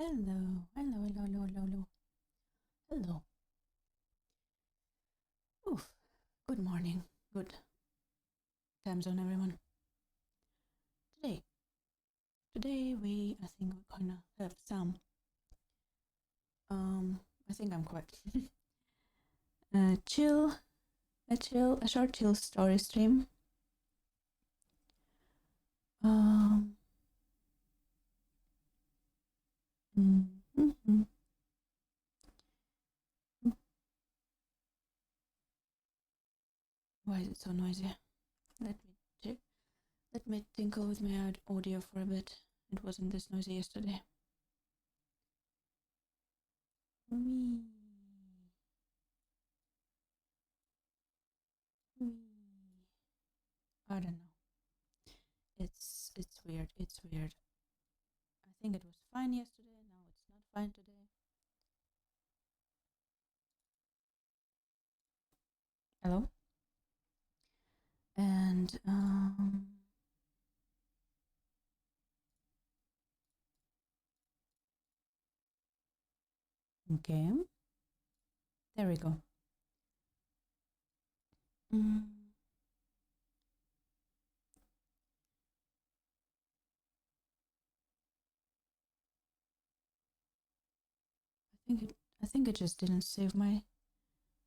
Hello, hello, hello, hello, hello, hello. Hello. Oof. Good morning. Good time zone, everyone. Today I think we're gonna have some. I think I'm quite a short chill story stream. Why is it so noisy? Let me check. Let me tinkle with my audio for a bit. It wasn't this noisy yesterday. I don't know. It's weird. It's weird. I think it was fine yesterday. Now it's not fine today. Hello? And okay. There we go. I think it just didn't save my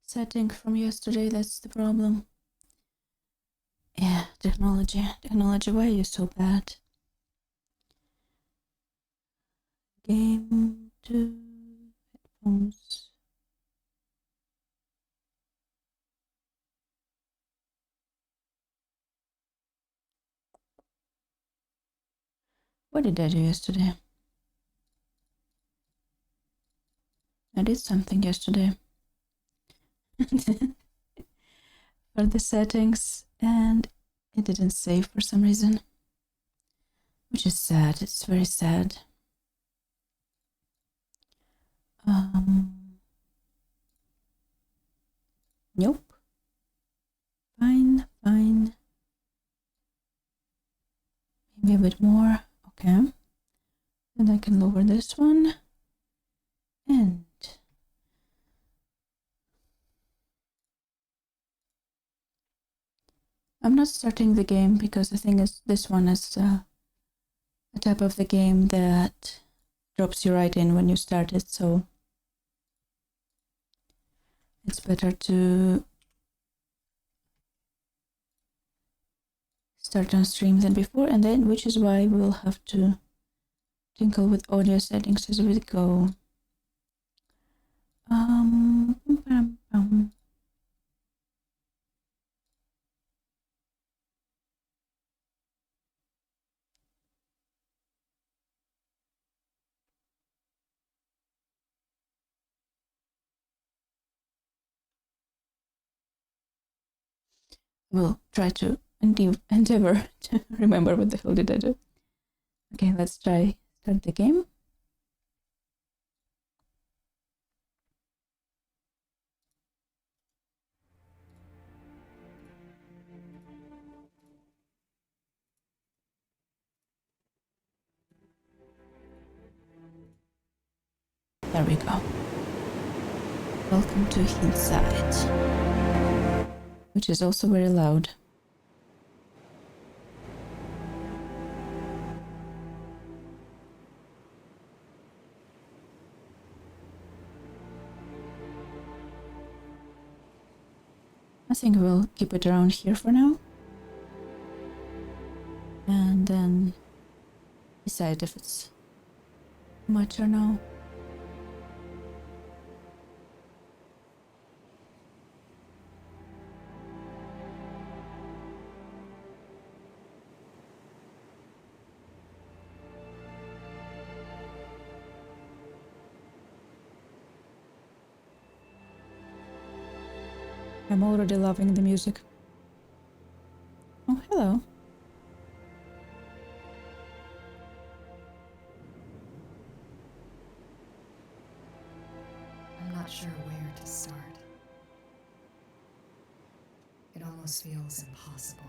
setting from yesterday. That's the problem. Yeah, technology, why are you so bad? Game 2 headphones. What did I do yesterday? I did something yesterday for the settings and it didn't save for some reason, which is sad. It's very sad. Nope. Fine. Maybe a bit more. Okay. Then I can lower this one. And I'm not starting the game because I think this one is a type of the game that drops you right in when you start it, so it's better to start on stream than before, and then which is why we'll have to tinkle with audio settings as we go. We'll try to endeavor to remember what the hell did I do. Okay, let's try start the game. There we go. Welcome to Hindsight, which is also very loud. I think we'll keep it around here for now. And then decide if it's much or no. I'm already loving the music. Oh, hello. I'm not sure where to start. It almost feels impossible.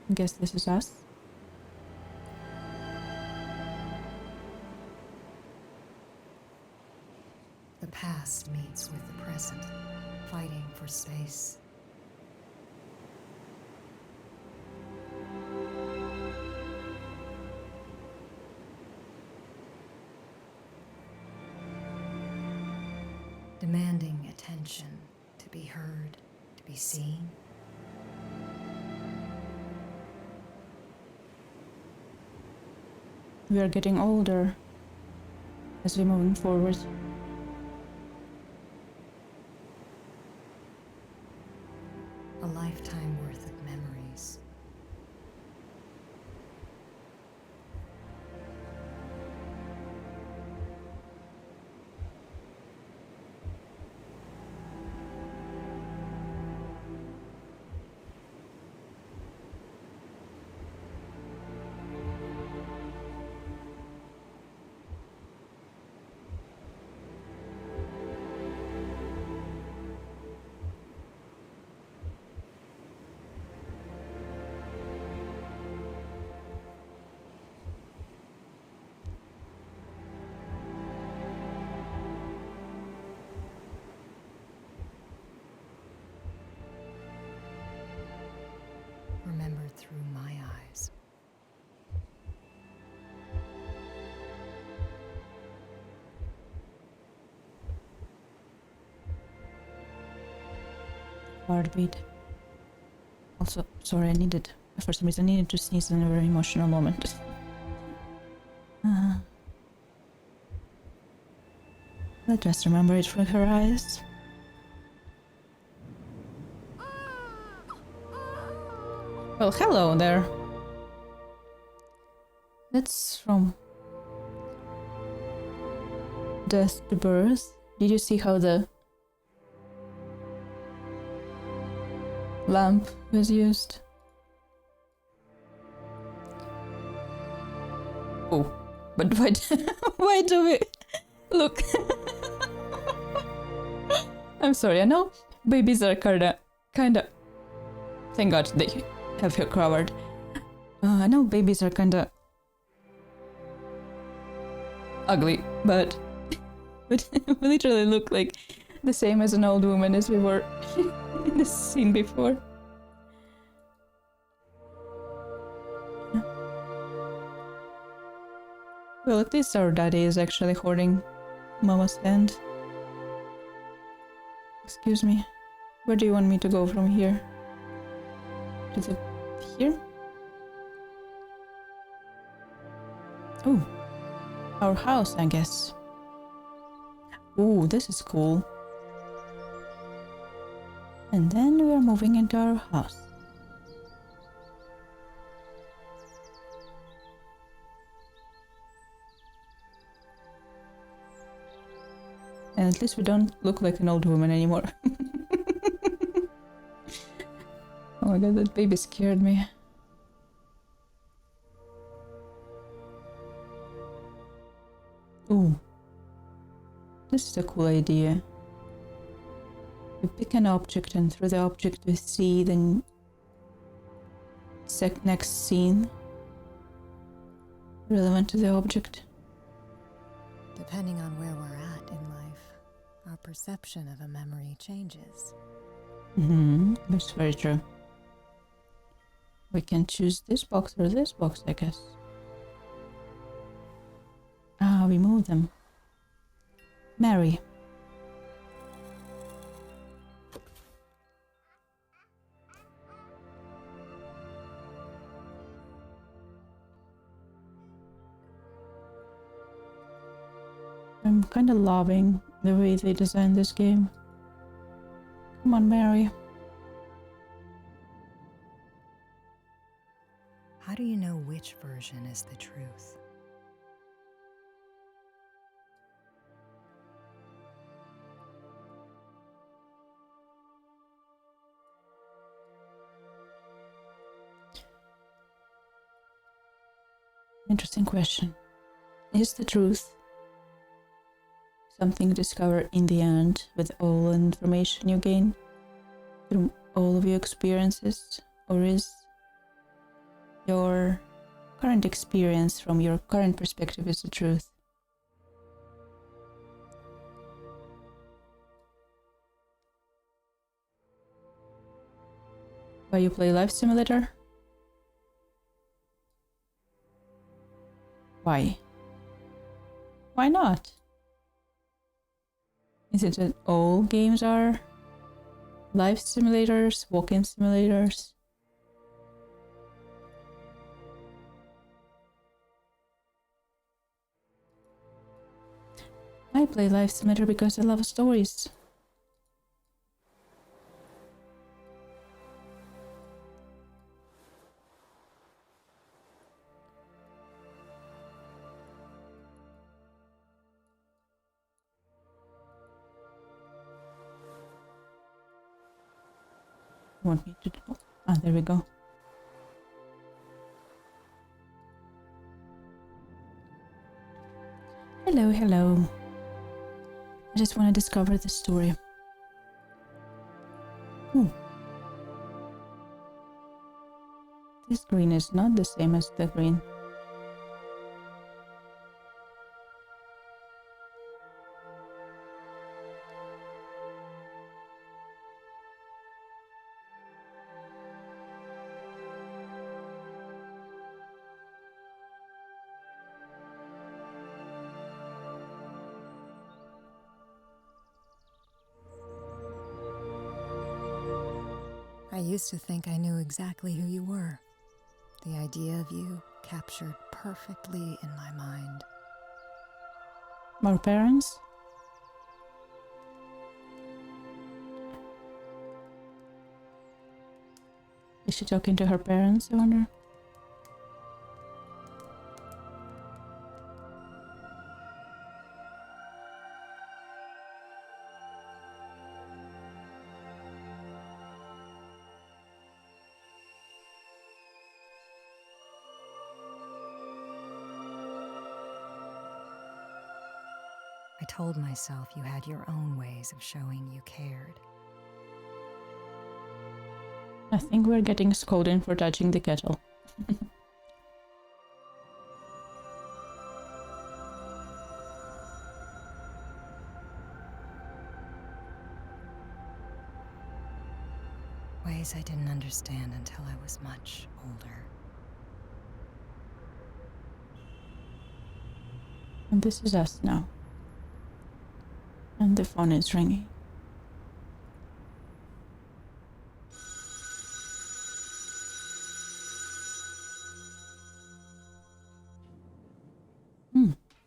I guess this is us. The past meets with the present, fighting for space. Demanding attention, to be heard, to be seen. We are getting older as we're moving forward. A lifetime worth of memories. Remembered through my eyes. Heartbeat. Also, sorry, for some reason, I needed to sneeze in a very emotional moment. I'll just remember it from her eyes. Well, hello there. That's from Death to Birth. Did you see how the lamp was used? Oh, but why do we look? I'm sorry, I know babies are kinda. Thank God they have her covered. I know babies are kinda ugly, but we literally look like the same as an old woman as we were in the scene before. Well, at least our daddy is actually holding Mama's hand. Excuse me, where do you want me to go from here? To here? Oh, our house, I guess. Ooh, this is cool. And then we are moving into our house. And at least we don't look like an old woman anymore. Oh my god, that baby scared me. Ooh. This is a cool idea. You pick an object and through the object we see the next scene relevant to the object. Depending on where we're at in life, our perception of a memory changes. That's very true. We can choose this box or this box, I guess. Ah, we move them. Mary. I'm kind of loving the way they designed this game. Come on, Mary. How do you know which version is the truth? Interesting question. Is the truth something discovered in the end with all information you gain through all of your experiences? Or is your current experience from your current perspective is the truth. Why you play Life Simulator? Why? Why not? Is it that all games are life simulators, walk-in simulators? I play Life Simulator because I love stories. Want me to do? Ah, there we go. Hello, hello. I just want to discover the story. Ooh. This green is not the same as the green. I used to think I knew exactly who you were. The idea of you captured perfectly in my mind. More parents? Is she talking to her parents, I wonder? I told myself you had your own ways of showing you cared. I think we're getting scolded for touching the kettle. Ways I didn't understand until I was much older. And this is us now. And the phone is ringing.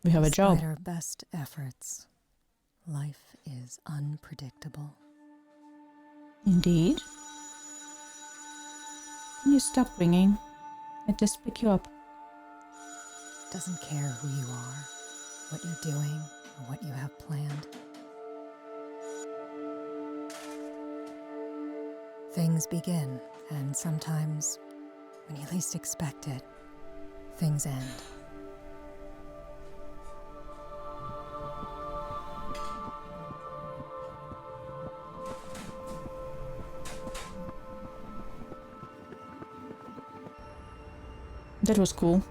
We have a job. Despite our best efforts, life is unpredictable. Indeed. Can you stop ringing? I just pick you up. Doesn't care who you are, what you're doing, or what you have planned. Things begin, and sometimes, when you least expect it, things end. That was cool.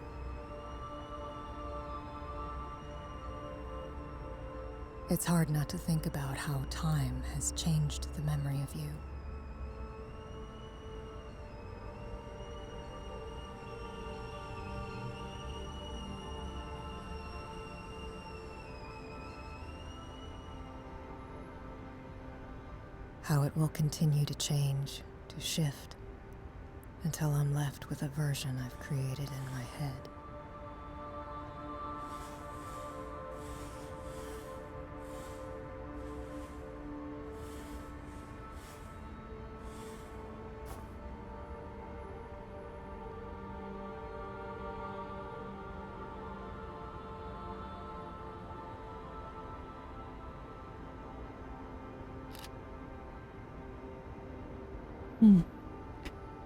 It's hard not to think about how time has changed the memory of you. How it will continue to change, to shift, until I'm left with a version I've created in my head.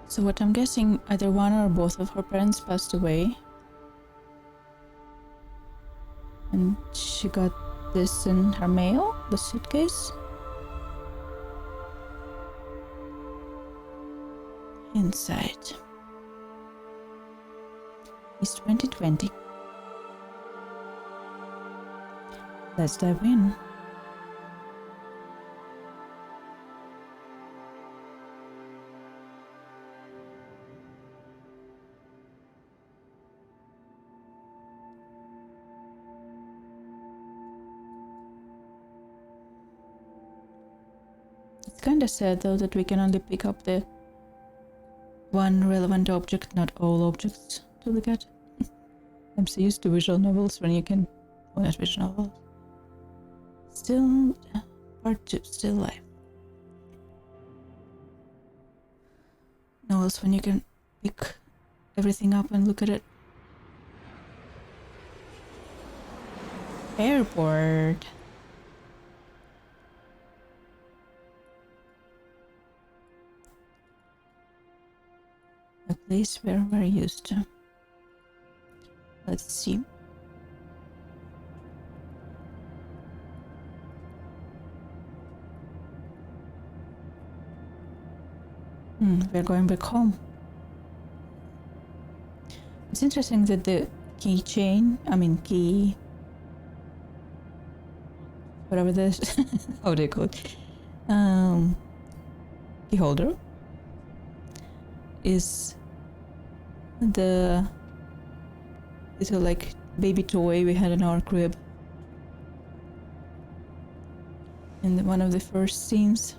So what I'm guessing, either one or both of her parents passed away. And she got this in her mail, the suitcase. Hindsight. is 2020. Let's dive in. It's kinda sad though that we can only pick up the one relevant object, not all objects to look at. I'm so used to visual novels when you can... well, not visual novels. Still... part 2, still life. Novels when you can pick everything up and look at it. Airport. A place we're very used to. Let's see. We're going back home. It's interesting that the keychain, key... whatever this... how do you call it? Key holder is the little like baby toy we had in our crib in one of the first scenes.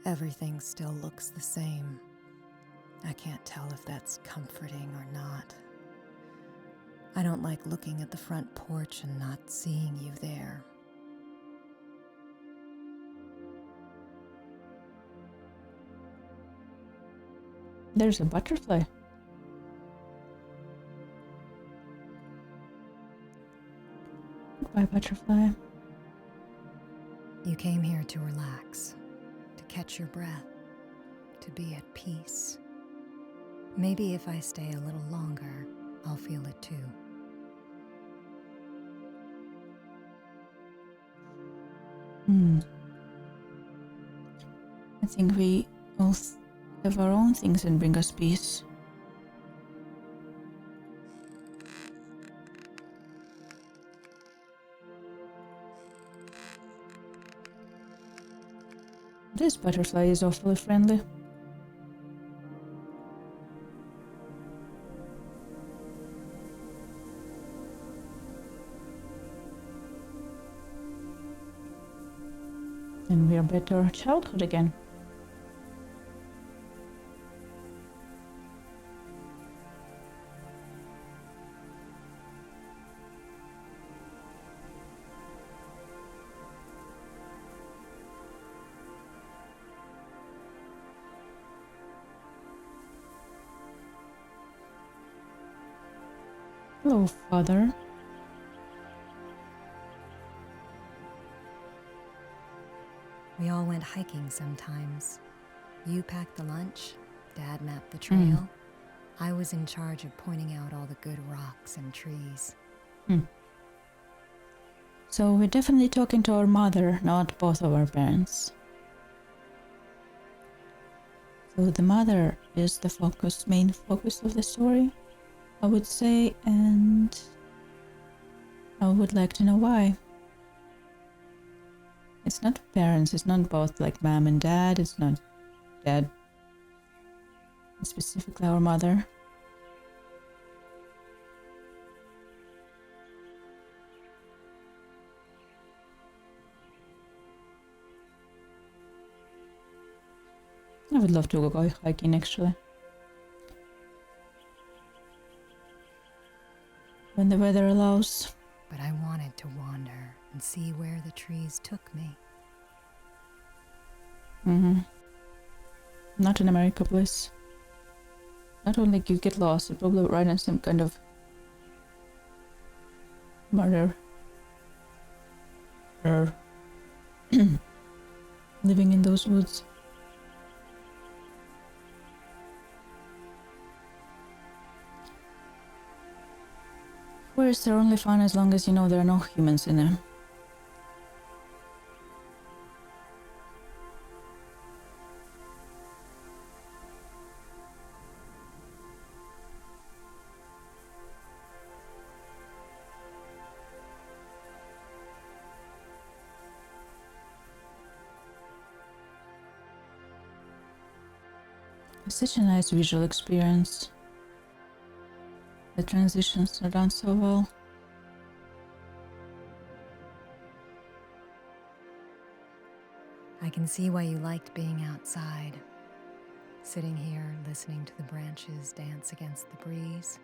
Everything still looks the same. I can't tell if that's comforting or not. I don't like looking at the front porch and not seeing you there. There's a butterfly. Goodbye, butterfly. You came here to relax, to catch your breath, to be at peace. Maybe if I stay a little longer, I'll feel it too. I think we all have our own things that bring us peace. This butterfly is awfully friendly. And we are back to our childhood again. Hello, Father. We all went hiking sometimes. You packed the lunch, Dad mapped the trail. I was in charge of pointing out all the good rocks and trees. So we're definitely talking to our mother, not both of our parents. So the mother is the main focus of the story, I would say, and I would like to know why. It's not parents, it's not both like mom and dad, it's not dad, specifically our mother. I would love to go hiking actually. When the weather allows. But I wanted to wander and see where the trees took me. Not in America, please. Not only you get lost, you probably ride in some kind of murder. Or living in those woods. Forests are only fun as long as you know there are no humans in them. It's such a nice visual experience. The transitions are done so well. I can see why you liked being outside. Sitting here, listening to the branches dance against the breeze.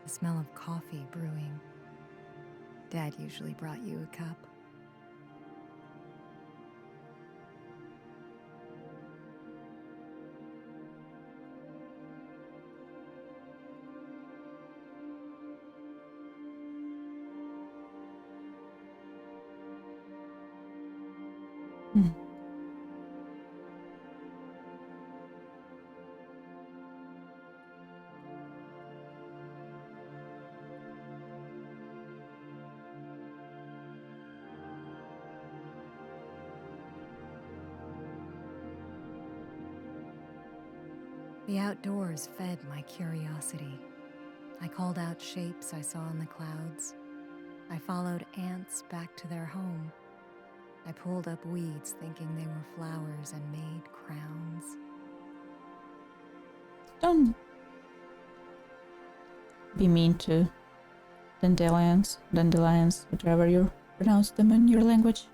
The smell of coffee brewing. Dad usually brought you a cup. The outdoors fed my curiosity. I called out shapes I saw in the clouds. I followed ants back to their home. I pulled up weeds thinking they were flowers and made crowns. Don't be mean to dandelions, whatever you pronounce them in your language.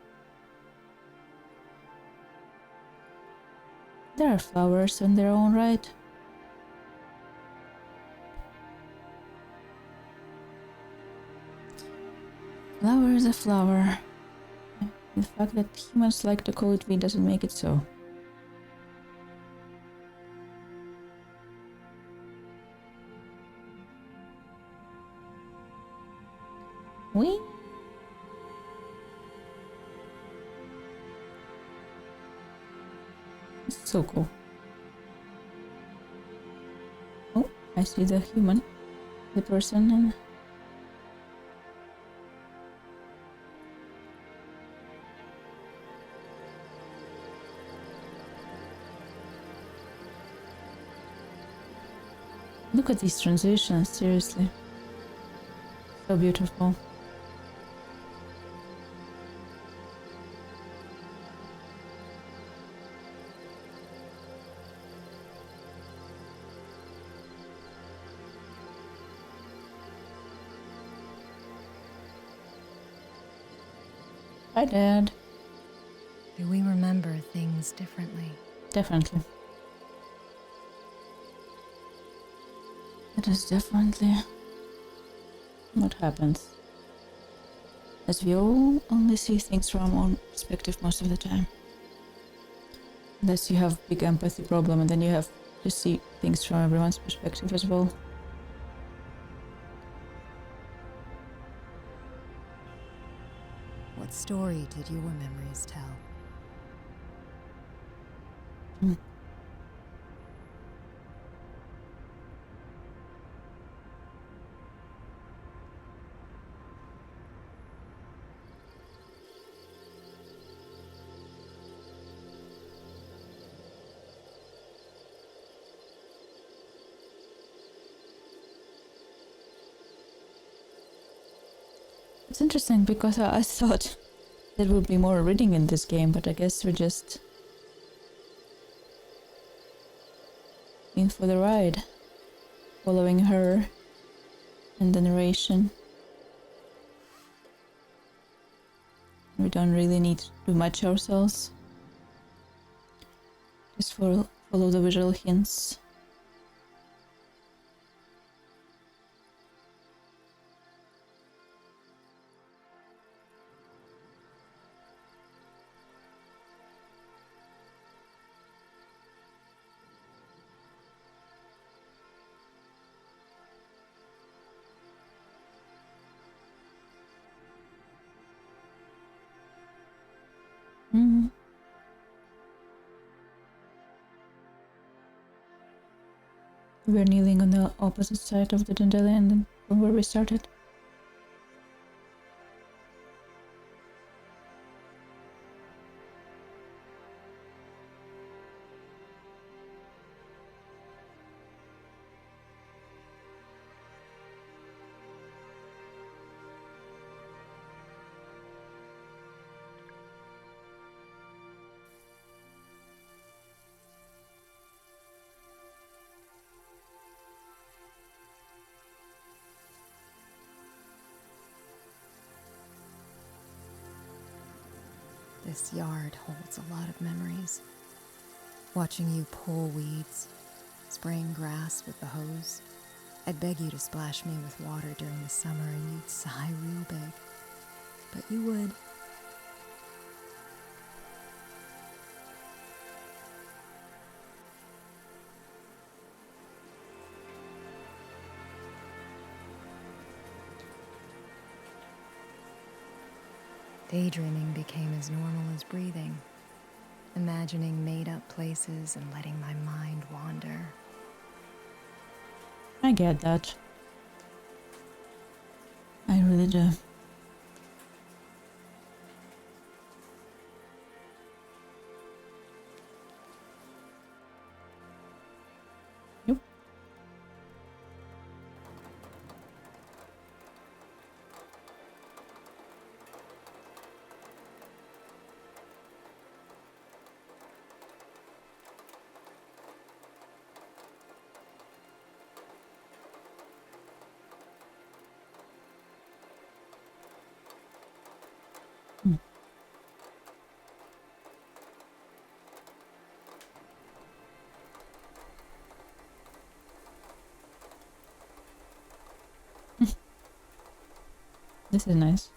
They are flowers in their own right. Flower is a flower. The fact that humans like to call it weed doesn't make it so. Wee. It's so cool. Oh, I see the human, the person, and look at these transitions, seriously. So beautiful. Hi, Dad. Do we remember things differently? Definitely. That is definitely what happens. As we all only see things from our own perspective most of the time. Unless you have big empathy problem, and then you have to see things from everyone's perspective as well. What story did your memories tell? It's interesting because I thought there would be more reading in this game, but I guess we're just in for the ride, following her and the narration. We don't really need to do much ourselves. Just follow the visual hints. We're kneeling on the opposite side of the dandelion from where we started. This yard holds a lot of memories. Watching you pull weeds, spraying grass with the hose. I'd beg you to splash me with water during the summer and you'd sigh real big. But you would. Daydreaming became as normal as breathing, imagining made-up places and letting my mind wander. I get that. I really do. Yep. This is nice.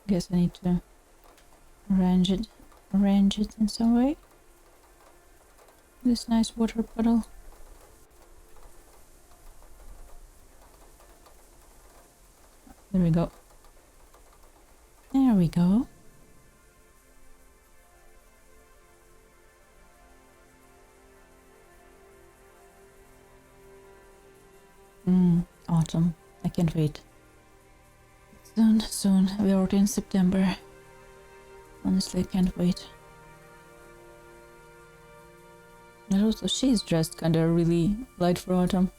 Guess I need to arrange it in some way. This nice water puddle. There we go. There we go. Autumn. I can't wait. Soon. We're already in September. Honestly, I can't wait. And also, she's dressed kind of really light for autumn.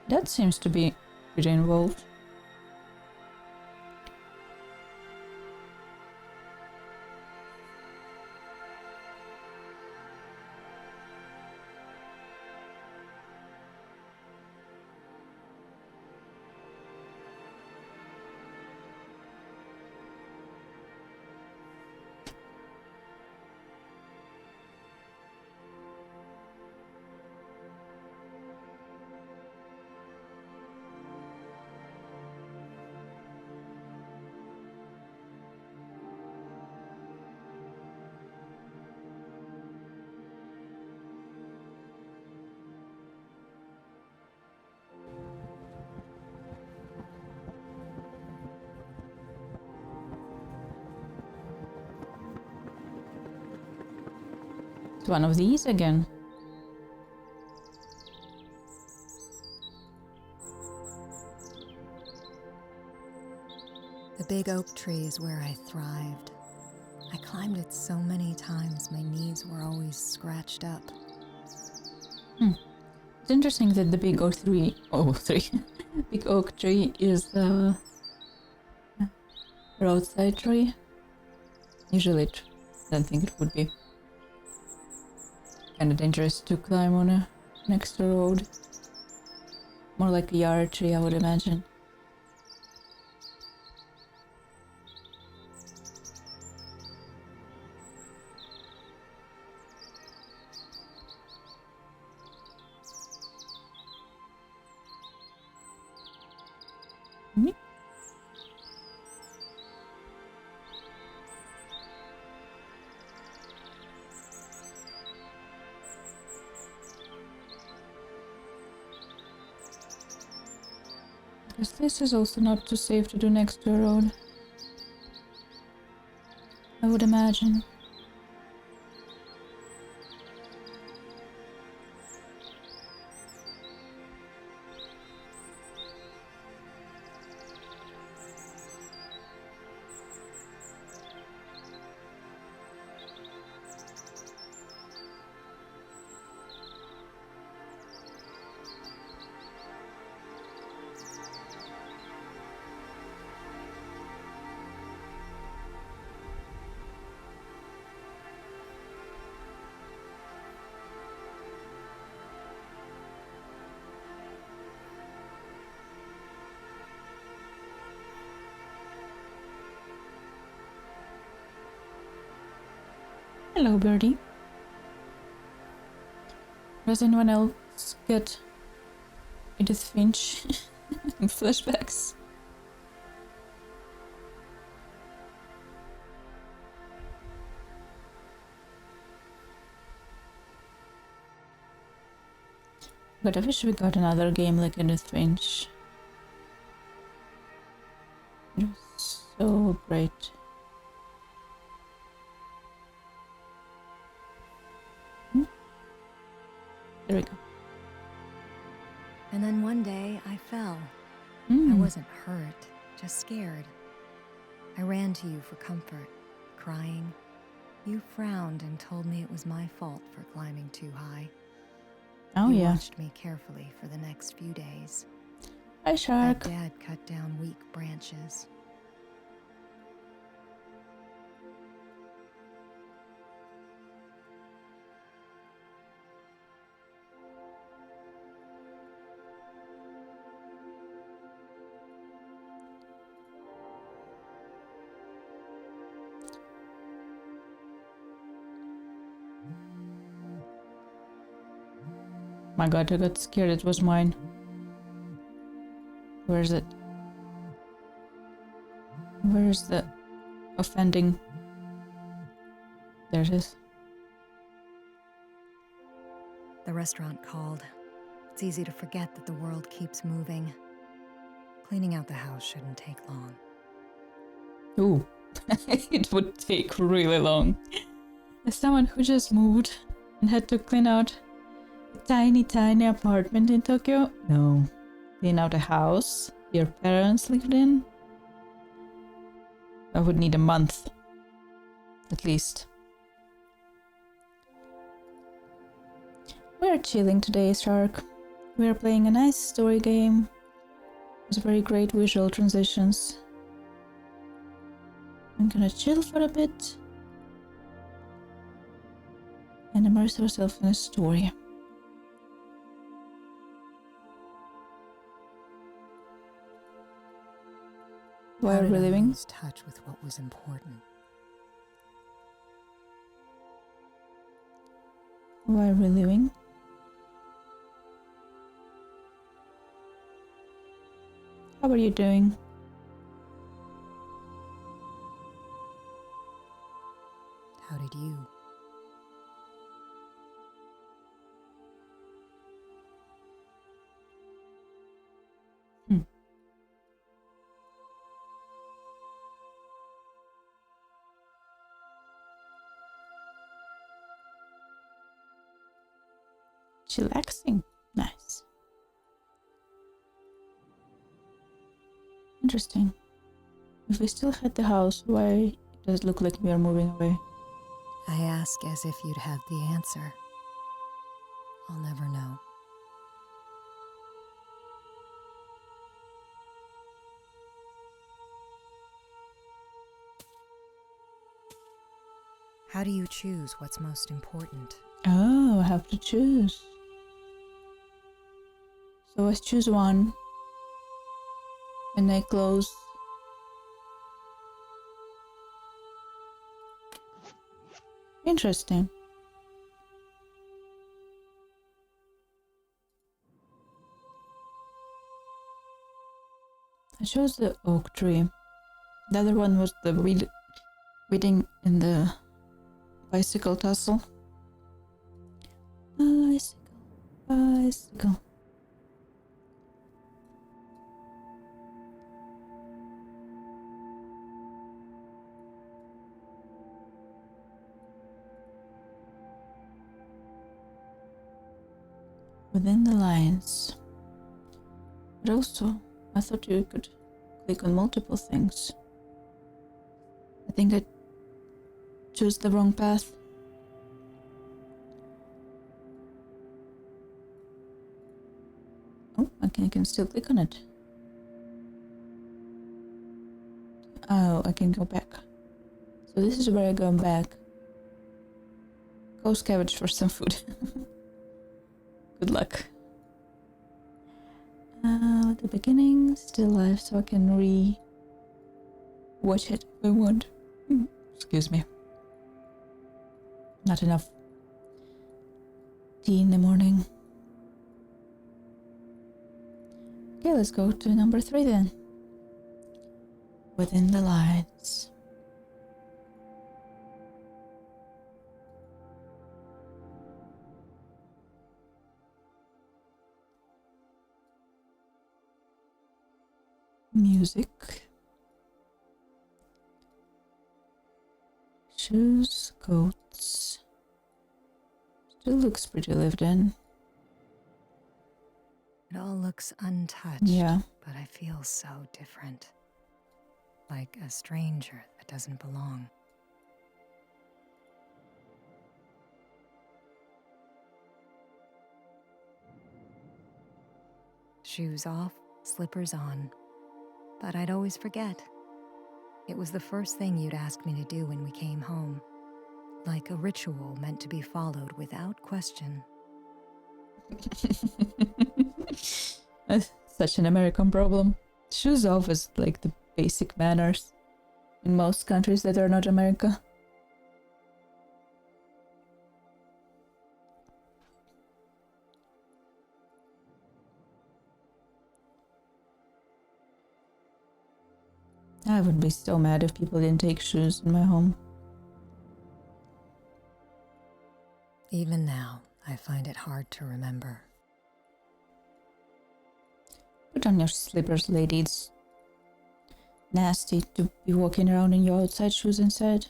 That seems to be pretty involved. It's one of these again. The big oak tree is where I thrived. I climbed it so many times, my knees were always scratched up. It's interesting that the big oak tree, big oak tree is a roadside tree. Usually, I don't think it would be kind of dangerous to climb on a next road. More like a yard tree, I would imagine. Because this is also not too safe to do next to a road, I would imagine. Hello, birdie. Does anyone else get Edith Finch in flashbacks? But I wish we got another game like Edith Finch. It was so great. There we go. And then one day I fell. I wasn't hurt, just scared. I ran to you for comfort, crying. You frowned and told me it was my fault for climbing too high. Oh, you yeah. watched me carefully for the next few days. Hi, Shark. Dad cut down weak branches. My god, I got scared. It was mine. Where is it? Where is the offending? There it is. The restaurant called. It's easy to forget that the world keeps moving. Cleaning out the house shouldn't take long. Ooh, it would take really long. As someone who just moved and had to clean out a tiny apartment in Tokyo, no. Clean out a house your parents lived in? I would need a month. At least. We're chilling today, Shark. We're playing a nice story game with very great visual transitions. I'm gonna chill for a bit and immerse ourselves in a story. While we're living, lose touch with what was important. while we're living, how are you doing? How did you? Chillaxing. Nice. Interesting. If we still had the house, why does it look like we are moving away? I ask as if you'd have the answer. I'll never know. How do you choose what's most important? Oh, I have to choose. So I choose one and I close. Interesting. I chose the oak tree. The other one was the wedding in the bicycle tussle. Bicycle. Within the lines. But also, I thought you could click on multiple things. I think I chose the wrong path. Oh, I can still click on it. Oh, I can go back. So this is where I go back. Go scavenge for some food. Good luck. At the beginning, still alive, so I can re-watch it if I want. Excuse me. Not enough tea in the morning. Okay, let's go to number 3 then. Within the lines. Music. Shoes, coats. Still looks pretty lived in. It all looks untouched, Yeah. but I feel so different. Like a stranger that doesn't belong. Shoes off, slippers on. But I'd always forget. It was the first thing you'd ask me to do when we came home. Like a ritual meant to be followed without question. Such an American problem. Shoes off is like the basic manners in most countries that are not America. I would be so mad if people didn't take shoes in my home. Even now, I find it hard to remember. Put on your slippers, lady. It's nasty to be walking around in your outside shoes instead.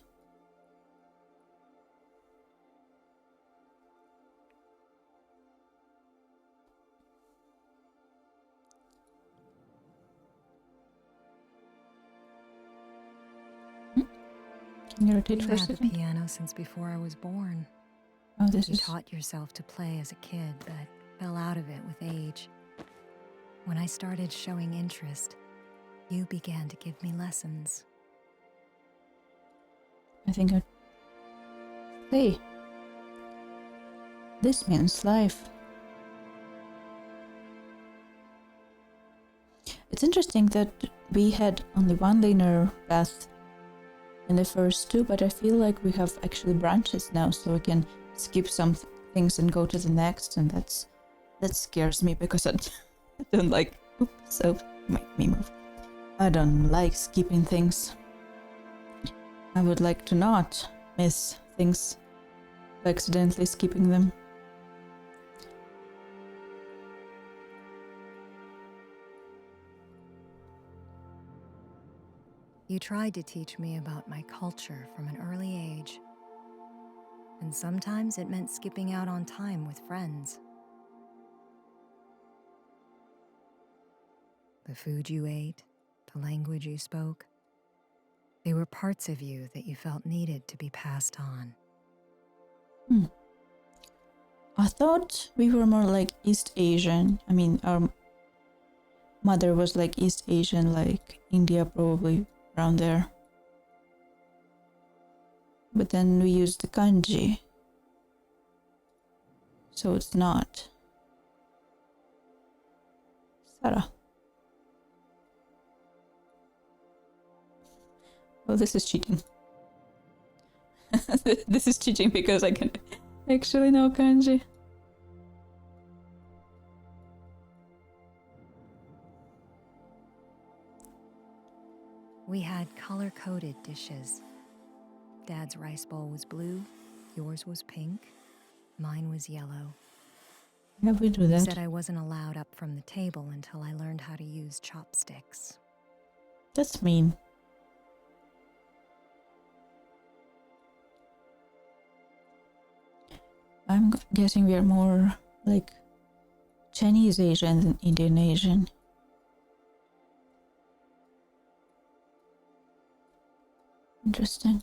Can you rotate You for a had the second? piano since before I was born. Oh, this You is... taught yourself to play as a kid, but fell out of it with age. When I started showing interest, you began to give me lessons. I think I... Hey. This means life. It's interesting that we had only one linear path in the first 2, but I feel like we have actually branches now, so we can skip some things and go to the next, and that scares me because I don't like... Oops, so make me move. I don't like skipping things. I would like to not miss things by accidentally skipping them. You tried to teach me about my culture from an early age. And sometimes it meant skipping out on time with friends. The food you ate, the language you spoke, they were parts of you that you felt needed to be passed on. I thought we were more like East Asian. I mean, our mother was like East Asian, like India probably around there. But then we used the kanji. So it's not. Sarah. Oh, this is cheating. This is cheating because I can actually know kanji. We had color-coded dishes. Dad's rice bowl was blue, yours was pink, mine was yellow. Yeah, we do You that. said I wasn't allowed up from the table until I learned how to use chopsticks. That's mean. I'm guessing we are more like Chinese Asian than Indian Asian. Interesting.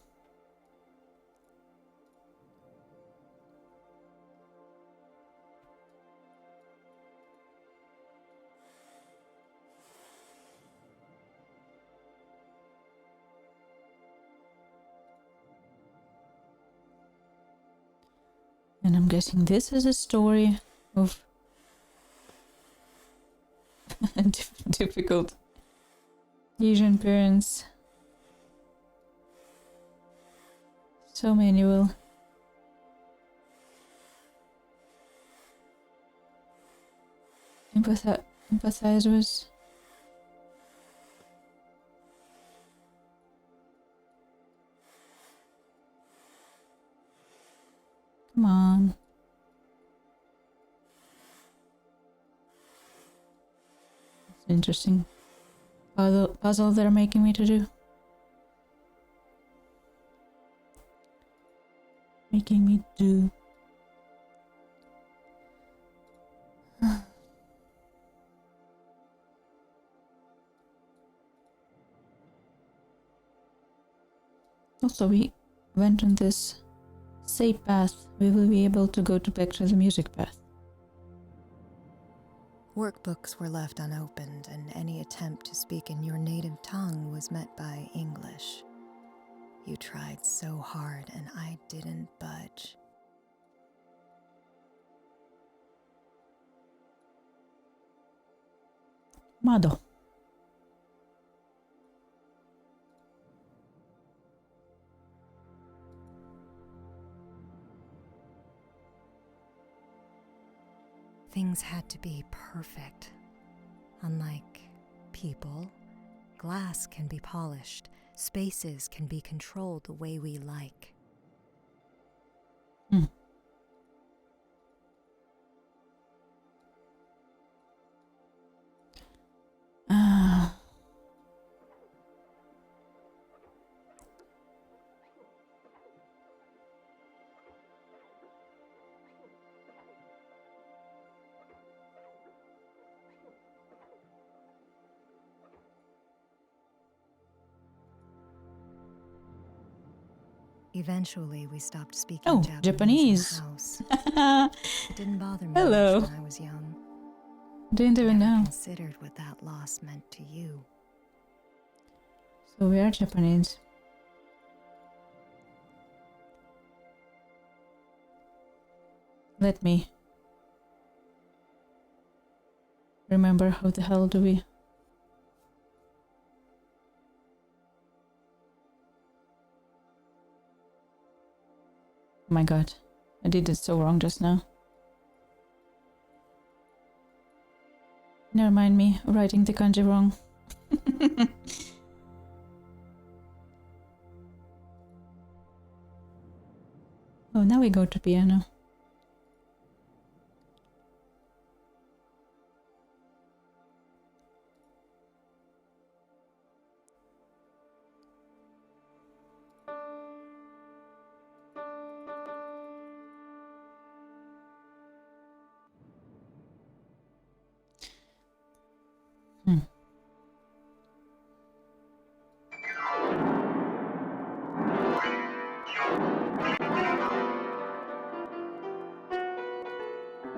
And I'm guessing this is a story of difficult Asian parents. So manual. empathize with. Come on. It's an interesting puzzle they're making me to do. Making me do. Also, we went on this safe path. We will be able to go back to the music path. Workbooks were left unopened, and any attempt to speak in your native tongue was met by English. You tried so hard, and I didn't budge. Mado. Things had to be perfect. Unlike people, glass can be polished, spaces can be controlled the way we like. Eventually, we stopped speaking Japanese in the house. It didn't bother me much when I was young. Didn't even know. Considered what that loss meant to you. So we are Japanese. Let me remember how the hell do we... Oh my god, I did it so wrong just now. Never mind me writing the kanji wrong. Oh, now we go to piano.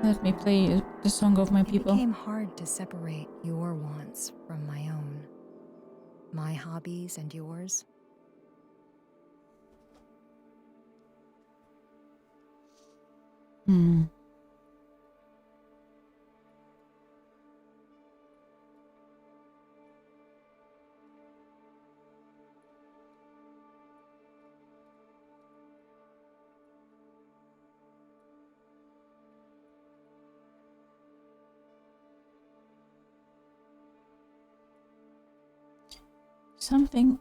Let me play the song of my people. It became hard to separate your wants from my own. My hobbies and yours. Something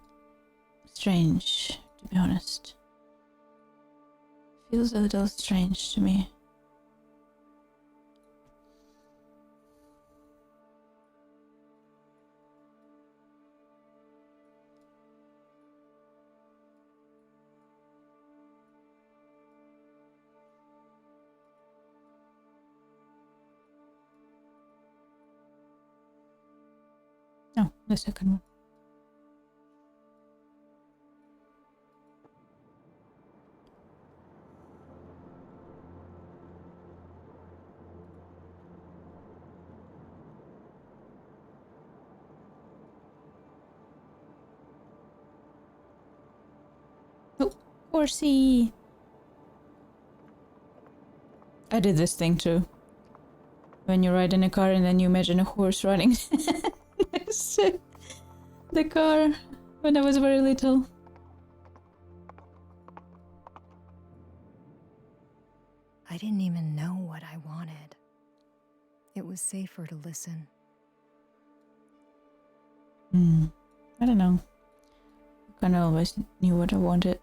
strange, to be honest. Feels a little strange to me. Oh, the second one. Horsey! I did this thing too. When you ride in a car and then you imagine a horse running next to the car when I was very little. I didn't even know what I wanted. It was safer to listen. I don't know. I kind of always knew what I wanted.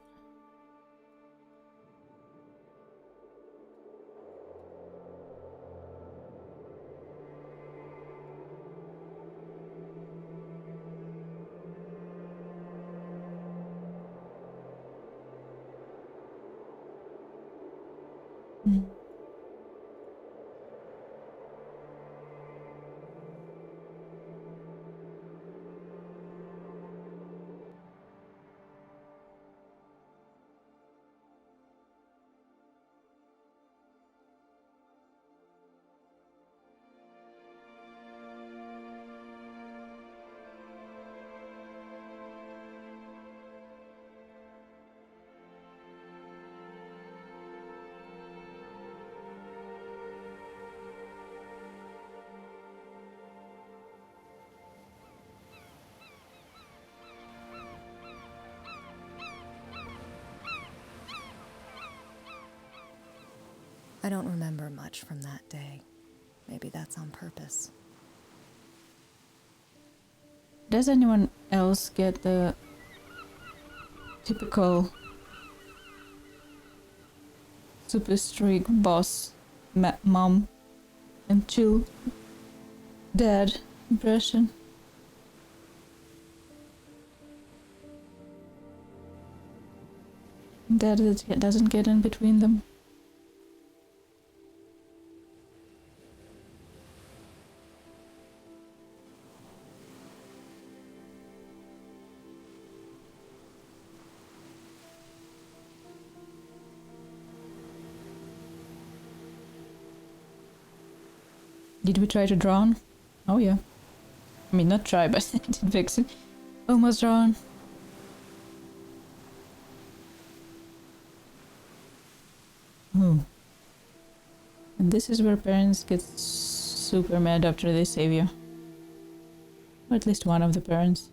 I don't remember much from that day. Maybe that's on purpose. Does anyone else get the typical super strict boss, mom, and chill dad impression? Dad doesn't get in between them. Did we try to drown? Oh yeah. I mean, not try, but I did fix it. Almost drown. Oh. And this is where parents get super mad after they save you. Or at least one of the parents.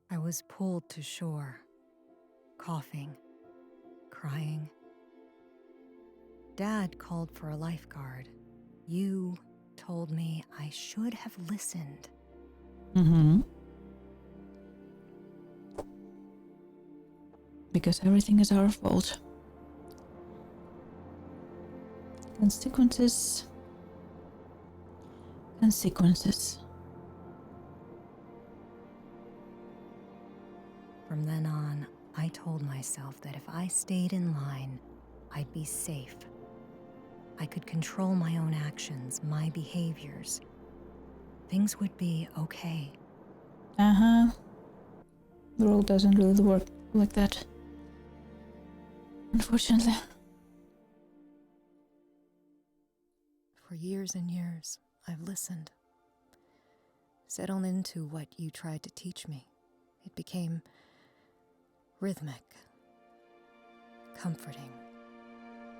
I was pulled to shore, coughing, crying. Dad called for a lifeguard. You told me I should have listened. Because everything is our fault. Consequences. From then on, I told myself that if I stayed in line, I'd be safe. I could control my own actions, my behaviors. Things would be okay. The world doesn't really work like that. Unfortunately. For years and years, I've listened. Settled into what you tried to teach me. It became rhythmic, comforting.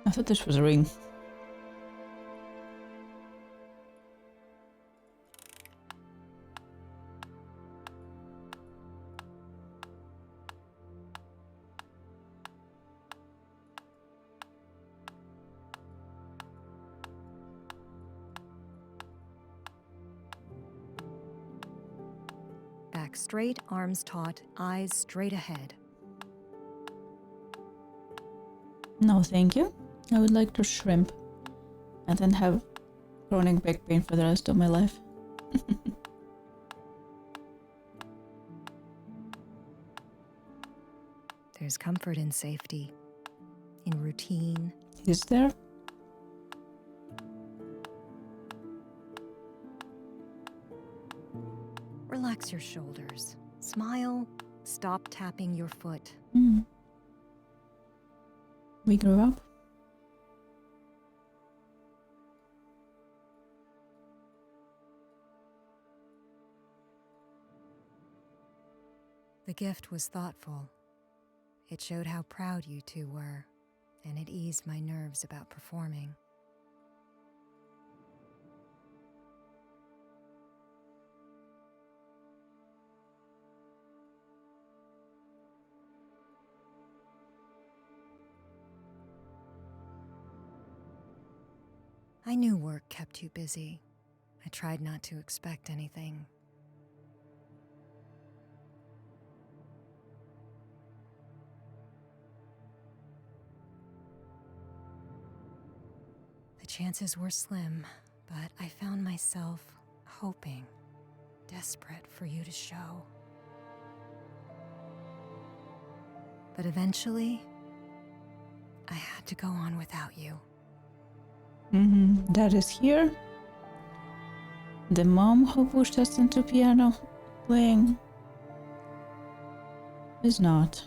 I thought this was a ring. Back straight, arms taut, eyes straight ahead. No, thank you. I would like to shrimp and then have chronic back pain for the rest of my life. There's comfort in safety, in routine. Is there? Relax your shoulders. Smile. Stop tapping your foot. We grew up. The gift was thoughtful. It showed how proud you two were, and it eased my nerves about performing. I knew work kept you busy. I tried not to expect anything. The chances were slim, but I found myself hoping, desperate for you to show. But eventually, I had to go on without you. That is here. The mom who pushed us into piano playing is not.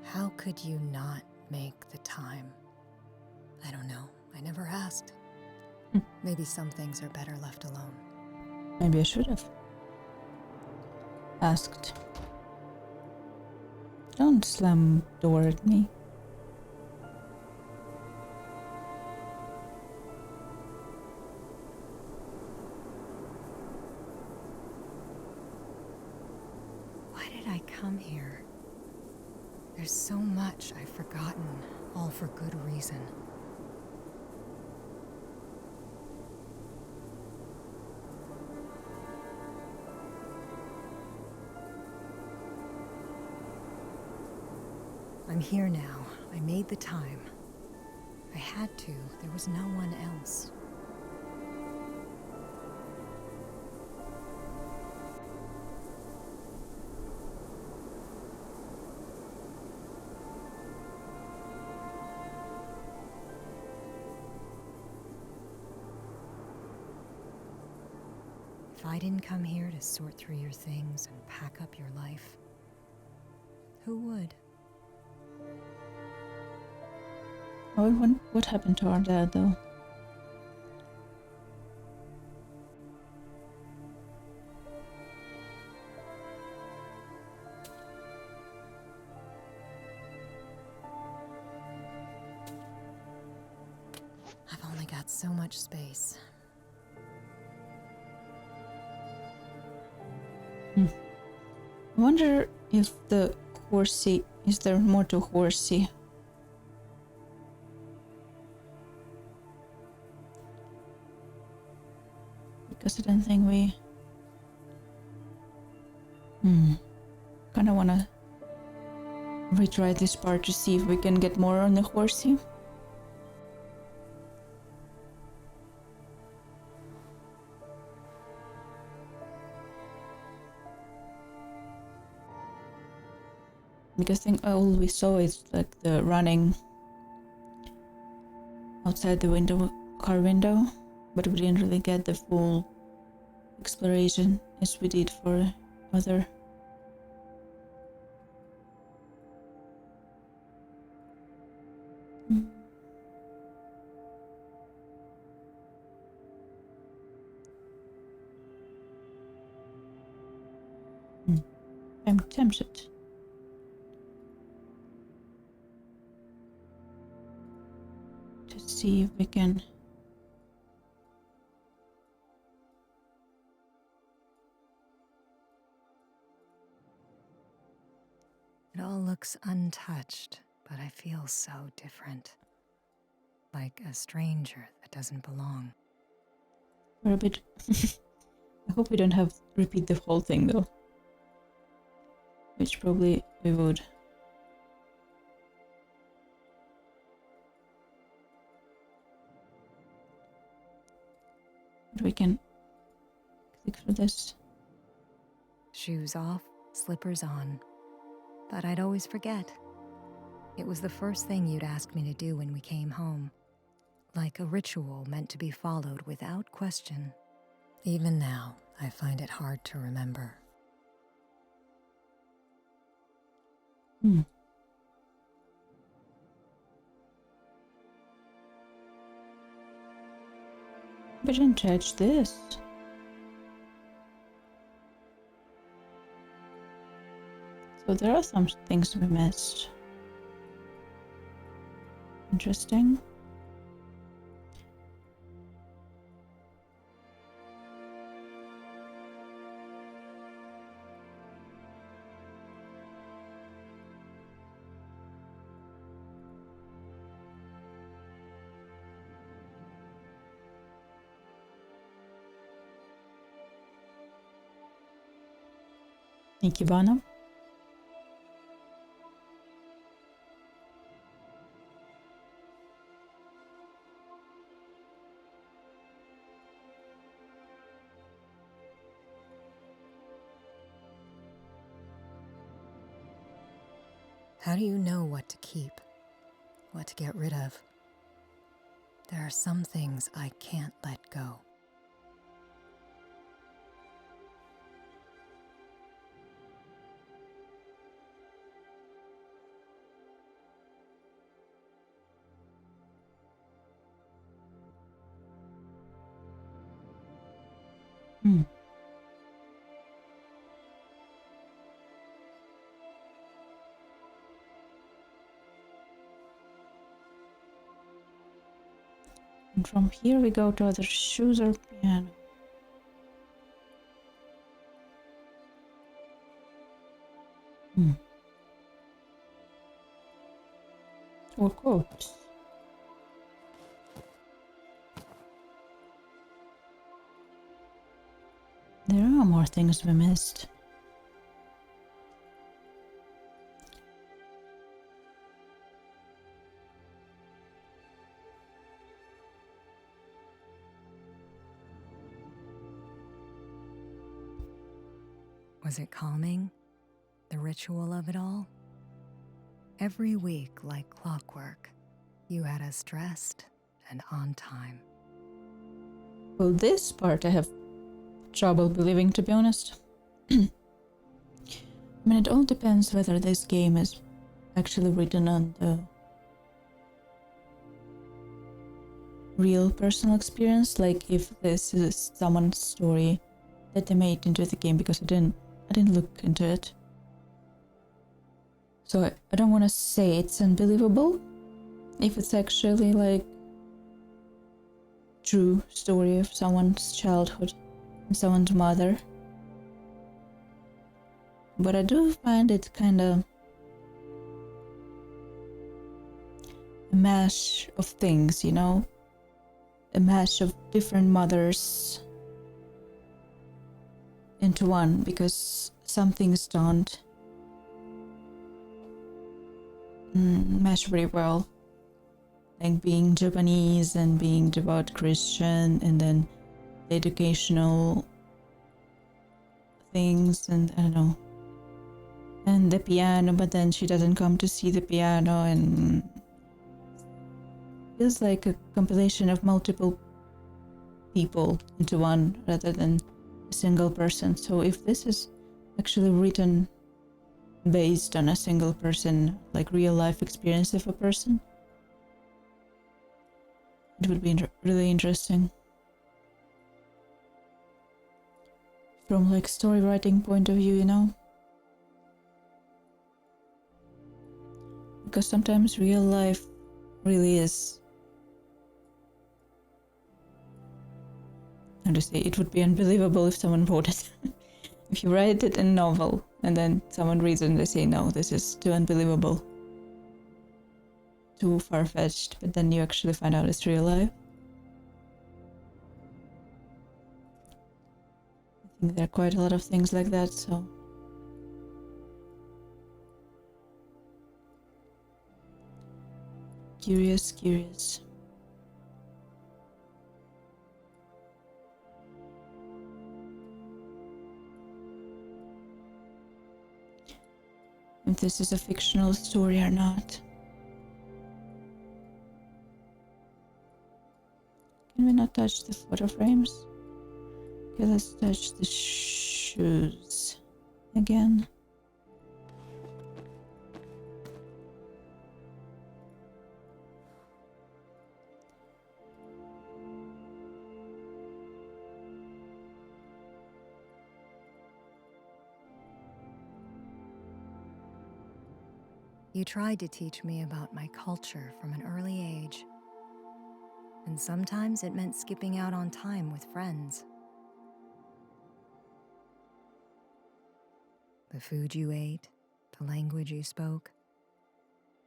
How could you not make the time? I don't know. I never asked. Maybe some things are better left alone. Maybe I should have asked. Don't slam the door at me. Why did I come here? There's so much I've forgotten, all for good reason. I'm here now. I made the time. I had to. There was no one else. If I didn't come here to sort through your things and pack up your life, who would? What happened to our dad, though? I've only got so much space. I wonder if the horsey, is there more to horsey? Because I don't think we... Kinda wanna retry this part to see if we can get more on the horsey. Because I think all we saw is like the running outside the window, car window, but we didn't really get the full exploration as we did for other. I'm tempted. To see if we can. It all looks untouched, but I feel so different. Like a stranger that doesn't belong. We're a bit... I hope we don't have to repeat the whole thing though. Which probably we would. But we can click for this. Shoes off, slippers on. But I'd always forget. It was the first thing you'd ask me to do when we came home. Like a ritual meant to be followed without question. Even now, I find it hard to remember. We didn't touch this. So there are some things we missed. Interesting. Ikebana. How do you know what to keep, what to get rid of? There are some things I can't let go. And from here we go to other shoes or piano. Or quotes. There are more things we missed. Was it calming? The ritual of it all? Every week, like clockwork, you had us dressed and on time. Well, this part I have trouble believing, to be honest. I mean, it all depends whether this game is actually written on the real personal experience, like if this is someone's story that they made into the game, because I didn't look into it. So I don't want to say it's unbelievable if it's actually like true story of someone's childhood and someone's mother. But I do find it kind of a mash of things, you know? A mash of different mothers into one, because some things don't mesh very well, like being Japanese and being devout Christian, and then the educational things, and I don't know, and the piano, but then she doesn't come to see the piano, and feels like a compilation of multiple people into one rather than a single person. So if this is actually written based on a single person, like real life experience of a person, it would be really interesting from like story writing point of view, you know? Because sometimes real life really is, how to say, it would be unbelievable if someone wrote it. If you write it in a novel and then someone reads it and they say, no, this is too unbelievable, too far-fetched, but then you actually find out it's real life. I think there are quite a lot of things like that, so curious. If this is a fictional story or not. Can we not touch the photo frames? Okay, let's touch the shoes again. You tried to teach me about my culture from an early age. And sometimes it meant skipping out on time with friends. The food you ate, the language you spoke,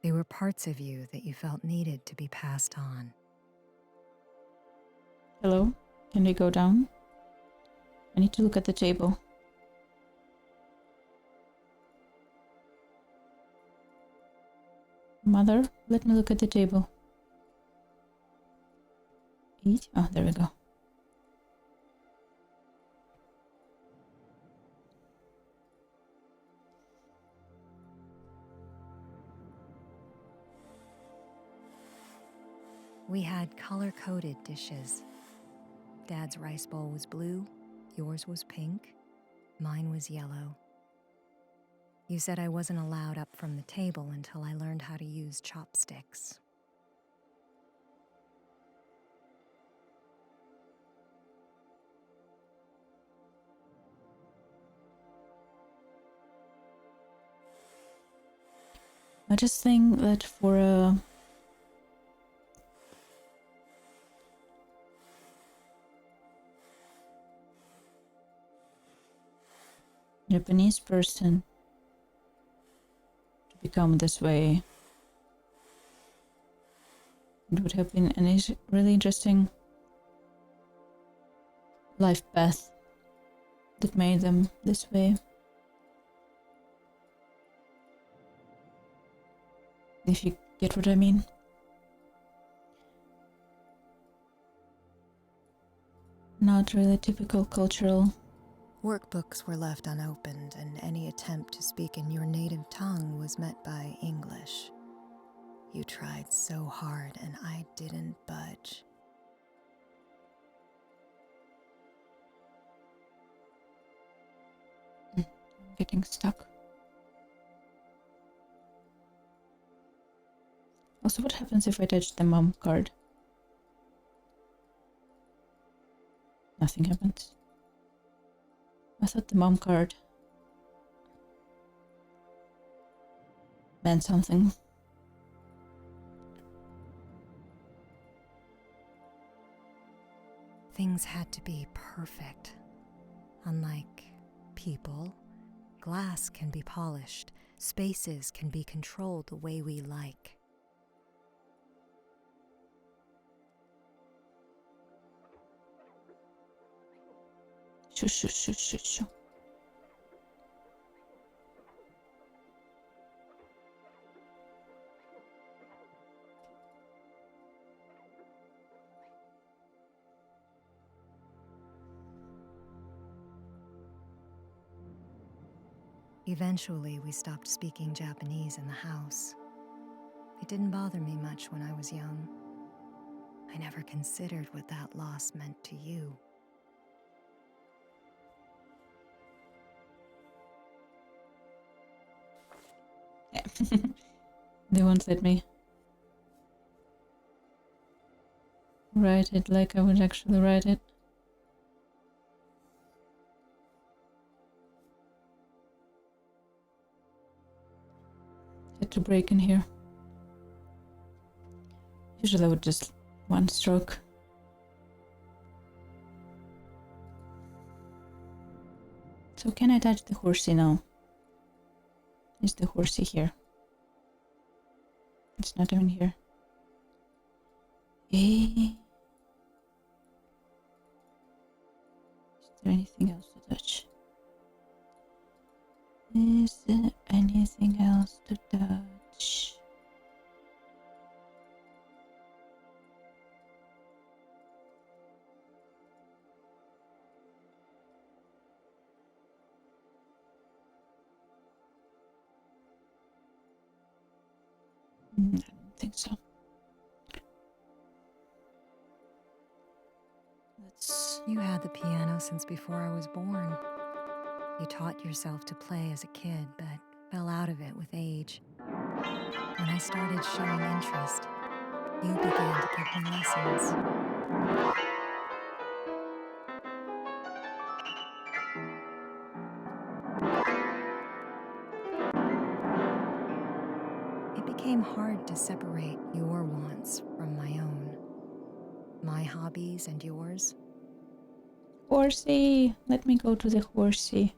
they were parts of you that you felt needed to be passed on. Hello? Can we go down? I need to look at the table. Mother, let me look at the table. Eat? Oh, there we go. We had color-coded dishes. Dad's rice bowl was blue, yours was pink, mine was yellow. You said I wasn't allowed up from the table until I learned how to use chopsticks. I just think that for a Japanese person to become this way, it would have been a really interesting life path that made them this way. If you get what I mean. Not really typical cultural. Workbooks were left unopened, and any attempt to speak in your native tongue was met by English. You tried so hard, and I didn't budge. I'm getting stuck. Also, what happens if I touch the mom card? Nothing happens. I thought the mom card meant something. Things had to be perfect. Unlike people, glass can be polished, spaces can be controlled the way we like. Shoo. Eventually, we stopped speaking Japanese in the house. It didn't bother me much when I was young. I never considered what that loss meant to you. Yeah. They won't let me write it like I would actually write it. Had to break in here. Usually I would just one stroke. So can I touch the horsey now? Is the horsey here? It's not even here. Is there anything else to touch? Is there anything else to touch? I don't think so. You had the piano since before I was born. You taught yourself to play as a kid, but fell out of it with age. When I started showing interest, you began to give me lessons. became hard to separate your wants from my own. My hobbies and yours. Horsey! Let me go to the horsey.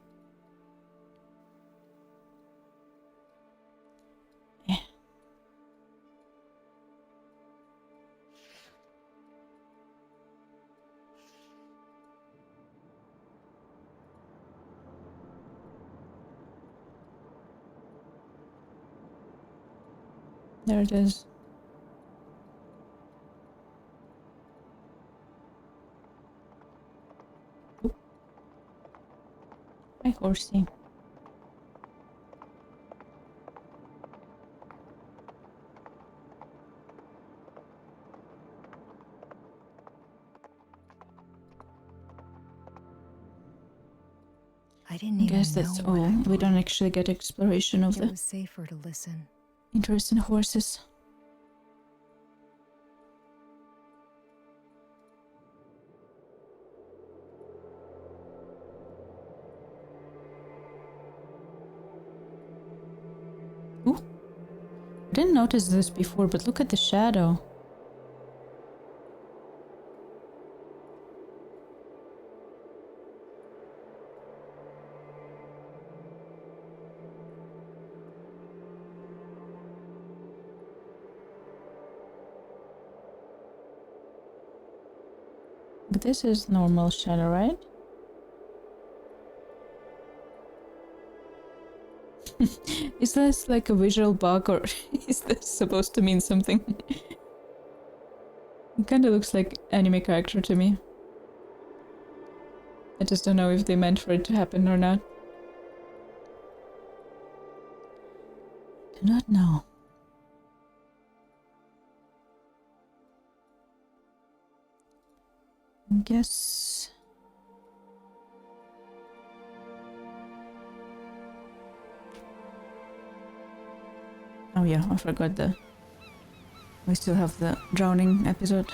There it is. Oop. Hi, horsey. I didn't I even guess that's know all. what I We don't thought. actually get exploration of It the was safer to listen. interest in horses. Ooh. I didn't notice this before, but look at the shadow. But this is normal shadow, right? Is this like a visual bug or is this supposed to mean something? It kind of looks like anime character to me. I just don't know if they meant for it to happen or not. Do not know. I guess... Oh yeah, I forgot the... We still have the drowning episode.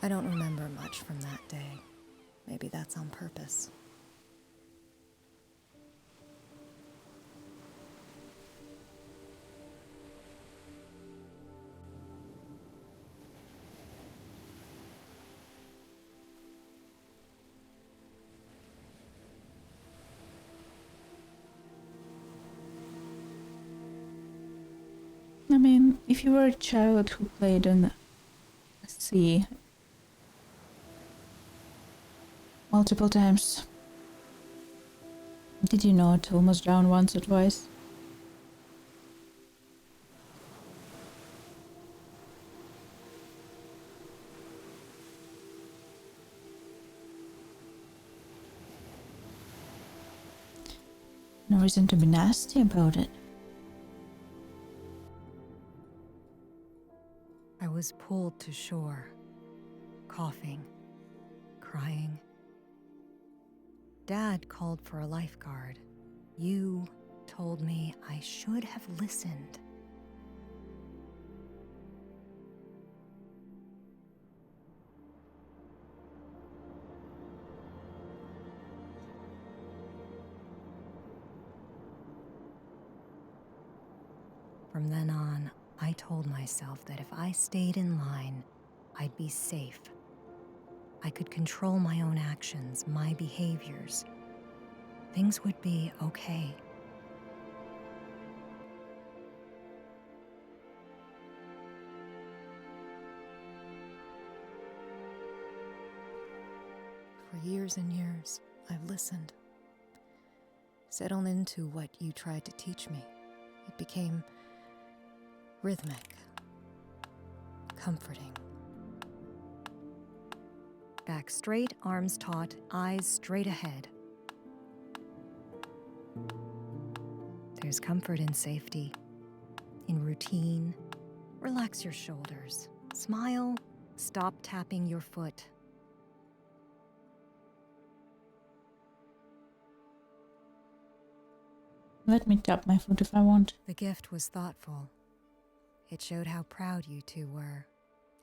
I don't remember much from that day. Maybe that's on purpose. I mean, if you were a child who played on the sea multiple times, did you know to almost drown once or twice? No reason to be nasty about it. I was pulled to shore, coughing, crying. Dad called for a lifeguard. You told me I should have listened. From then on, I told myself that if I stayed in line, I'd be safe. I could control my own actions, my behaviors. Things would be okay. For years and years, I've listened. Settled into what you tried to teach me. It became rhythmic, comforting. Back straight, arms taut, eyes straight ahead. There's comfort in safety, in routine. Relax your shoulders. Smile. Stop tapping your foot. Let me tap my foot if I want. The gift was thoughtful. It showed how proud you two were,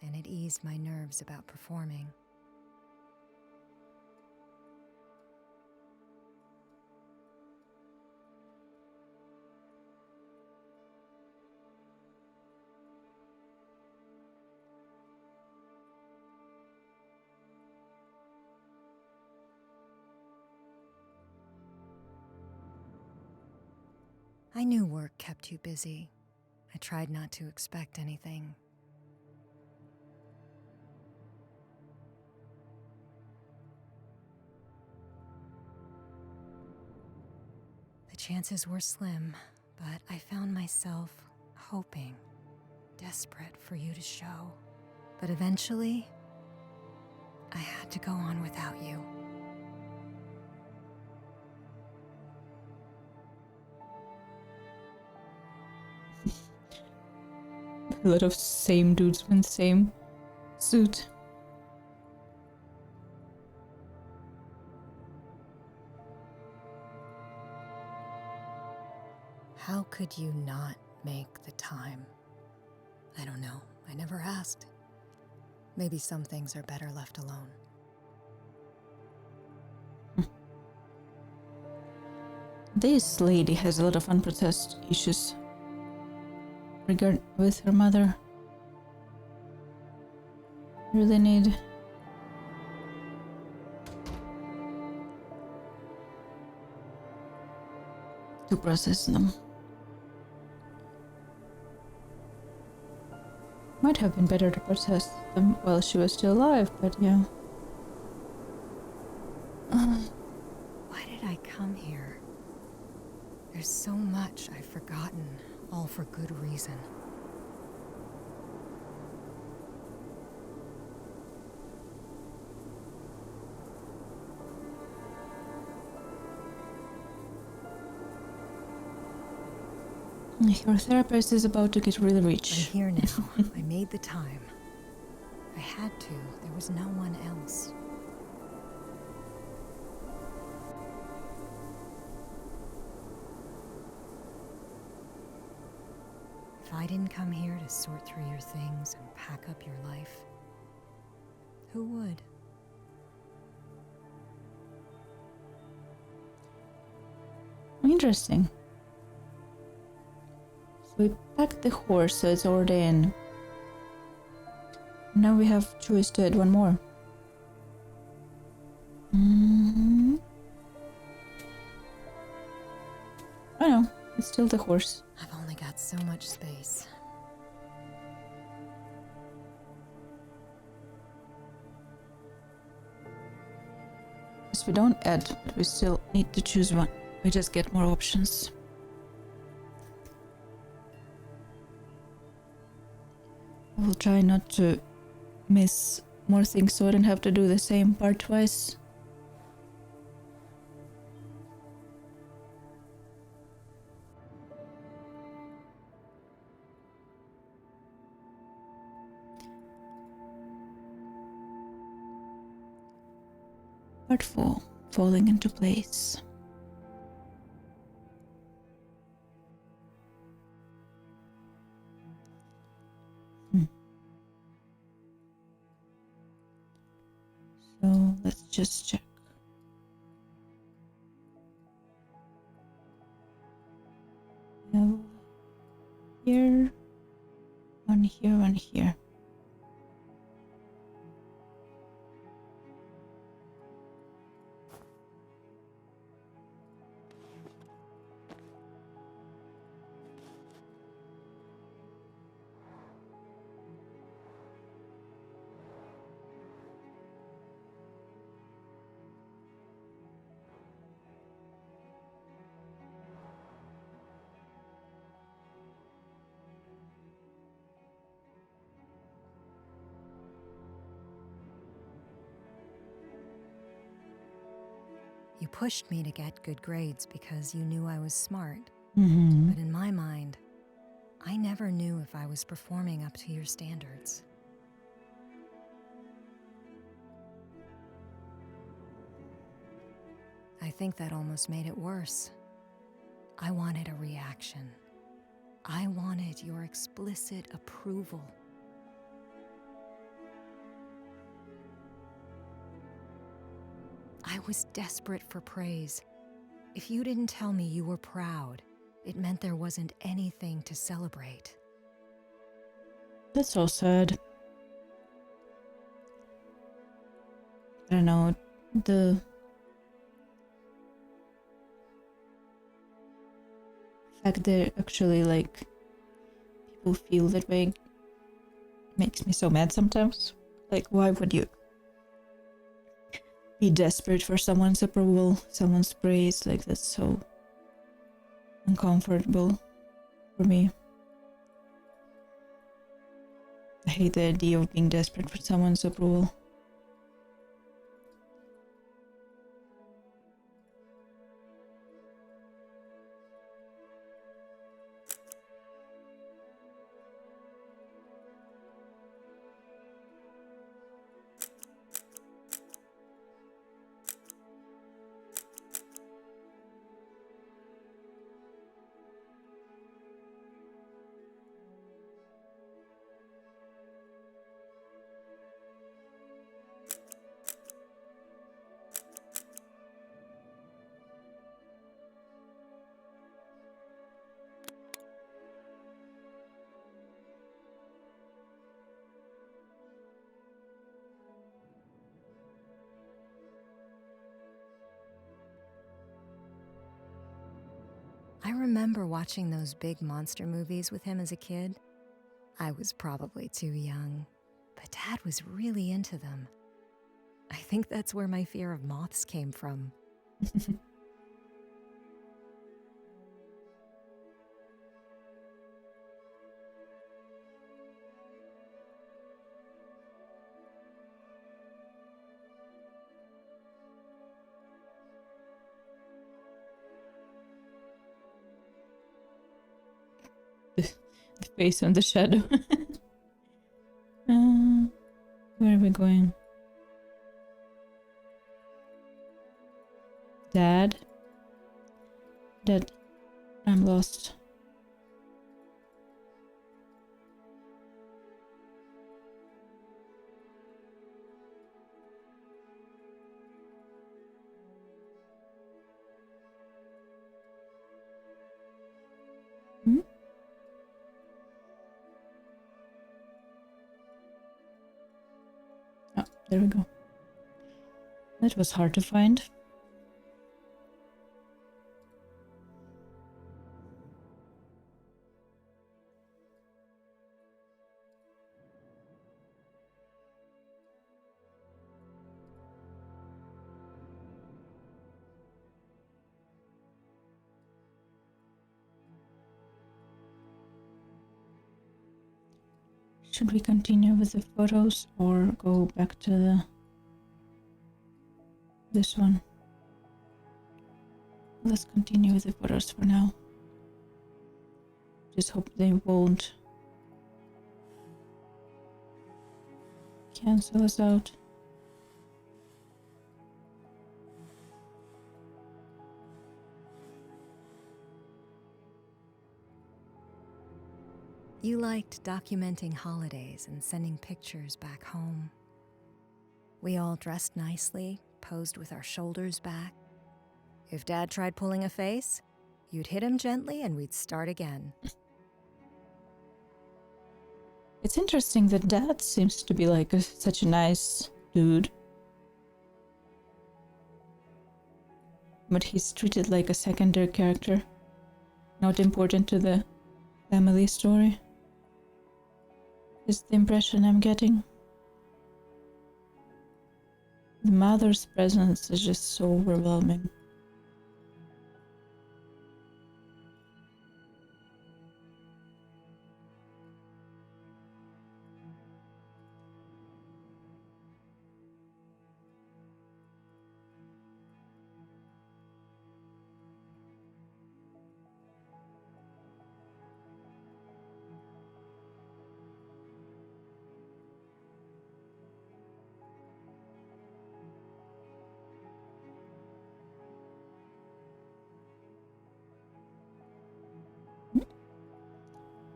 and it eased my nerves about performing. I knew work kept you busy. I tried not to expect anything. The chances were slim, but I found myself hoping, desperate for you to show. But eventually, I had to go on without you. A lot of same dudes in same suit. How could you not make the time? I don't know. I never asked. Maybe some things are better left alone. This lady has a lot of unprocessed issues with her mother. Really need to process them. Might have been better to process them while she was still alive, but yeah. Why did I come here? There's so much I've forgotten, all for good reason. Your therapist is about to get really rich. I'm here now. I made the time. I had to. There was no one else. If I didn't come here to sort through your things and pack up your life, who would? Interesting. So we packed the horse, so it's already in. Now we have choice to add one more. Oh no, it's still the horse. I've only got so much space. Yes, we don't add, but we still need to choose one. We just get more options. I will try not to miss more things so I don't have to do the same part twice. Part 4. Falling into place. So let's just check. We have here, one here, one here. You pushed me to get good grades because you knew I was smart. Mm-hmm. But in my mind, I never knew if I was performing up to your standards. I think that almost made it worse. I wanted a reaction. I wanted your explicit approval. I was desperate for praise. If you didn't tell me you were proud, it meant there wasn't anything to celebrate. That's so sad. I don't know, fact that actually like people feel that way makes me so mad sometimes. Like, why would you be desperate for someone's approval, someone's praise? Like, that's so uncomfortable for me. I hate the idea of being desperate for someone's approval. I remember watching those big monster movies with him as a kid. I was probably too young, but Dad was really into them. I think that's where my fear of moths came from. The face on the shadow. Where are we going? Dad? Dad, I'm lost. Hmm? Oh, there we go. That was hard to find. Should we continue with the photos or go back to this one? Let's continue with the photos for now. Just hope they won't cancel us out. You liked documenting holidays and sending pictures back home. We all dressed nicely, posed with our shoulders back. If Dad tried pulling a face, you'd hit him gently and we'd start again. It's interesting that Dad seems to be like such a nice dude. But he's treated like a secondary character, not important to the family story. Is the impression I'm getting. The mother's presence is just so overwhelming.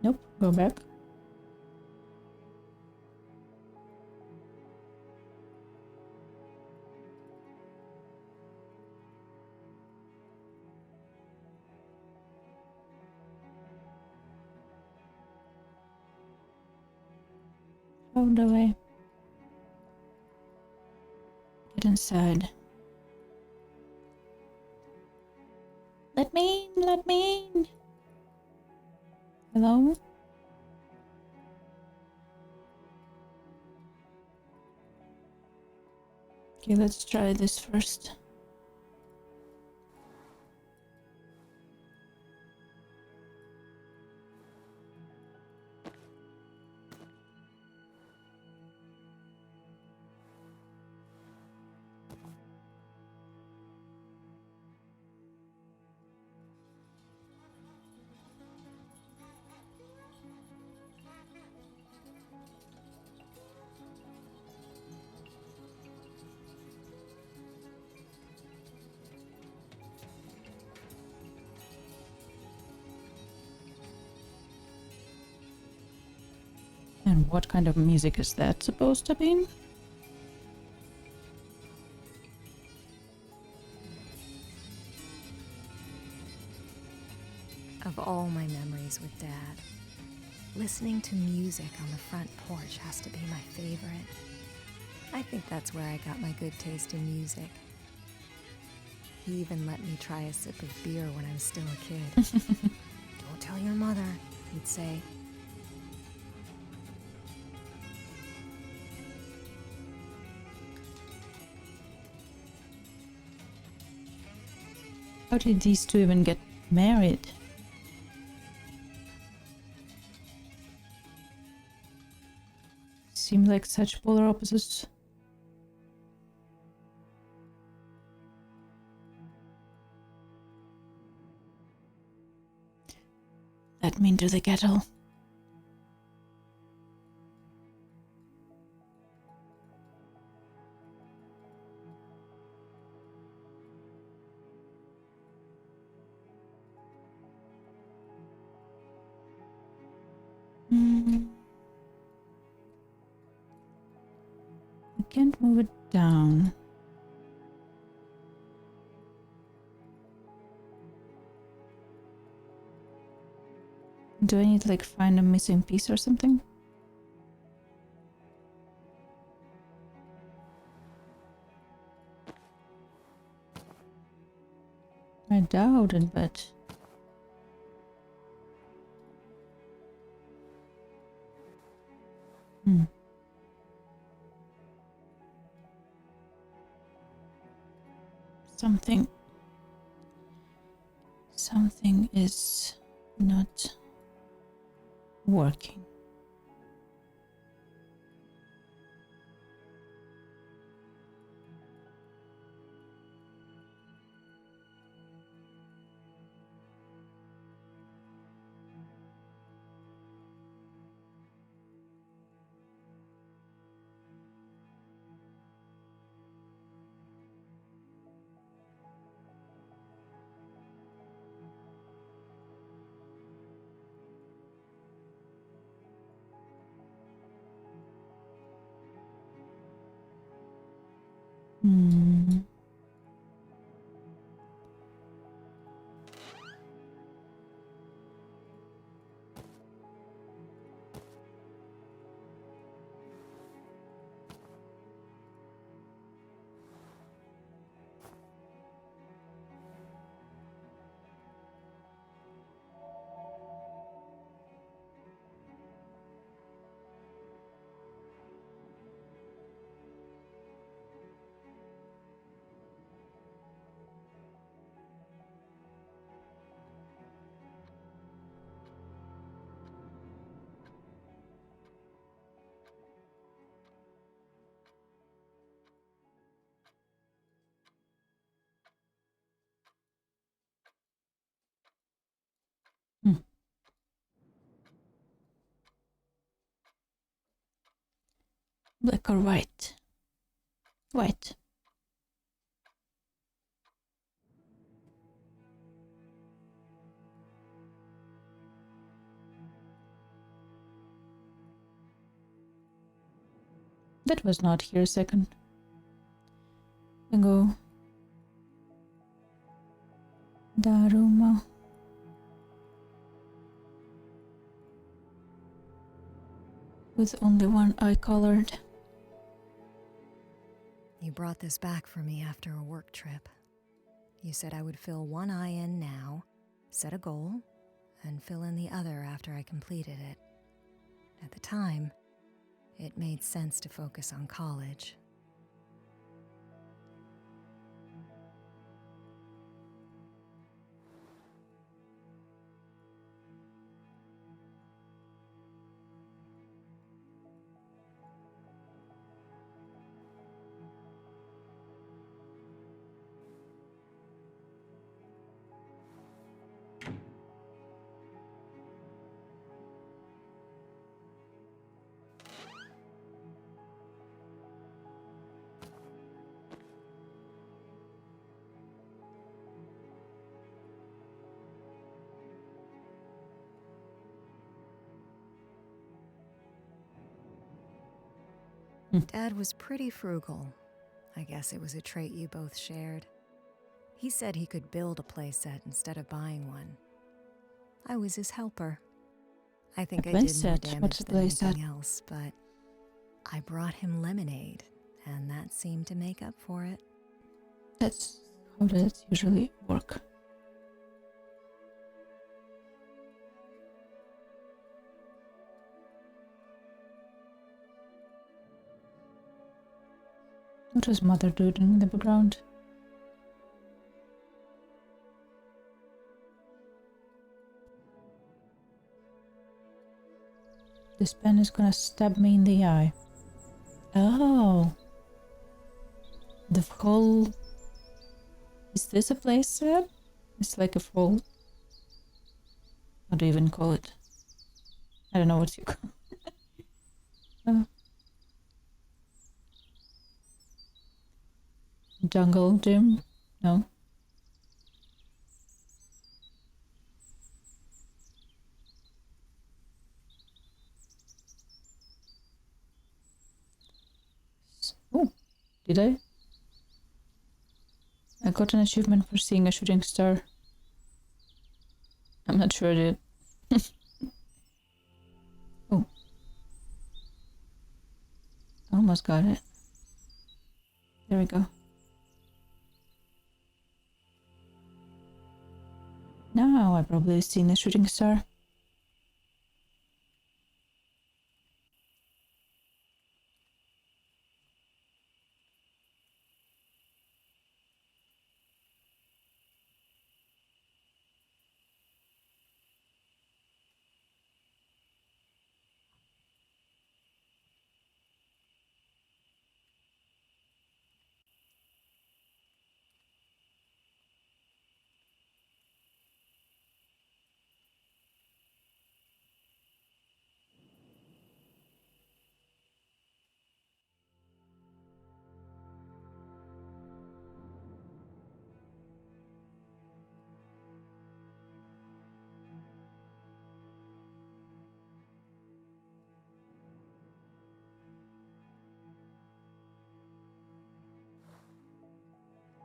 Nope, go back. How do I get inside? Let me in, let me in. Hello? Okay, let's try this first. And what kind of music is that supposed to be? Of all my memories with Dad, listening to music on the front porch has to be my favorite. I think that's where I got my good taste in music. He even let me try a sip of beer when I was still a kid. Don't tell your mother, he'd say. How did these two even get married? Seem like such polar opposites. Let me into the kettle. I can't move it down. Do I need to like find a missing piece or something? I doubt it, but... Something is not working. Black or white? White. That was not here a second ago. Daruma. With only one eye colored. You brought this back for me after a work trip. You said I would fill one eye in now, set a goal, and fill in the other after I completed it. At the time, it made sense to focus on college. Dad was pretty frugal. I guess it was a trait you both shared. He said he could build a playset instead of buying one. I was his helper. I think I did more damage than anything else, but I brought him lemonade, and that seemed to make up for it. That's how that usually work. What was Mother doing in the background? This pen is gonna stab me in the eye. Oh. The whole... Is this a playset? It's like a full... How do you even call it? I don't know what you call it. Jungle gym? No. Oh, did I? I got an achievement for seeing a shooting star. I'm not sure I did. Oh. Almost got it. There we go. Now I've probably seen a shooting star.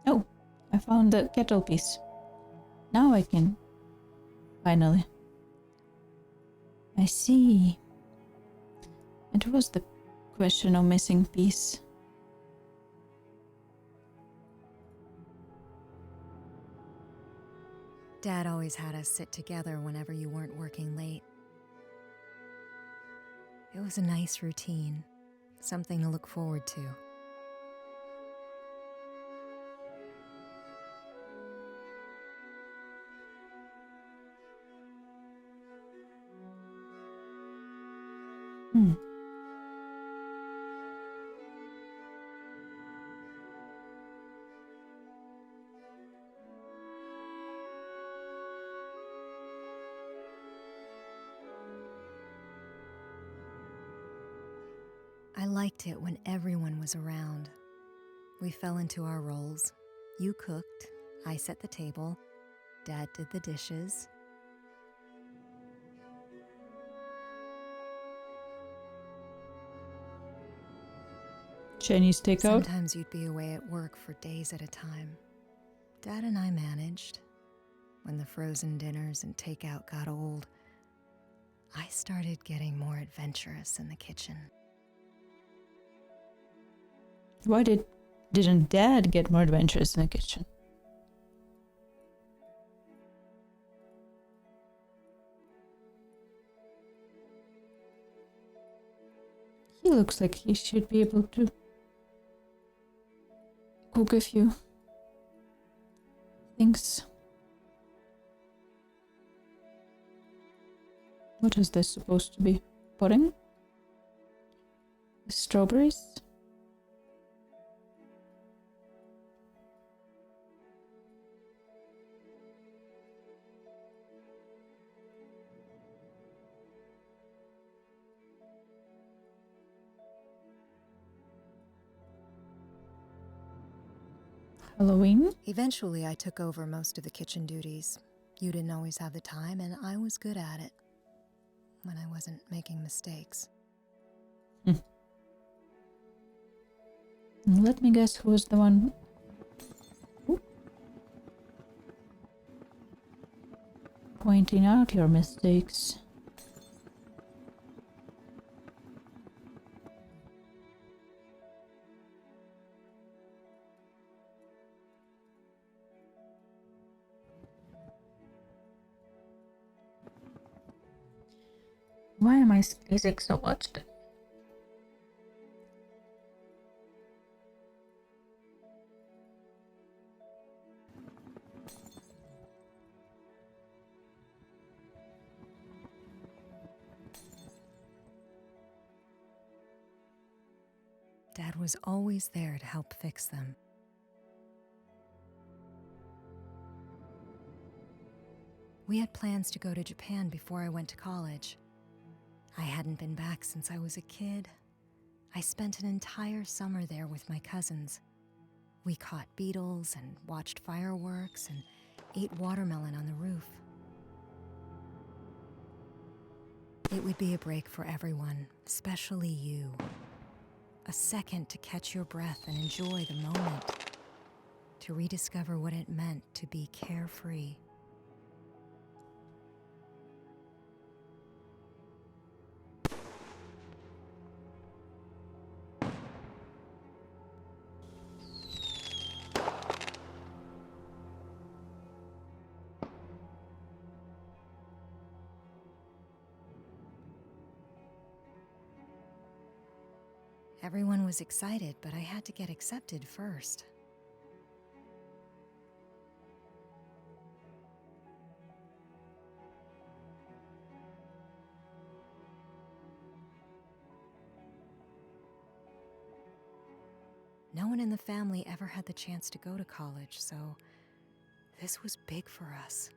Oh, I found the kettle piece. Now I can... Finally. I see. It was the question of missing piece. Dad always had us sit together whenever you weren't working late. It was a nice routine, something to look forward to. I liked it when everyone was around. We fell into our roles. You cooked, I set the table, Dad did the dishes. Chinese takeout? Sometimes you'd be away at work for days at a time. Dad and I managed. When the frozen dinners and takeout got old, I started getting more adventurous in the kitchen. Why didn't Dad get more adventurous in the kitchen? He looks like he should be able to cook a few things. What is this supposed to be? Pudding? Strawberries? Halloween? Eventually, I took over most of the kitchen duties. You didn't always have the time, and I was good at it when I wasn't making mistakes. Let me guess who was the one. Ooh. Pointing out your mistakes. Why am I sneezing so much? Dad was always there to help fix them. We had plans to go to Japan before I went to college. I hadn't been back since I was a kid. I spent an entire summer there with my cousins. We caught beetles and watched fireworks and ate watermelon on the roof. It would be a break for everyone, especially you. A second to catch your breath and enjoy the moment. To rediscover what it meant to be carefree. Everyone was excited, but I had to get accepted first. No one in the family ever had the chance to go to college, so this was big for us.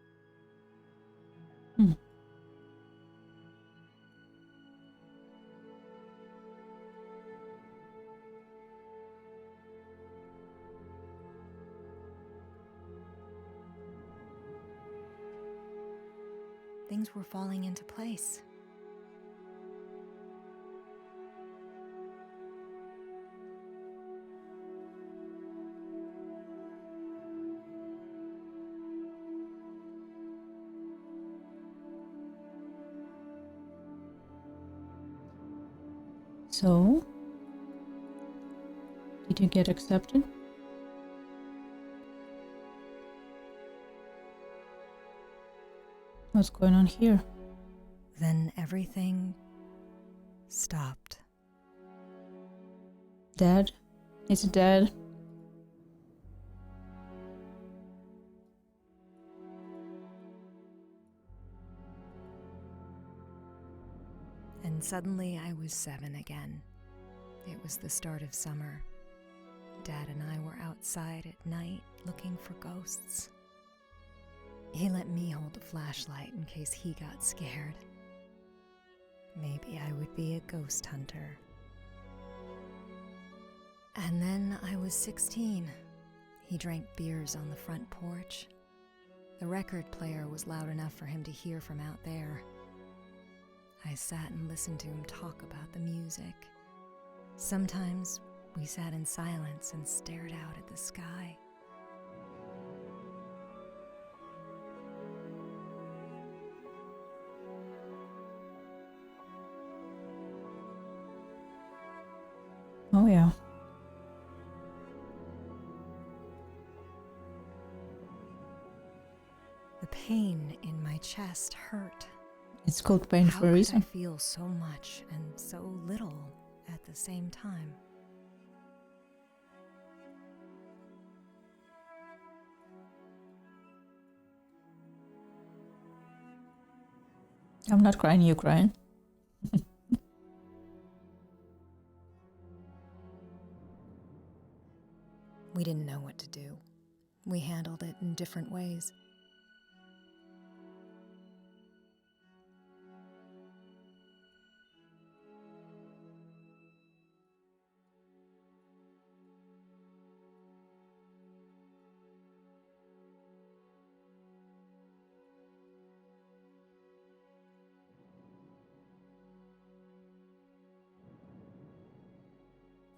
Things were falling into place. So, did you get accepted? What's going on here? Then everything stopped. Dad? Is it Dad? And suddenly I was 7 again. It was the start of summer. Dad and I were outside at night looking for ghosts. He let me hold the flashlight in case he got scared. Maybe I would be a ghost hunter. And then I was 16. He drank beers on the front porch. The record player was loud enough for him to hear from out there. I sat and listened to him talk about the music. Sometimes we sat in silence and stared out at the sky. Oh yeah. The pain in my chest hurt. It's called pain How for a could reason. I feel so much and so little at the same time. I'm not crying, you crying. We didn't know what to do. We handled it in different ways.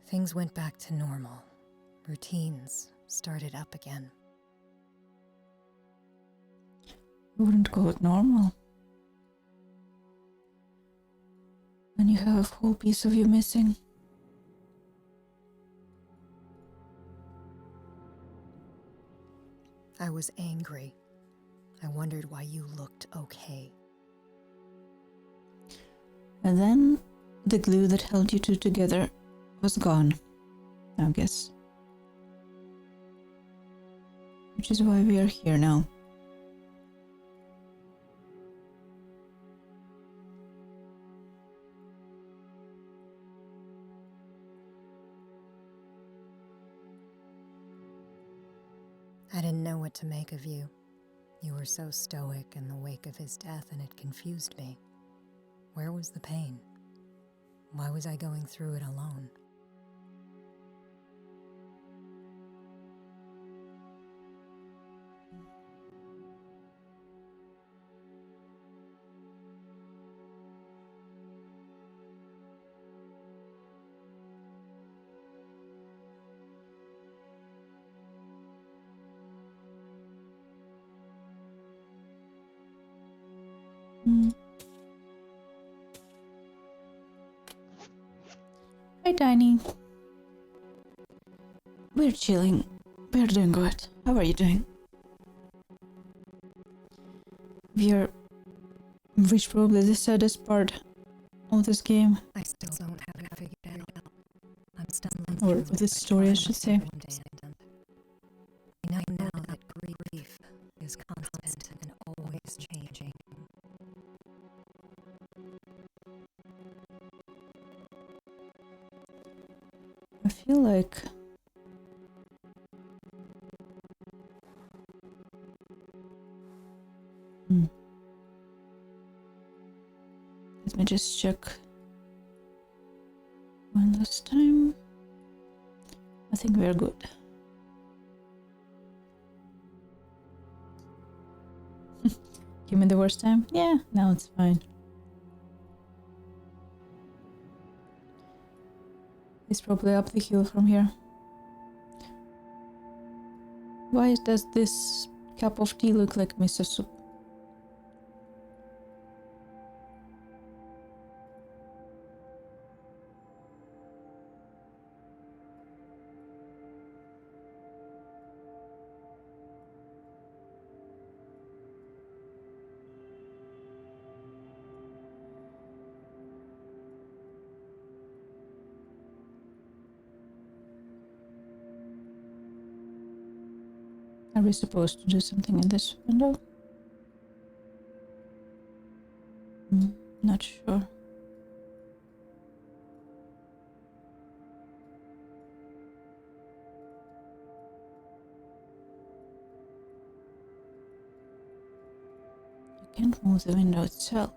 Things went back to normal. Routines started up again. You wouldn't call it normal. When you have a whole piece of you missing. I was angry. I wondered why you looked okay. And then the glue that held you two together was gone, I guess. Which is why we are here now. I didn't know what to make of you. You were so stoic in the wake of his death, and it confused me. Where was the pain? Why was I going through it alone? Hi, Tiny. We're chilling. We're doing good. How are you doing? We're reached probably the saddest part of this game. I still don't have it figured out. I'm stumbling Or through this it, story, I trying should to say. understand. I know now that grief is constant and always changing. I feel like let me just check one last time. I think we're good. Give me the worst time? Yeah, now it's fine. It's probably up the hill from here. Why does this cup of tea look like miso soup? Are we supposed to do something in this window? Not sure. You can't move the window itself.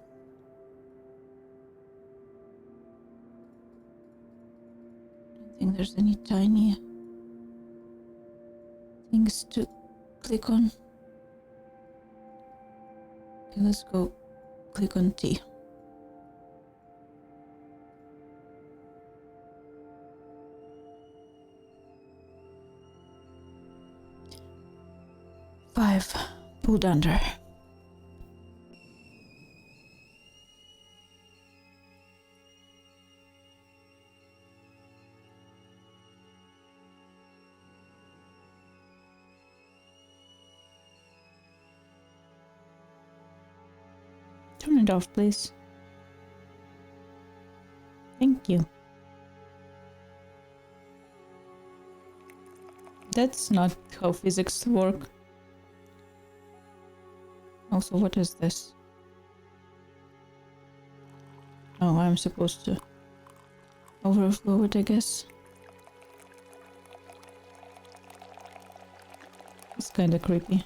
I don't think there's any tiny things to click on. Okay, let's go click on T. Five, pulled under. Turn it off, please. Thank you. That's not how physics work. Also, what is this? Oh, I'm supposed to overflow it, I guess. It's kinda creepy.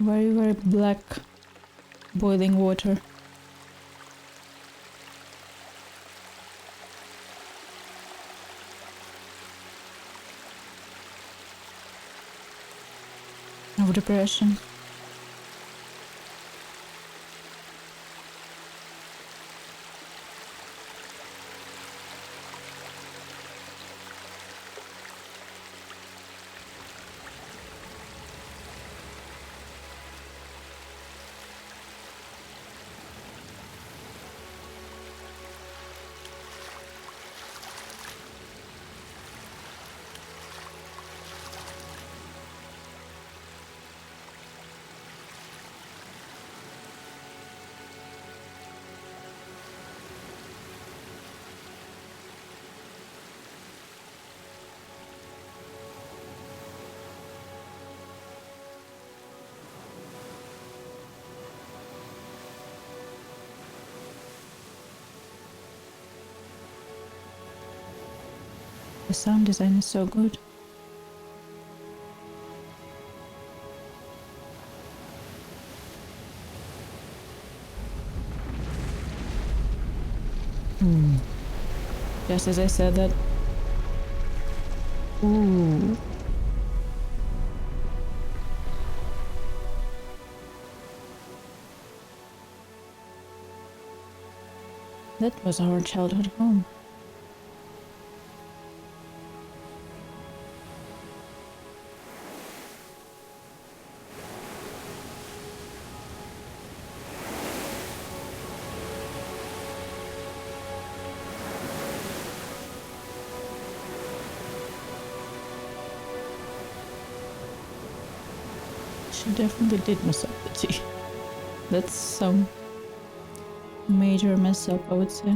Very, very black boiling water. Of depression. The sound design is so good. Just as I said that. Ooh. That was our childhood home. She definitely did mess up the tea. That's some major mess up, I would say.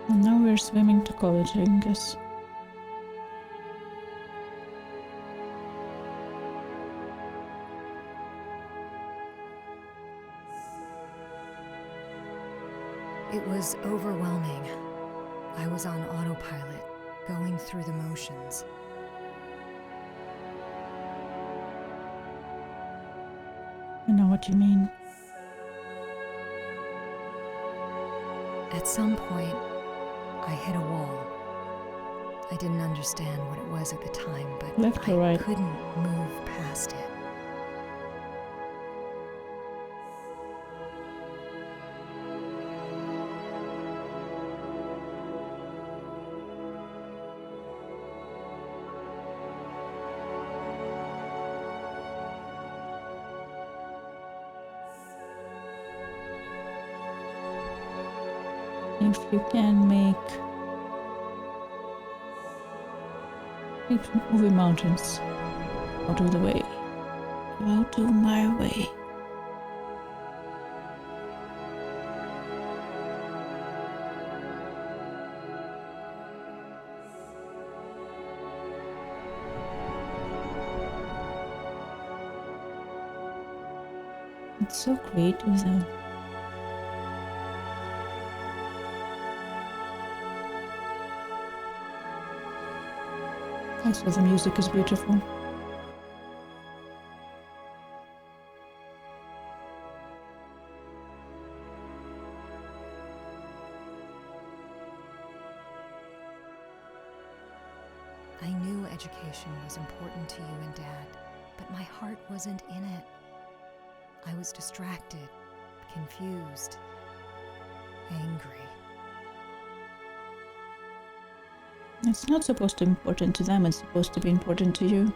And now we're swimming to college, I guess. It was overwhelming. I was on autopilot, going through the motions. I know what you mean. At some point, I hit a wall. I didn't understand what it was at the time, but Left or I right? couldn't move past it. If you can make movie mountains out of the way, out of my way. It's so creative though. Also, the music is beautiful. I knew education was important to you and Dad, but my heart wasn't in it. I was distracted, confused, angry. It's not supposed to be important to them, it's supposed to be important to you.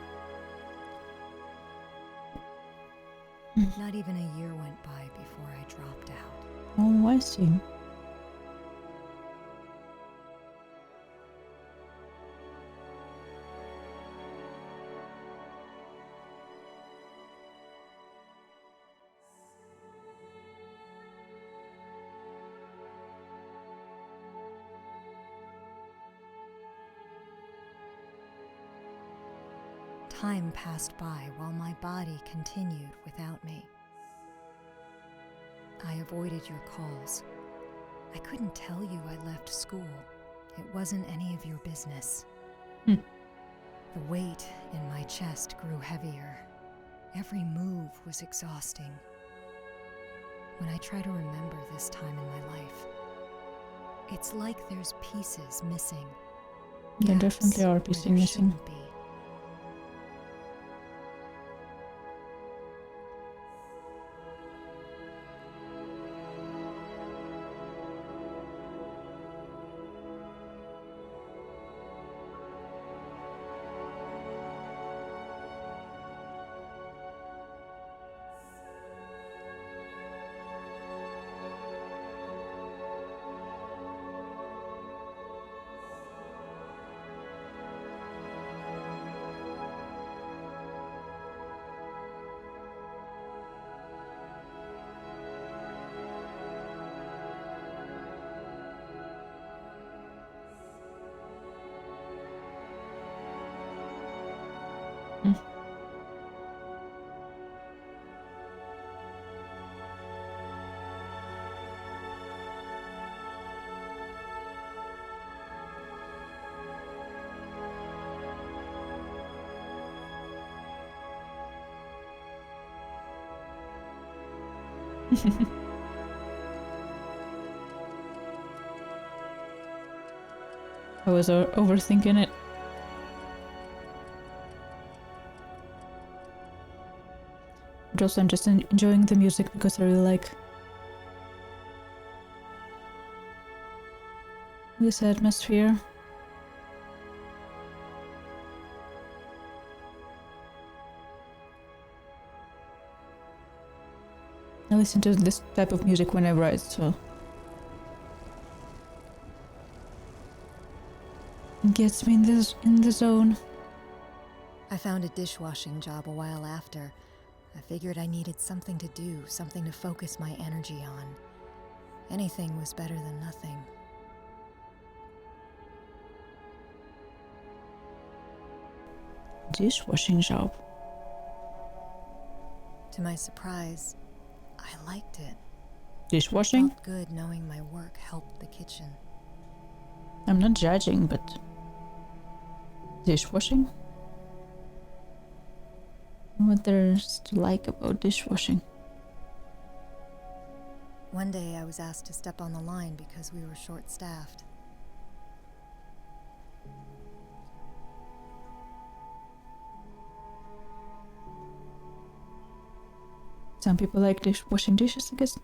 Not even a year went by before I dropped out. Oh, I see. Time passed by while my body continued without me. I avoided your calls. I couldn't tell you I left school. It wasn't any of your business. The weight in my chest grew heavier. Every move was exhausting. When I try to remember this time in my life, it's like there's pieces missing. There Gaps definitely are where pieces there missing. shouldn't be. I was overthinking it. But also I'm just enjoying the music because I really like this atmosphere. I listen to this type of music when I write, so it gets me in the zone. I found a dishwashing job a while after. I figured I needed something to do, something to focus my energy on. Anything was better than nothing. Dishwashing job. To my surprise, I liked it. Dishwashing? Felt good knowing my work helped the kitchen. I'm not judging, but dishwashing? What there's to like about dishwashing? One day I was asked to step on the line because we were short-staffed. Some people like washing dishes, I guess.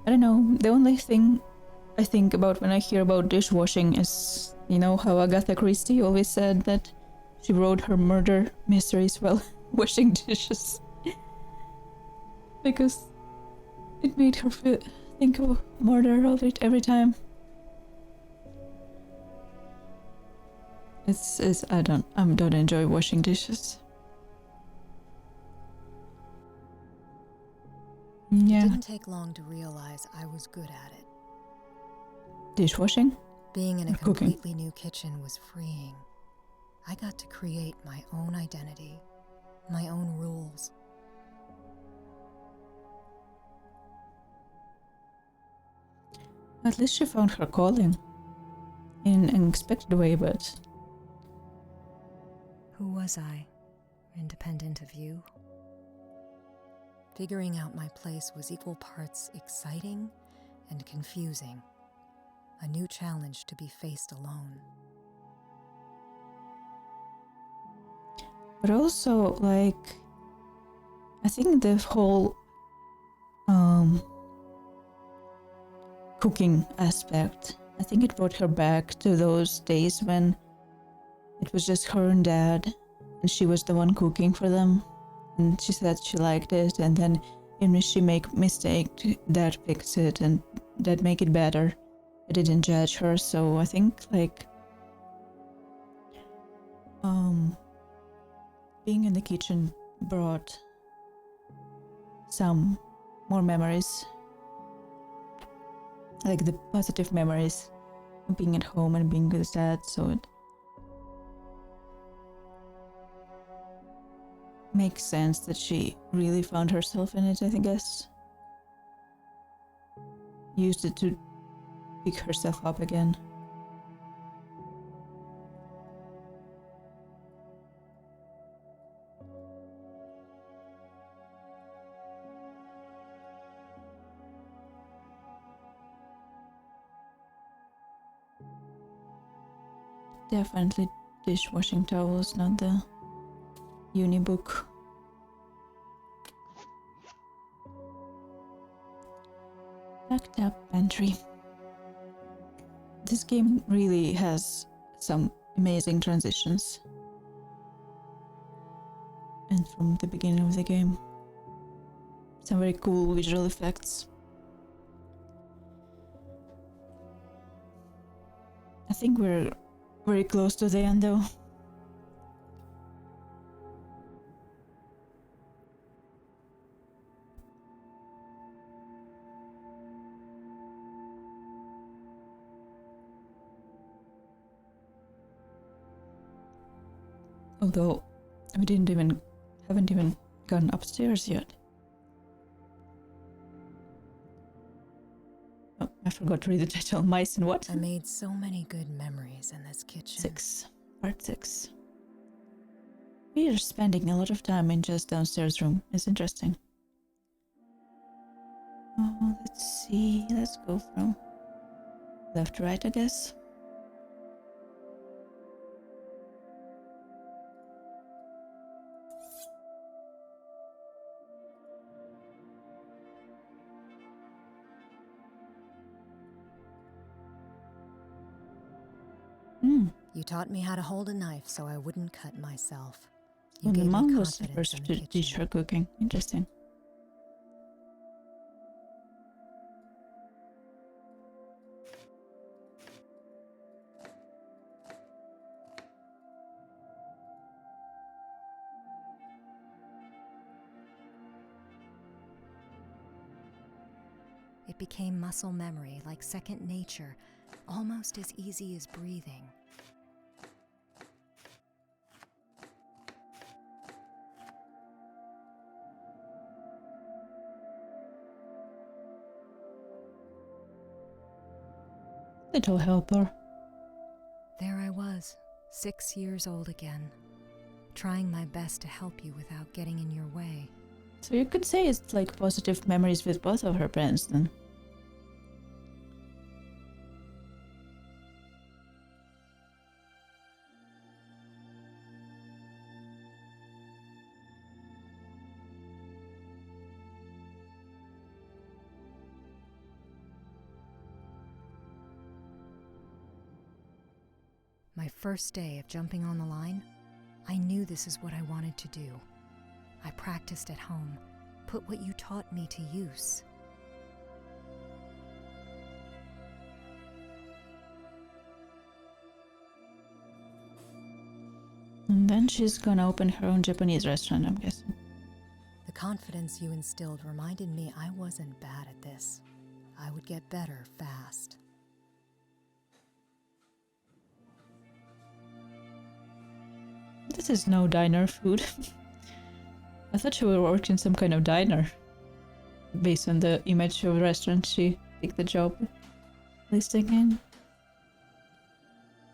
I don't know. The only thing I think about when I hear about dishwashing is, you know, how Agatha Christie always said that she wrote her murder mysteries while washing dishes. Because it made her think of murder of it every time. I don't enjoy washing dishes. Yeah. It didn't take long to realize I was good at it. Dishwashing? Being in a Or cooking. completely new kitchen was freeing. I got to create my own identity, my own rules. At least she found her calling. In an unexpected way, but Who was I, independent of you? Figuring out my place was equal parts exciting and confusing. A new challenge to be faced alone. but also, like, I think the whole cooking aspect, I think it brought her back to those days when it was just her and dad, and she was the one cooking for them, and she said she liked it, and then even if she make mistake, dad fix it, and dad make it better. I didn't judge her, so I think, like, being in the kitchen brought some more memories, like the positive memories of being at home and being with dad. So makes sense that she really found herself in it, I guess. Used it to pick herself up again. Definitely dishwashing towels, not the uni book. Packed up pantry. This game really has some amazing transitions. And from the beginning of the game, some very cool visual effects. I think we're very close to the end though. Although we haven't even gone upstairs yet. Oh, I forgot to read the title. Mice and what? I made so many good memories in this kitchen. Part 6. We are spending a lot of time in just downstairs room. It's interesting. Oh, let's see. Let's go from left to right, I guess. You taught me how to hold a knife so I wouldn't cut myself. You Well, the gave me mom was the confidence first in to the teach her kitchen. cooking. Interesting. It became muscle memory, like second nature, almost as easy as breathing. Little helper. There I was, 6 years old again, trying my best to help you without getting in your way. So you could say it's like positive memories with both of her parents then. My first day of jumping on the line, I knew this is what I wanted to do. I practiced at home, put what you taught me to use. And then she's gonna open her own Japanese restaurant, I'm guessing. The confidence you instilled reminded me I wasn't bad at this. I would get better fast. This is no diner food. I thought she would work in some kind of diner. Based on the image of the restaurant she picked the job listing in.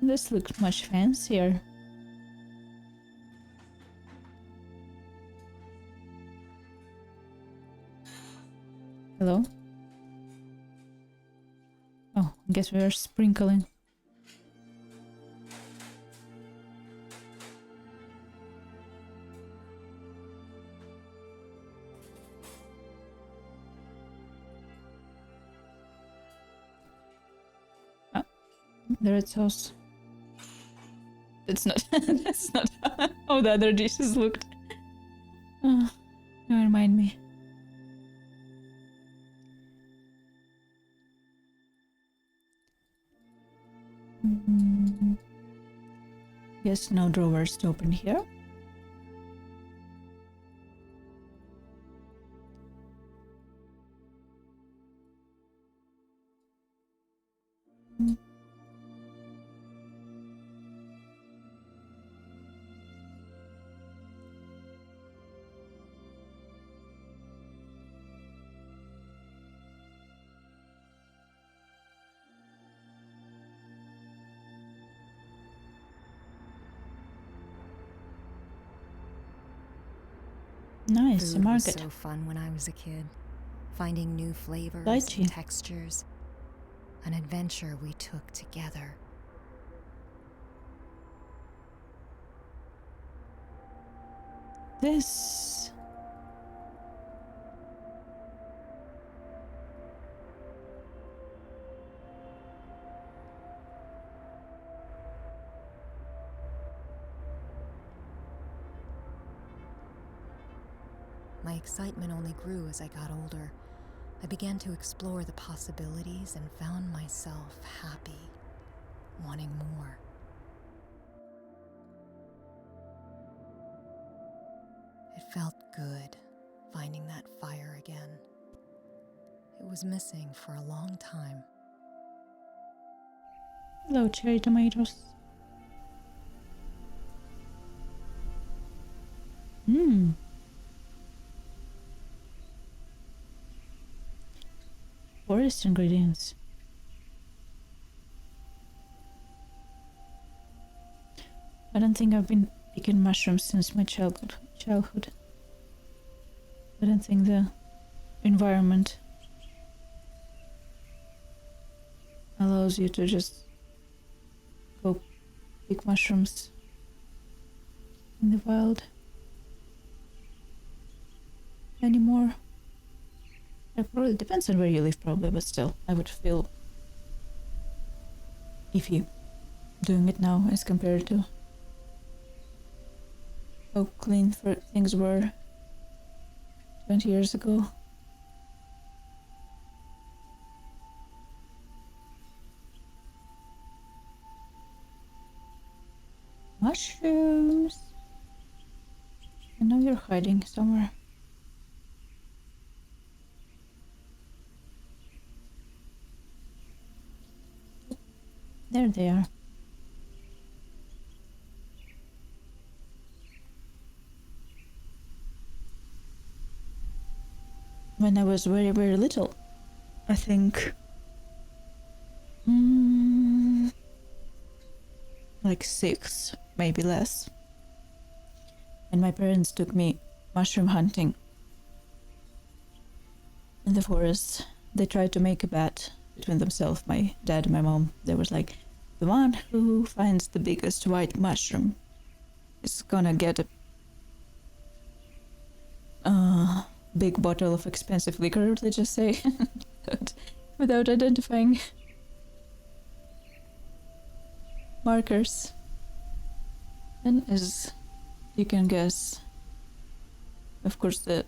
This looks much fancier. Hello? Oh, I guess we are sprinkling. The red sauce. That's not. That's not how the other dishes looked. Oh, don't remind me. Guess no drawers to open here. Nice, a Food was market. so fun when I was a kid. Finding new flavors Lychee. and textures. An adventure we took together. This... My excitement only grew as I got older. I began to explore the possibilities and found myself happy, wanting more. It felt good, finding that fire again. It was missing for a long time. Hello, cherry tomatoes. Mmm. Forest ingredients. I don't think I've been picking mushrooms since my childhood. I don't think the environment allows you to just go pick mushrooms in the wild anymore. It probably depends on where you live, probably, but still, I would feel iffy doing it now as compared to how clean things were 20 years ago. Mushrooms! I know you're hiding somewhere. There they are. When I was very, very little, I think like 6, maybe less. And my parents took me mushroom hunting in the forest. They tried to make a bet between themselves, my dad and my mom. They was like, the one who finds the biggest white mushroom is gonna get a big bottle of expensive liquor, let's just say, without identifying markers. And as you can guess, of course the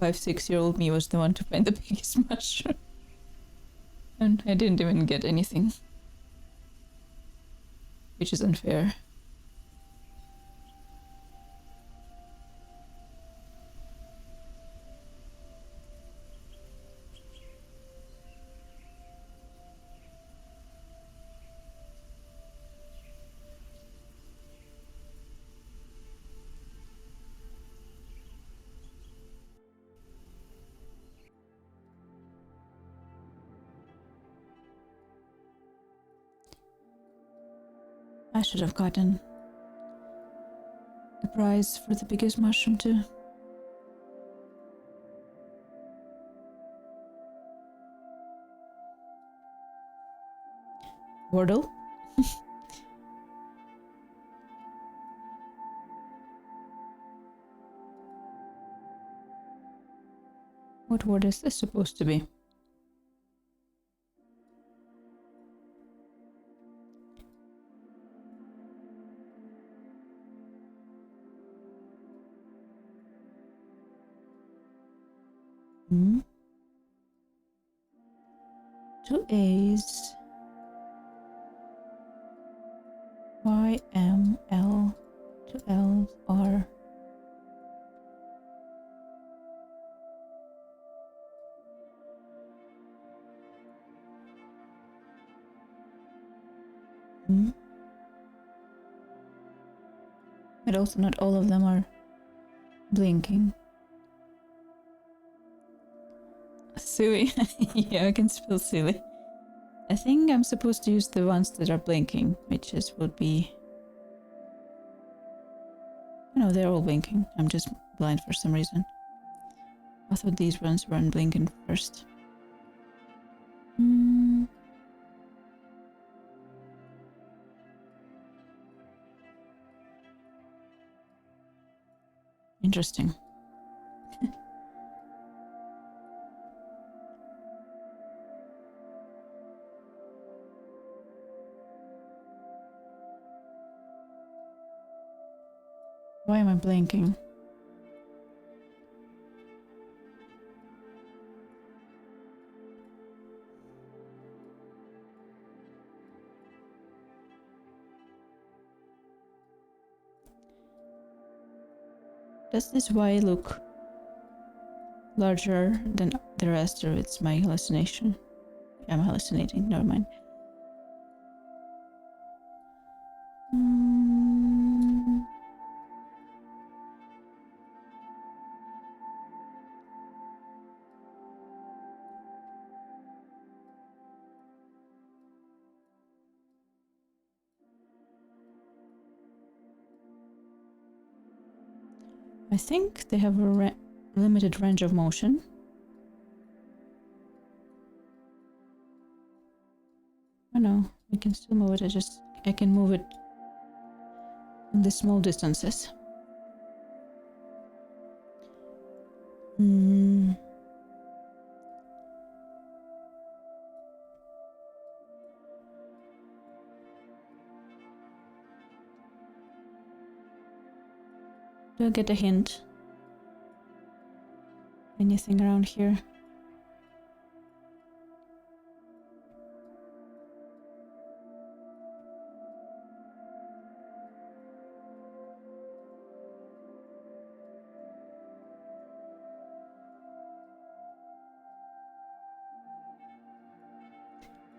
5-6-year-old me was the one to find the biggest mushroom. And I didn't even get anything, which is unfair. I should have gotten the prize for the biggest mushroom too. Wordle? What word is this supposed to be? Hmm? 2 A's. Y, M, L, 2 L's, R. Hmm? But also not all of them are blinking. Silly. Yeah, I can spell silly. I think I'm supposed to use the ones that are blinking, which would be No, they're all blinking. I'm just blind for some reason. I thought these ones weren't blinking first. Interesting. Why am I blinking? Does this Y look larger than the rest, or it's my hallucination? I'm hallucinating, never mind. I think they have a limited range of motion. Oh no, we can still move it. I can move it in the small distances. Do I get a hint? Anything around here?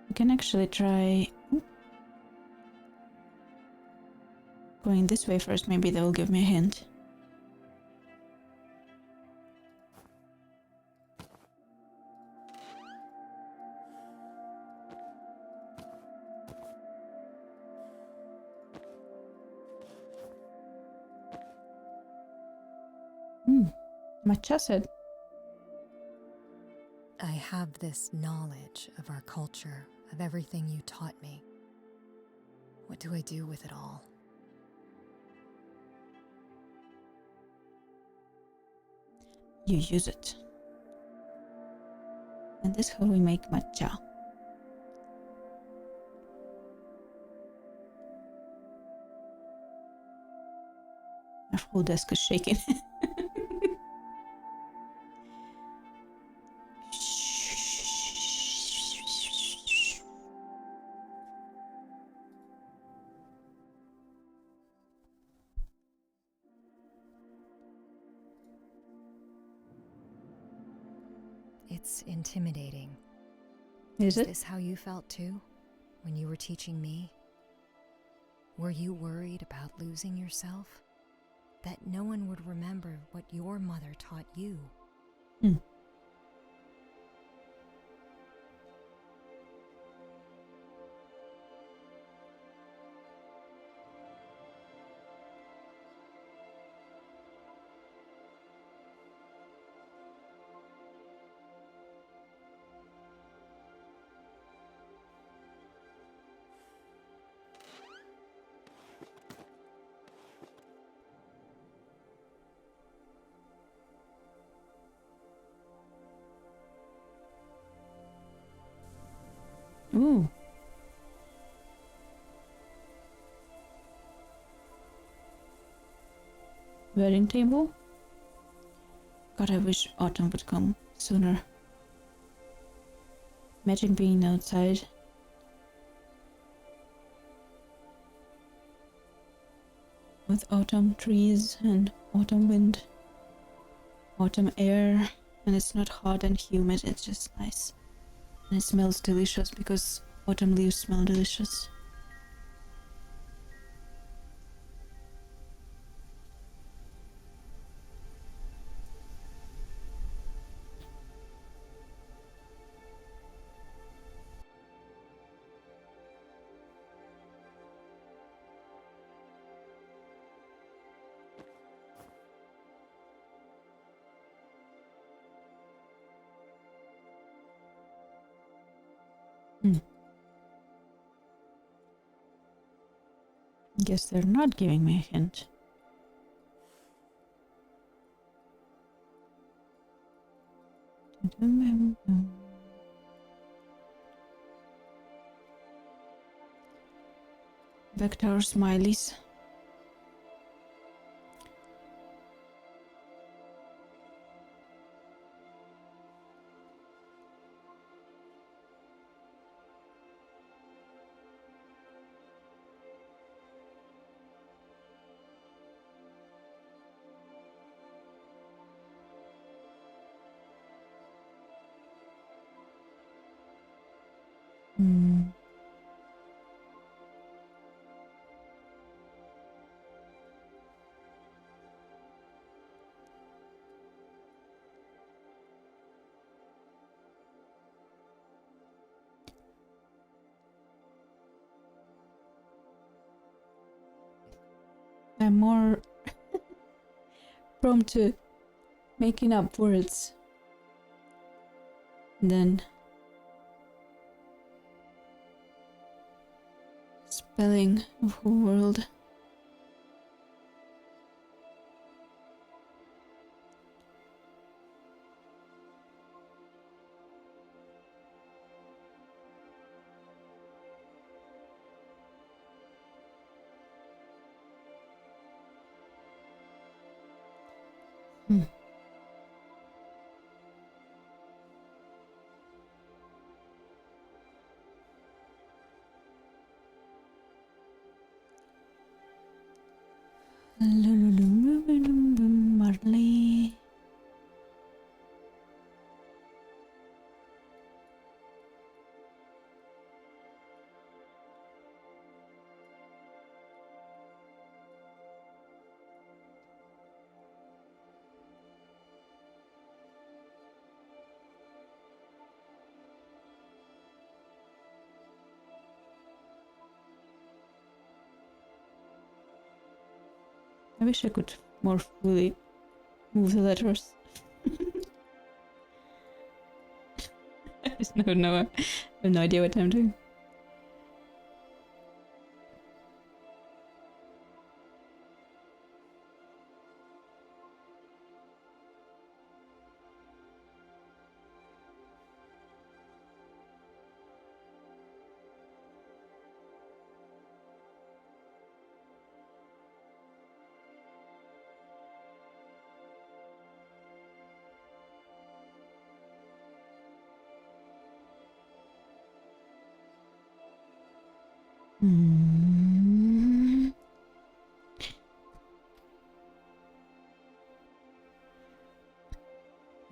We can actually try going this way first. Maybe they will give me a hint. Matcha said. I have this knowledge of our culture, of everything you taught me. What do I do with it all? You use it. And this is how we make matcha. Our whole desk is shaking. It's intimidating. Is it? This how you felt too, when you were teaching me? Were you worried about losing yourself? That no one would remember what your mother taught you? Ooh. Wedding table? God, I wish autumn would come sooner. Imagine being outside. With autumn trees and autumn wind. Autumn air. And it's not hot and humid, it's just nice. And it smells delicious because autumn leaves smell delicious. guess they're not giving me a hint. Back to our smileys. I'm more prone to making up words than spelling a whole world. Marley. I wish I could more fully move the letters. I just I have no idea what I'm doing.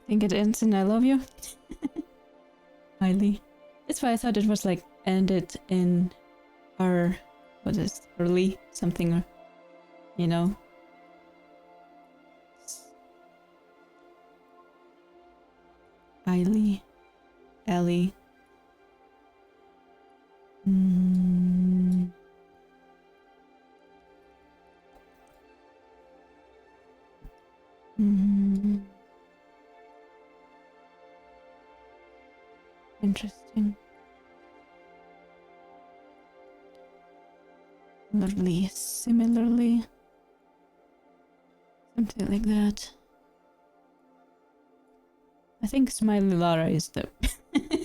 I think it ends in I love you. Highly. That's why I thought it was like ended in our, what is early something, you know. Ellie. Ellie. Interesting. Lovely. Similarly. Something like that. I think Smiley Lara is the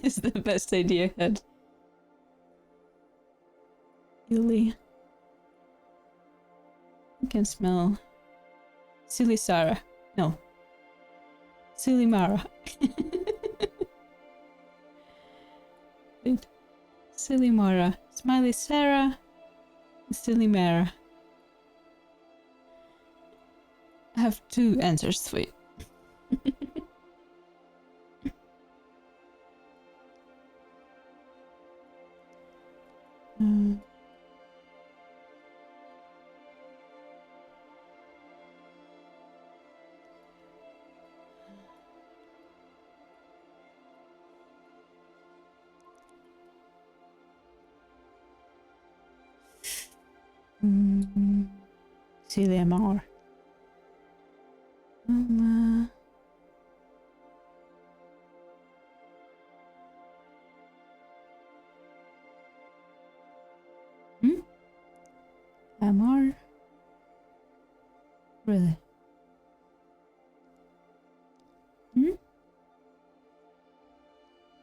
is the best idea I had. Really. I can smell Silly Sarah. No. Silly Mara. Wait. Silly Mara. Smiley Sarah. Silly Mara. I have two answers for you. Celia Mar. Amar. Really? Hmm?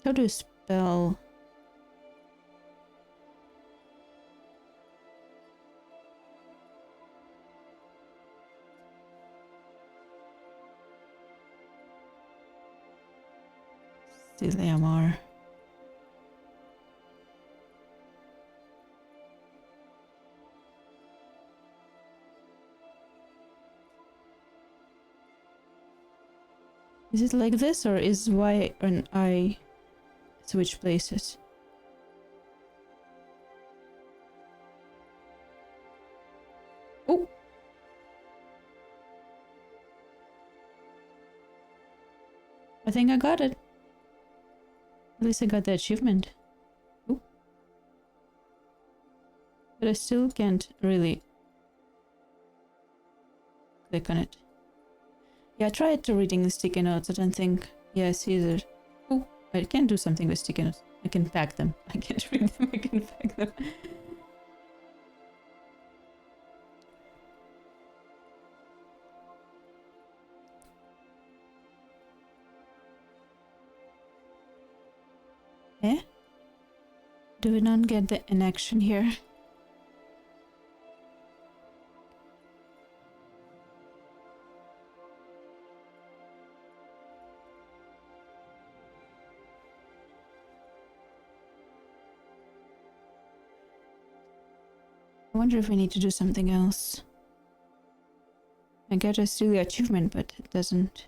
How do you spell? Amar. Is it like this, or is Y and I switch places? Oh! I think I got it. At least I got the achievement. Oh. But I still can't really click on it. Yeah, I tried to reading the sticky notes. I don't think. Yeah, I see that. Oh, I can do something with sticky notes. I can pack them. I can't read them. I can pack them. Eh? Do we not get the inaction here? I wonder if we need to do something else. I get a silly achievement, but it doesn't.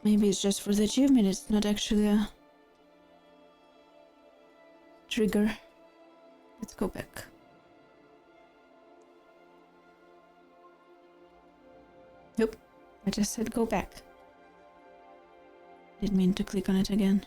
Maybe it's just for the achievement, it's not actually a trigger. Let's go back. Nope, I just said go back. Didn't mean to click on it again.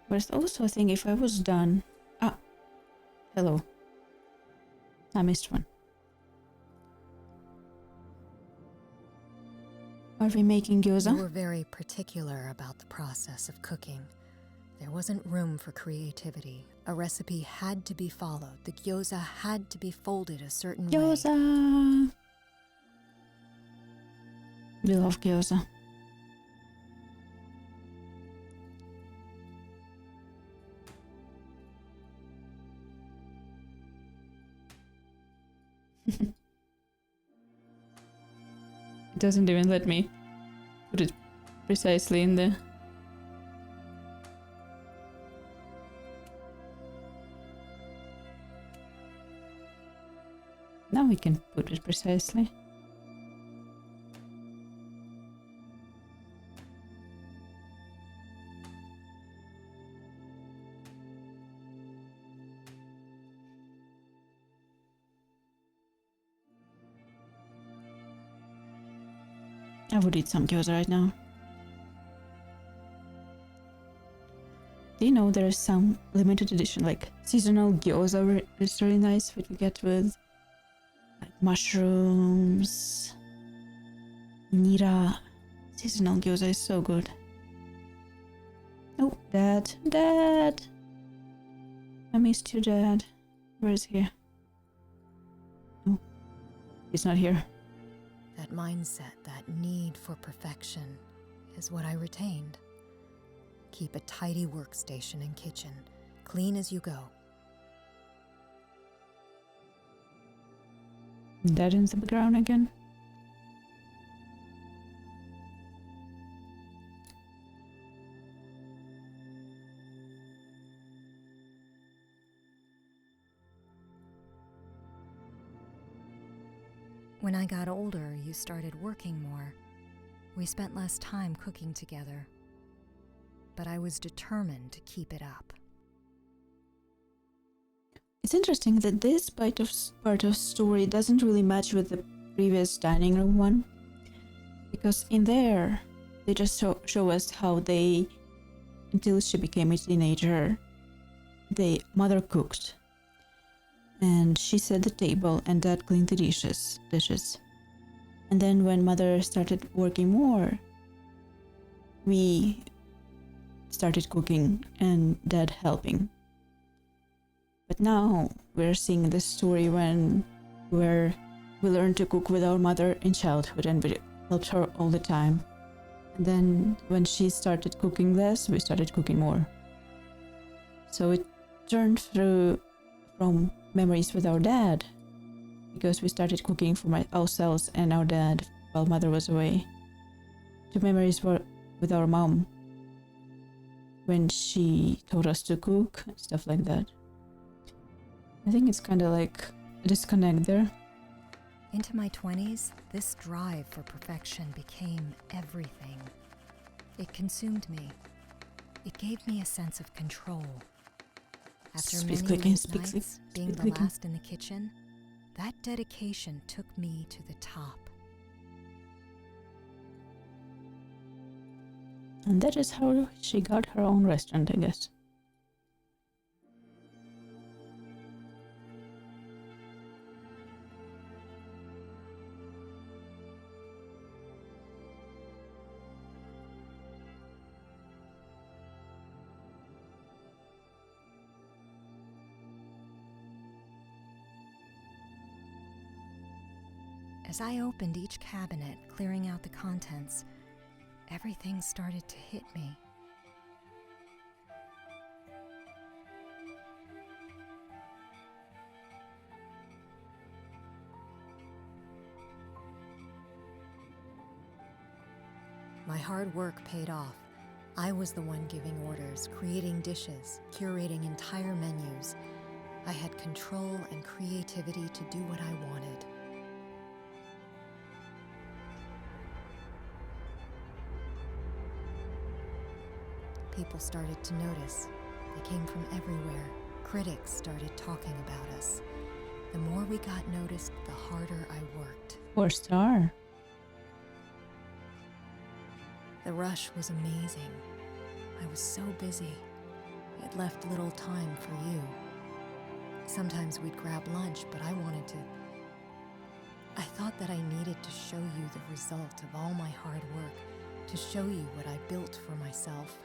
But also I think if I was done... Ah! Hello. I missed one. Are we making gyoza? You were very particular about the process of cooking. There wasn't room for creativity. A recipe had to be followed. The gyoza had to be folded a certain way. Gyoza! We love gyoza. It doesn't even let me put it precisely in the... Now we can put it precisely. I would eat some gyoza right now. Do you know there's some limited edition, like seasonal gyoza, it's really nice, what we get with like mushrooms, nira. Seasonal gyoza is so good. Oh, Dad, Dad! I missed you, Dad. Where is he? Oh, he's not here. That mindset, that need for perfection, is what I retained. Keep a tidy workstation and kitchen, clean as you go. Dad in the background again. When I got older, you started working more. We spent less time cooking together. But I was determined to keep it up. It's interesting that this part of story doesn't really match with the previous dining room one, because in there they just show us how they, until she became a teenager, mother cooked, and she set the table and dad cleaned the dishes. And then when mother started working more, we started cooking and dad helping. But now we're seeing this story where we learned to cook with our mother in childhood and we helped her all the time. And then when she started cooking less, we started cooking more. So it turned through from memories with our dad, because we started cooking for ourselves and our dad while mother was away, to memories with our mom when she taught us to cook, stuff like that. I think it's kind of like a disconnect there. Into my 20s, this drive for perfection became everything. It consumed me. It gave me a sense of control. After many late nights being the last in the kitchen, that dedication took me to the top. And that is how she got her own restaurant, I guess. As I opened each cabinet, clearing out the contents, everything started to hit me. My hard work paid off. I was the one giving orders, creating dishes, curating entire menus. I had control and creativity to do what I wanted. People started to notice. They came from everywhere. Critics started talking about us. The more we got noticed, the harder I worked. 4-star. The rush was amazing. I was so busy. It left little time for you. Sometimes we'd grab lunch, but I thought that I needed to show you the result of all my hard work, to show you what I built for myself.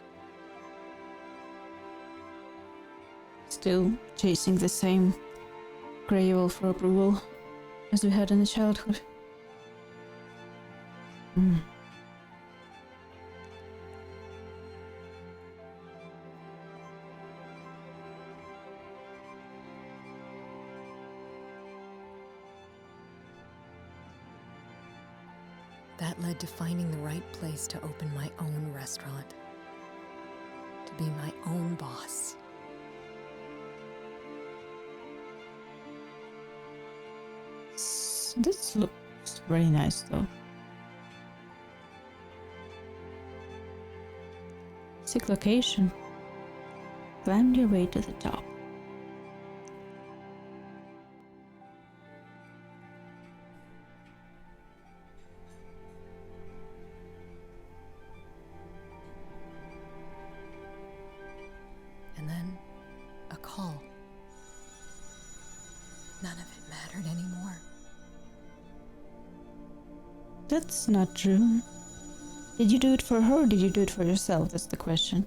Still chasing the same craving for approval as we had in the childhood. That led to finding the right place to open my own restaurant, to be my own boss. This looks very nice though. Sick location. Climbed your way to the top. And then, a call. None of it mattered anymore. That's not true. Did you do it for her or did you do it for yourself? That's the question.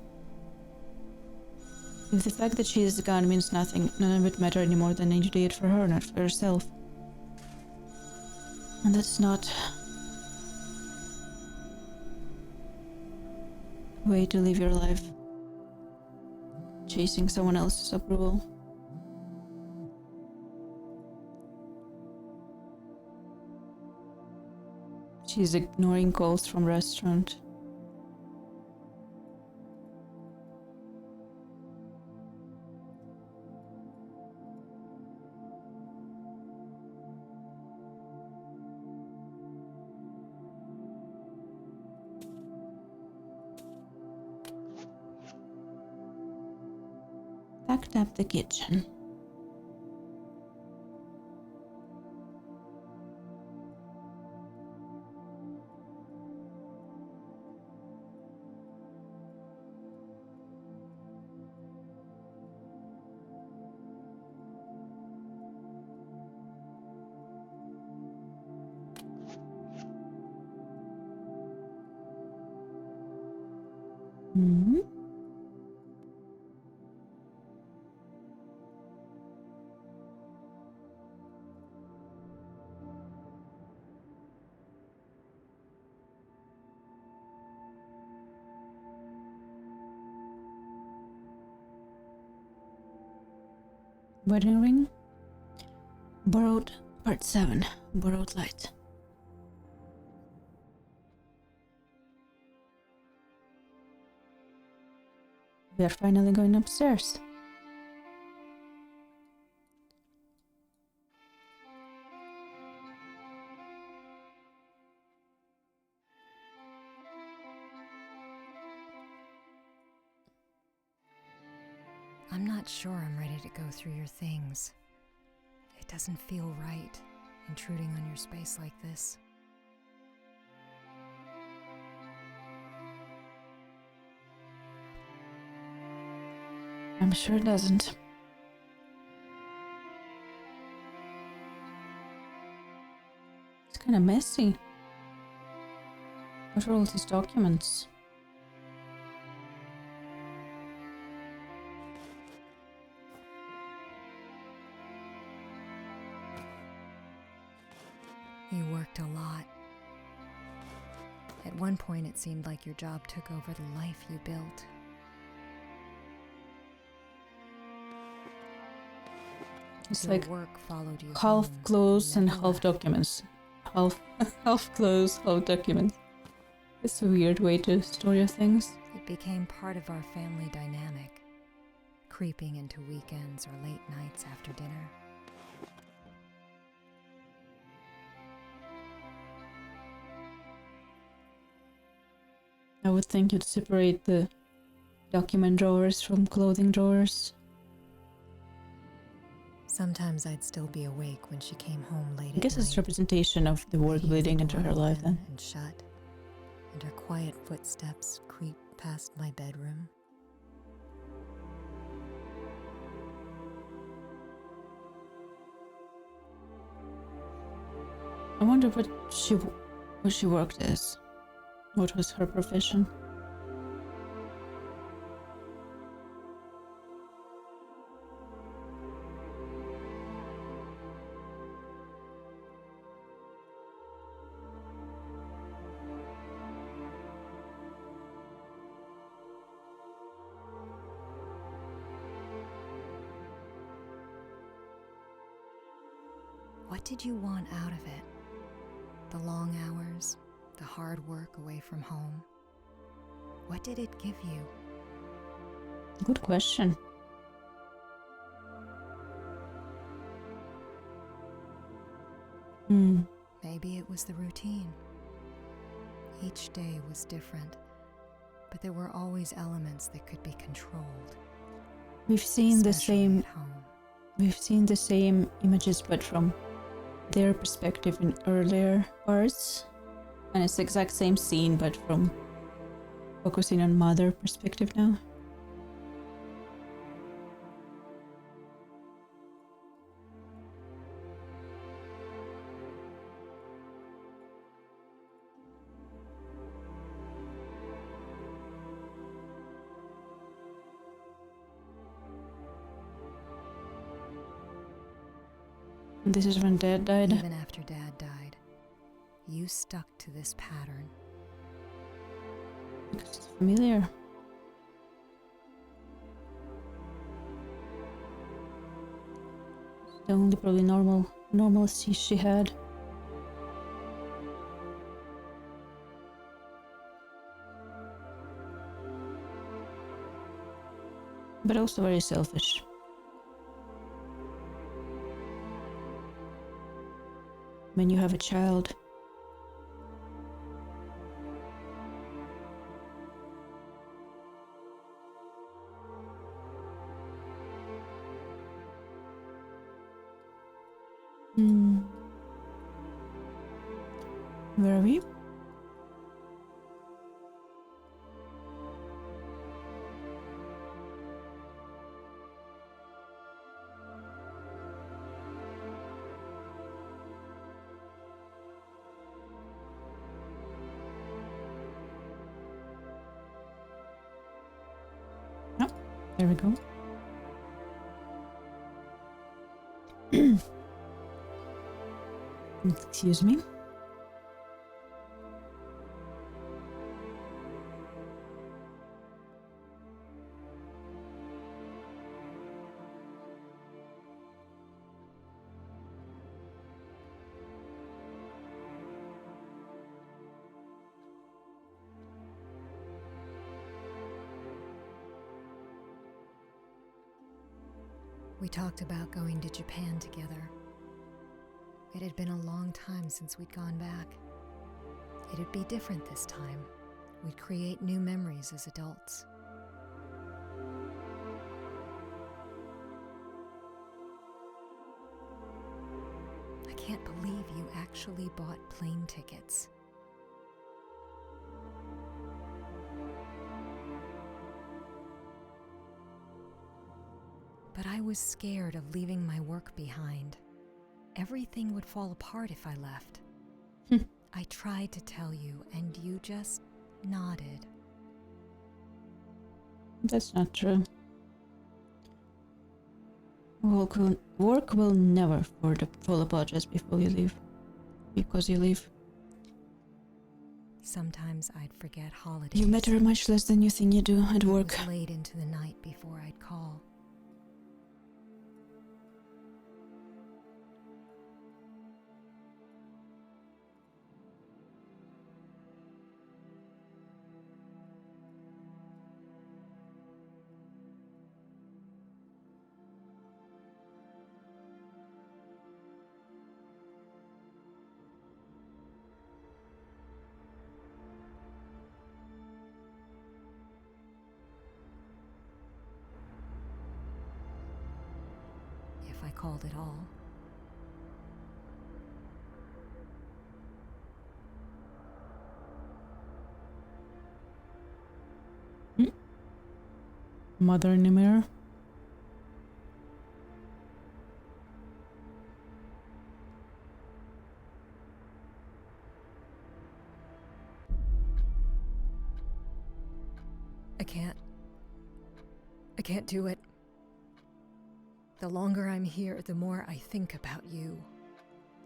If the fact that she is gone means nothing, none of it matter anymore, then you did it for her, not for yourself. And that's not a way to live your life. Chasing someone else's approval. She's ignoring calls from restaurant. Packed up the kitchen. Hmm? Wedding ring? Borrowed part 7. Borrowed light. We are finally going upstairs. I'm not sure I'm ready to go through your things. It doesn't feel right, intruding on your space like this. I'm sure it doesn't. It's kind of messy. What are all these documents? You worked a lot. At one point, it seemed like your job took over the life you built. It's Your like work followed you half home. clothes You and never half left. documents. Half clothes, half documents. It's a weird way to store your things. It became part of our family dynamic, creeping into weekends or late nights after dinner. I would think you'd separate the document drawers from clothing drawers. Sometimes I'd still be awake when she came home late I guess at it's night. representation of the work I'd hear bleeding the into door her life open then. and shut, and her quiet footsteps creep past my bedroom. I wonder what she worked as. What was her profession? What did you want out of it? The long hours, the hard work away from home? What did it give you? Good question. Maybe it was the routine. Each day was different, but there were always elements that could be controlled. We've seen the especially same at home. We've seen the same images but from their perspective in earlier parts. And it's the exact same scene but from focusing on mother perspective now. And this is when Dad died. Even after Dad died, you stuck to this pattern. Because it's familiar. It's the only probably normalcy she had. But also very selfish. When you have a child, where are we? There we go. Excuse me. We talked about going to Japan together. It had been a long time since we'd gone back. It'd be different this time. We'd create new memories as adults. I can't believe you actually bought plane tickets. But I was scared of leaving my work behind. Everything would fall apart if I left. I tried to tell you, and you just nodded. That's not true. Work will never fall apart just before you leave. Because you leave. Sometimes I'd forget holidays. You matter much less than you think you do at work. It was late into the night before I'd call. If I called at all. Mother in the mirror. I can't do it. The longer I'm here, the more I think about you.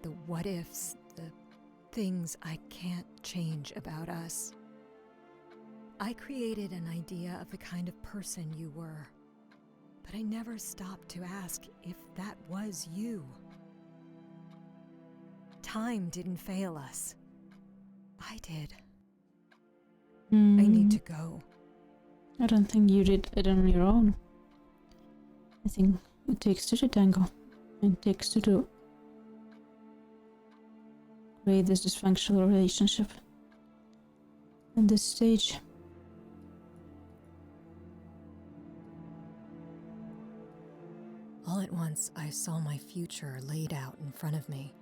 The what ifs, the things I can't change about us. I created an idea of the kind of person you were, but I never stopped to ask if that was you. Time didn't fail us. I did. I need to go. I don't think you did it on your own. I think it takes two to tango. It takes two to create this dysfunctional relationship at this stage. All at once, I saw my future laid out in front of me.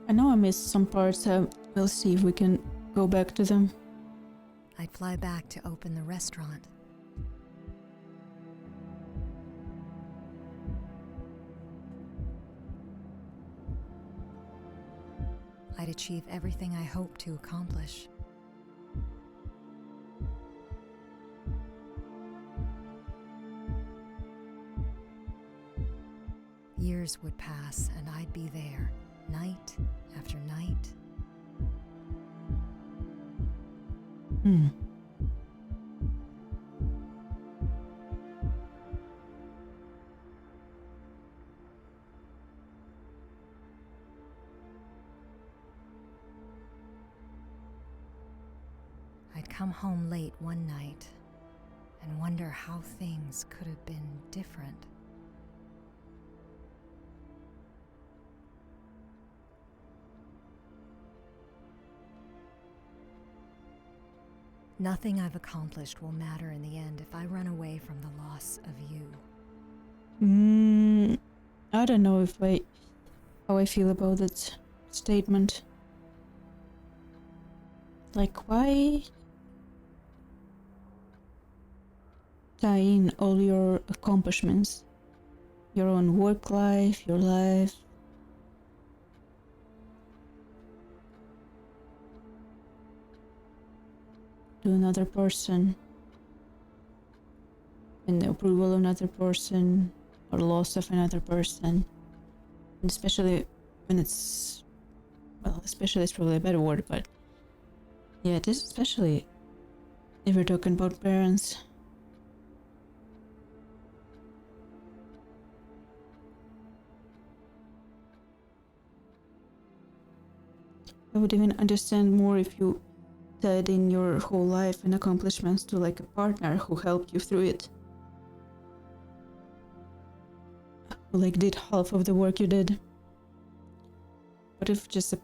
I know I missed some parts, so we'll see if we can go back to them. I'd fly back to open the restaurant. I'd achieve everything I hoped to accomplish. Years would pass and I'd be there, night after night. I'd come home late one night and wonder how things could have been different. Nothing I've accomplished will matter in the end if I run away from the loss of you. I don't know how I feel about that statement. Like, why tie in all your accomplishments? Your own work life, your life. to another person, and the approval of another person, or loss of another person, and especially when it's, well, especially is probably a better word, but yeah, this especially if we're talking about parents. I would even understand more if you tied in your whole life and accomplishments to like a partner who helped you through it. Who like did half of the work you did. What if just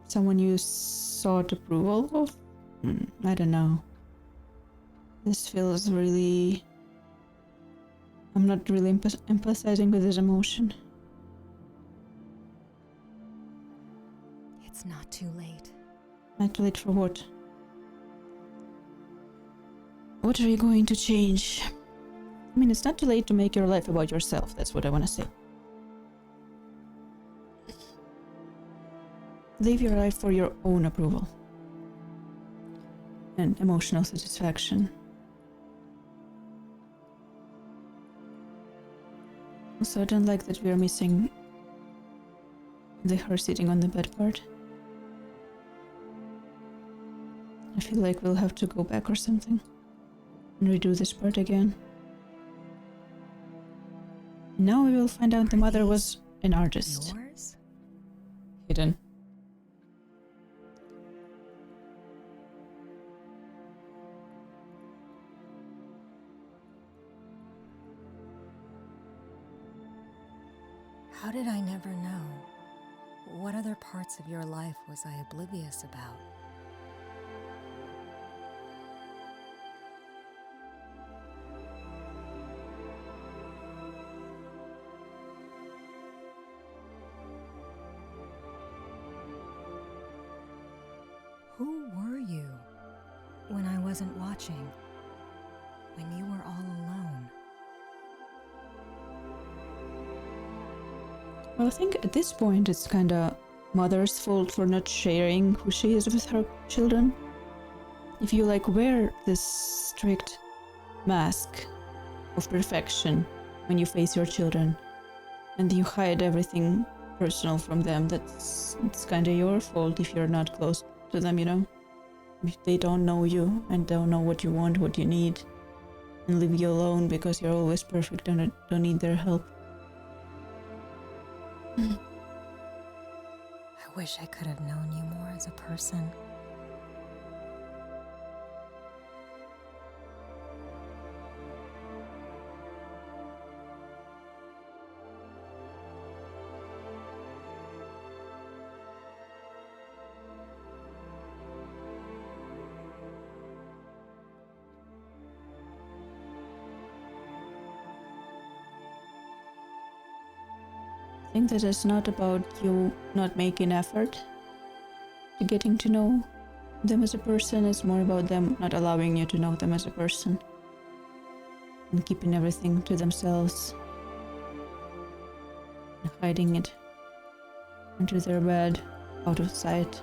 someone you sought approval of? I don't know. This feels really... I'm not really empathizing with this emotion. It's not too late. Not too late for what? What are you going to change? I mean, it's not too late to make your life about yourself. That's what I want to say. Live your life for your own approval and emotional satisfaction. Also, I don't like that we are missing her sitting on the bed part. I feel like we'll have to go back or something and redo this part again. Now we will find out the mother was an artist. Yours? Hidden. How did I never know? What other parts of your life was I oblivious about? Who were you when I wasn't watching? When you were all alone? Well, I think at this point it's kinda mother's fault for not sharing who she is with her children. If you like wear this strict mask of perfection when you face your children and you hide everything personal from them, it's kinda your fault if you're not close to them, you know? If they don't know you and don't know what you want, what you need, and leave you alone because you're always perfect and don't need their help. I wish I could have known you more as a person. I think that it's not about you not making effort to getting to know them as a person. It's more about them not allowing you to know them as a person and keeping everything to themselves and hiding it under their bed, out of sight.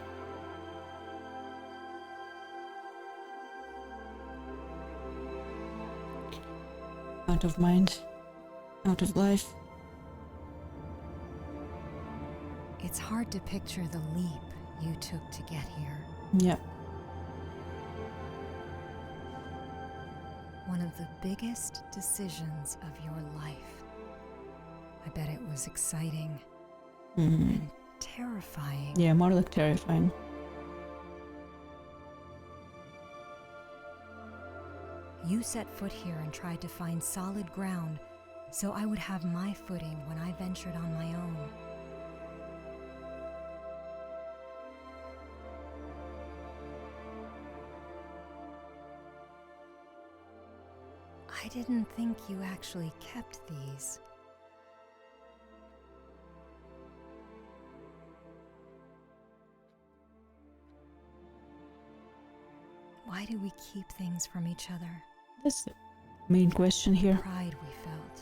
Out of mind, out of life. It's hard to picture the leap you took to get here. Yeah. One of the biggest decisions of your life. I bet it was exciting and terrifying. Yeah, more like terrifying. You set foot here and tried to find solid ground so I would have my footing when I ventured on my own. I didn't think you actually kept these. Why do we keep things from each other? That's the main question here. The pride we felt,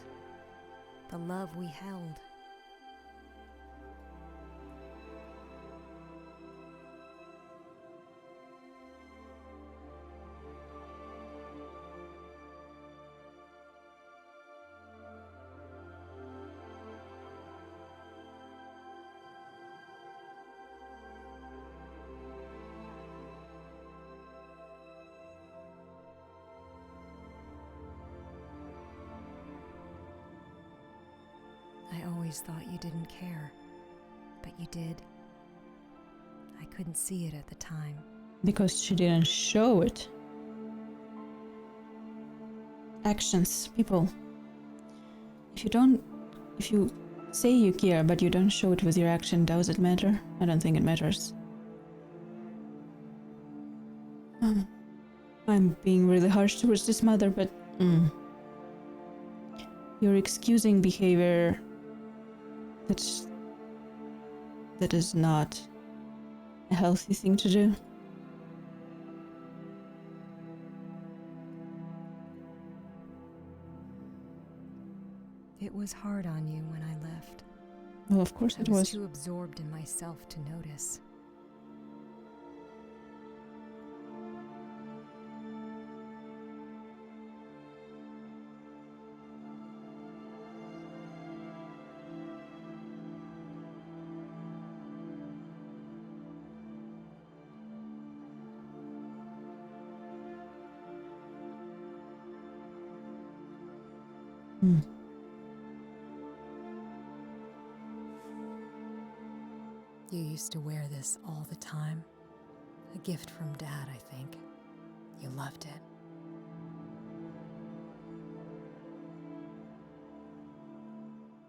the love we held. always thought you didn't care, but you did. I couldn't see it at the time. Because she didn't show it. Actions, people. If you say you care but you don't show it with your action, does it matter? I don't think it matters. I'm being really harsh towards this mother, but you're excusing behavior that is not a healthy thing to do. It was hard on you when I left. Well, of course it I was was. too absorbed in myself to notice. You used to wear this all the time. A gift from Dad, I think. You loved it.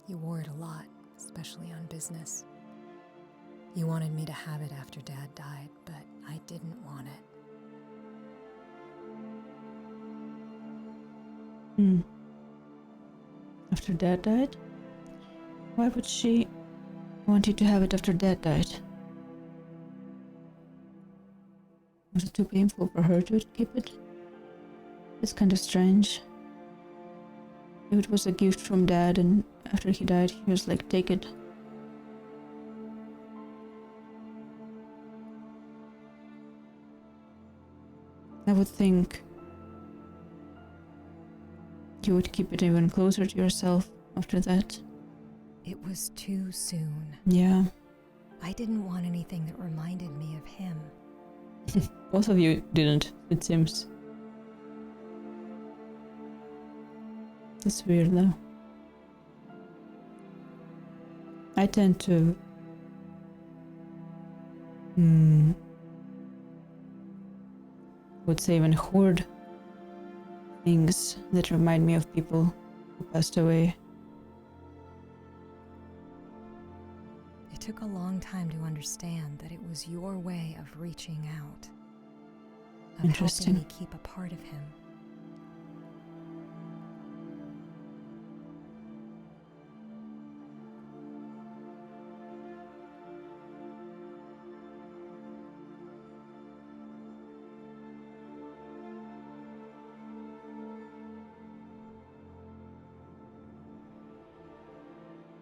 You wore it a lot, especially on business. You wanted me to have it after Dad died, but I didn't want it. After Dad died? Why would she want you to have it after Dad died? Was it too painful for her to keep it? It's kind of strange. If it was a gift from Dad and after he died he was like, take it. I would think you would keep it even closer to yourself after that. It was too soon. Yeah. I didn't want anything that reminded me of him. Both of you didn't, it seems. That's weird though. I tend to would say even hoard things that remind me of people who passed away. It took a long time to understand that it was your way of reaching out, of Interesting. helping me keep a part of him.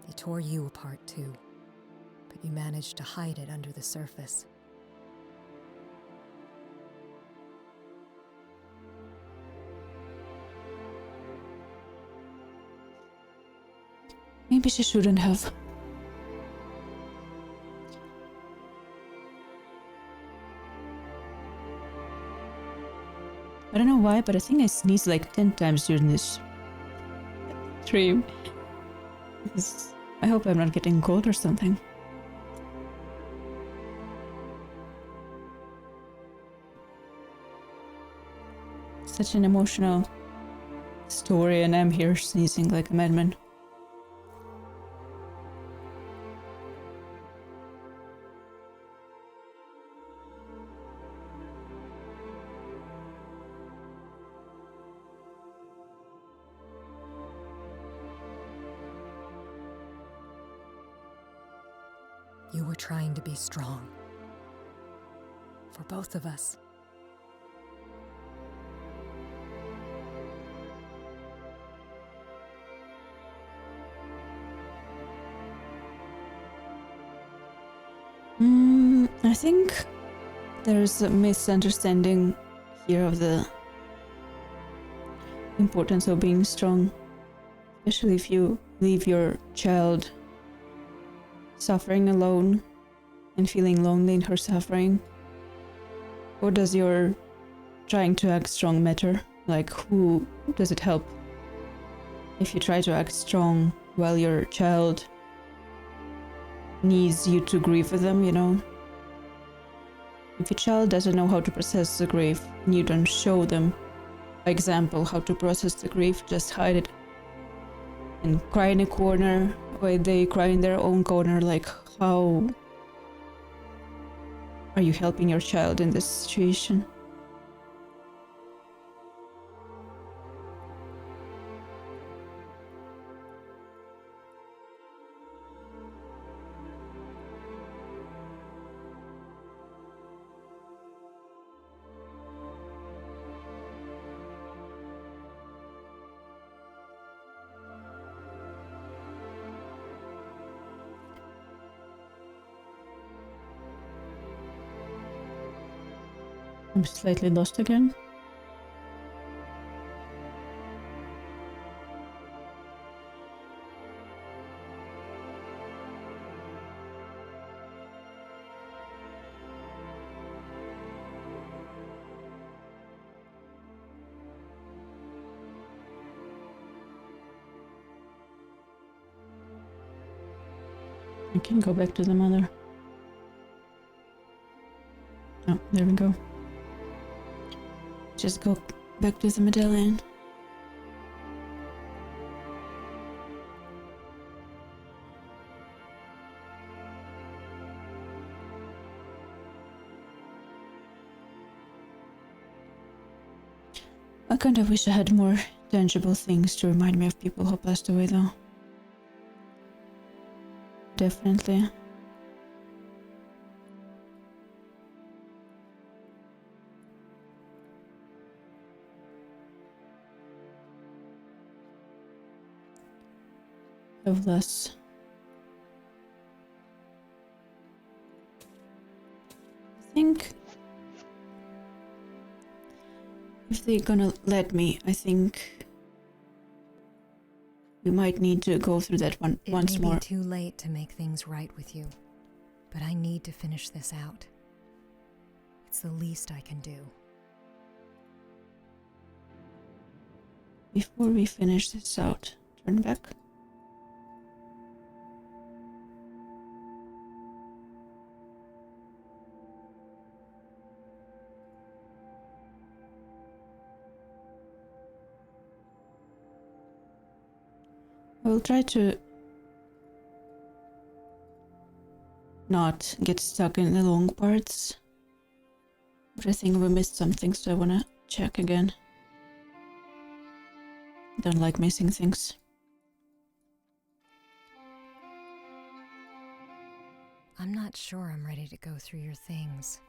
It tore you apart too, but you managed to hide it under the surface. Maybe she shouldn't have. I don't know why, but I think I sneezed like 10 times during this stream. I hope I'm not getting cold or something. Such an emotional story, and I'm here sneezing like a madman. You were trying to be strong. For both of us. I think there's a misunderstanding here of the importance of being strong, especially if you leave your child suffering alone and feeling lonely in her suffering. What does your trying to act strong matter? Like, who does it help if you try to act strong while your child needs you to grieve with them, you know? If your child doesn't know how to process the grief and you don't show them, by example, how to process the grief, just hide it and cry in a corner, or they cry in their own corner, like, how are you helping your child in this situation? I'm slightly lost again. I can go back to the mother. Oh, there we go. Just go back to the medallion. I kind of wish I had more tangible things to remind me of people who passed away, though. Definitely. Of less. I think if they're gonna let me, I think we might need to go through that one once more. It may be too late to make things right with you, but I need to finish this out. It's the least I can do. Before we finish this out, turn back. I will try to not get stuck in the long parts, but I think we missed something, so I wanna check again. Don't like missing things. I'm not sure I'm ready to go through your things.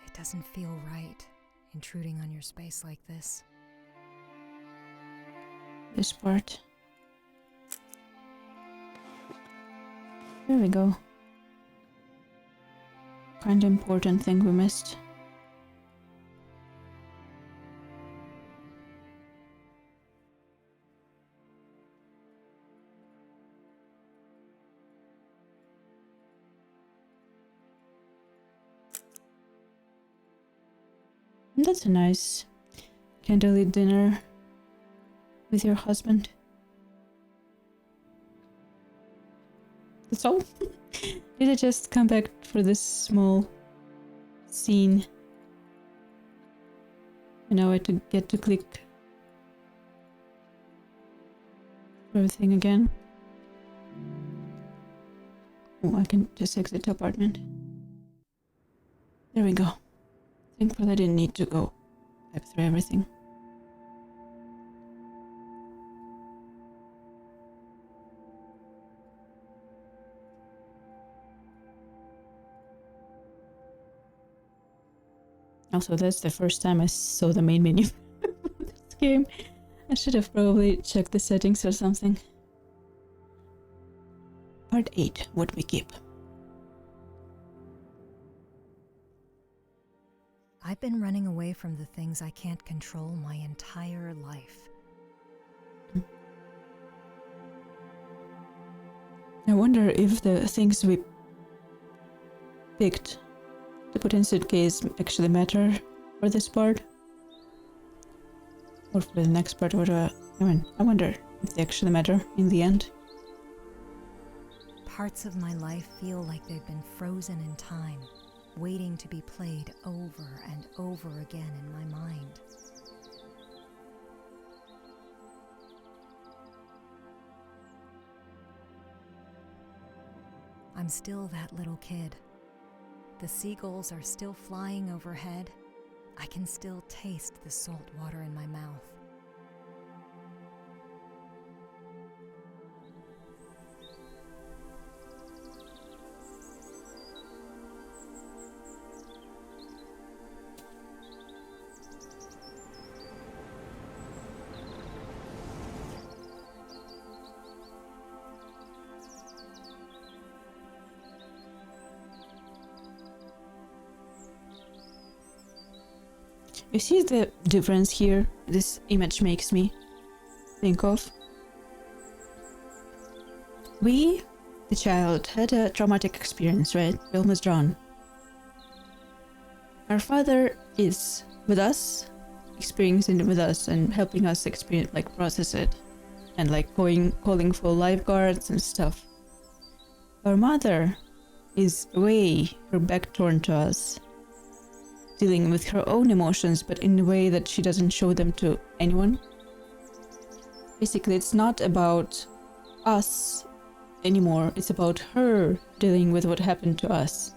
It doesn't feel right, intruding on your space like this. This part. There we go. Kinda important thing we missed. That's a nice candlelit dinner with your husband. That's all? Did I just come back for this small scene? And now I get to click everything again. Oh, I can just exit the apartment. There we go. Thankfully I didn't need to go back through everything. Also, that's the first time I saw the main menu of this game. I should have probably checked the settings or something. Part 8, what we keep. I've been running away from the things I can't control my entire life. I wonder if the things we picked to put in suitcase actually matter for this part. Or for the next part, or I wonder if they actually matter in the end. Parts of my life feel like they've been frozen in time, waiting to be played over and over again in my mind. I'm still that little kid. The seagulls are still flying overhead. I can still taste the salt water in my mouth. You see the difference here this image makes me think of? We, the child, had a traumatic experience, right? We almost drowned. Our father is with us, experiencing it with us and helping us experience, like process it, and like calling for lifeguards and stuff. Our mother is away, her back turned to us, dealing with her own emotions, but in a way that she doesn't show them to anyone. Basically, it's not about us anymore, it's about her dealing with what happened to us.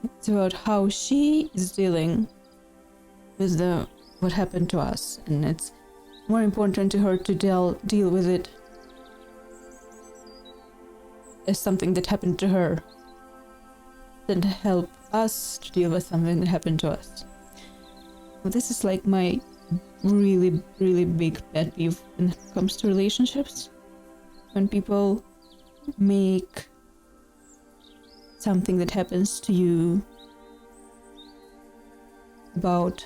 It's about how she is dealing with what happened to us, and it's more important to her to deal with it as something that happened to her than to help us to deal with something that happened to us. So this is like my really, really big pet peeve when it comes to relationships. When people make something that happens to you about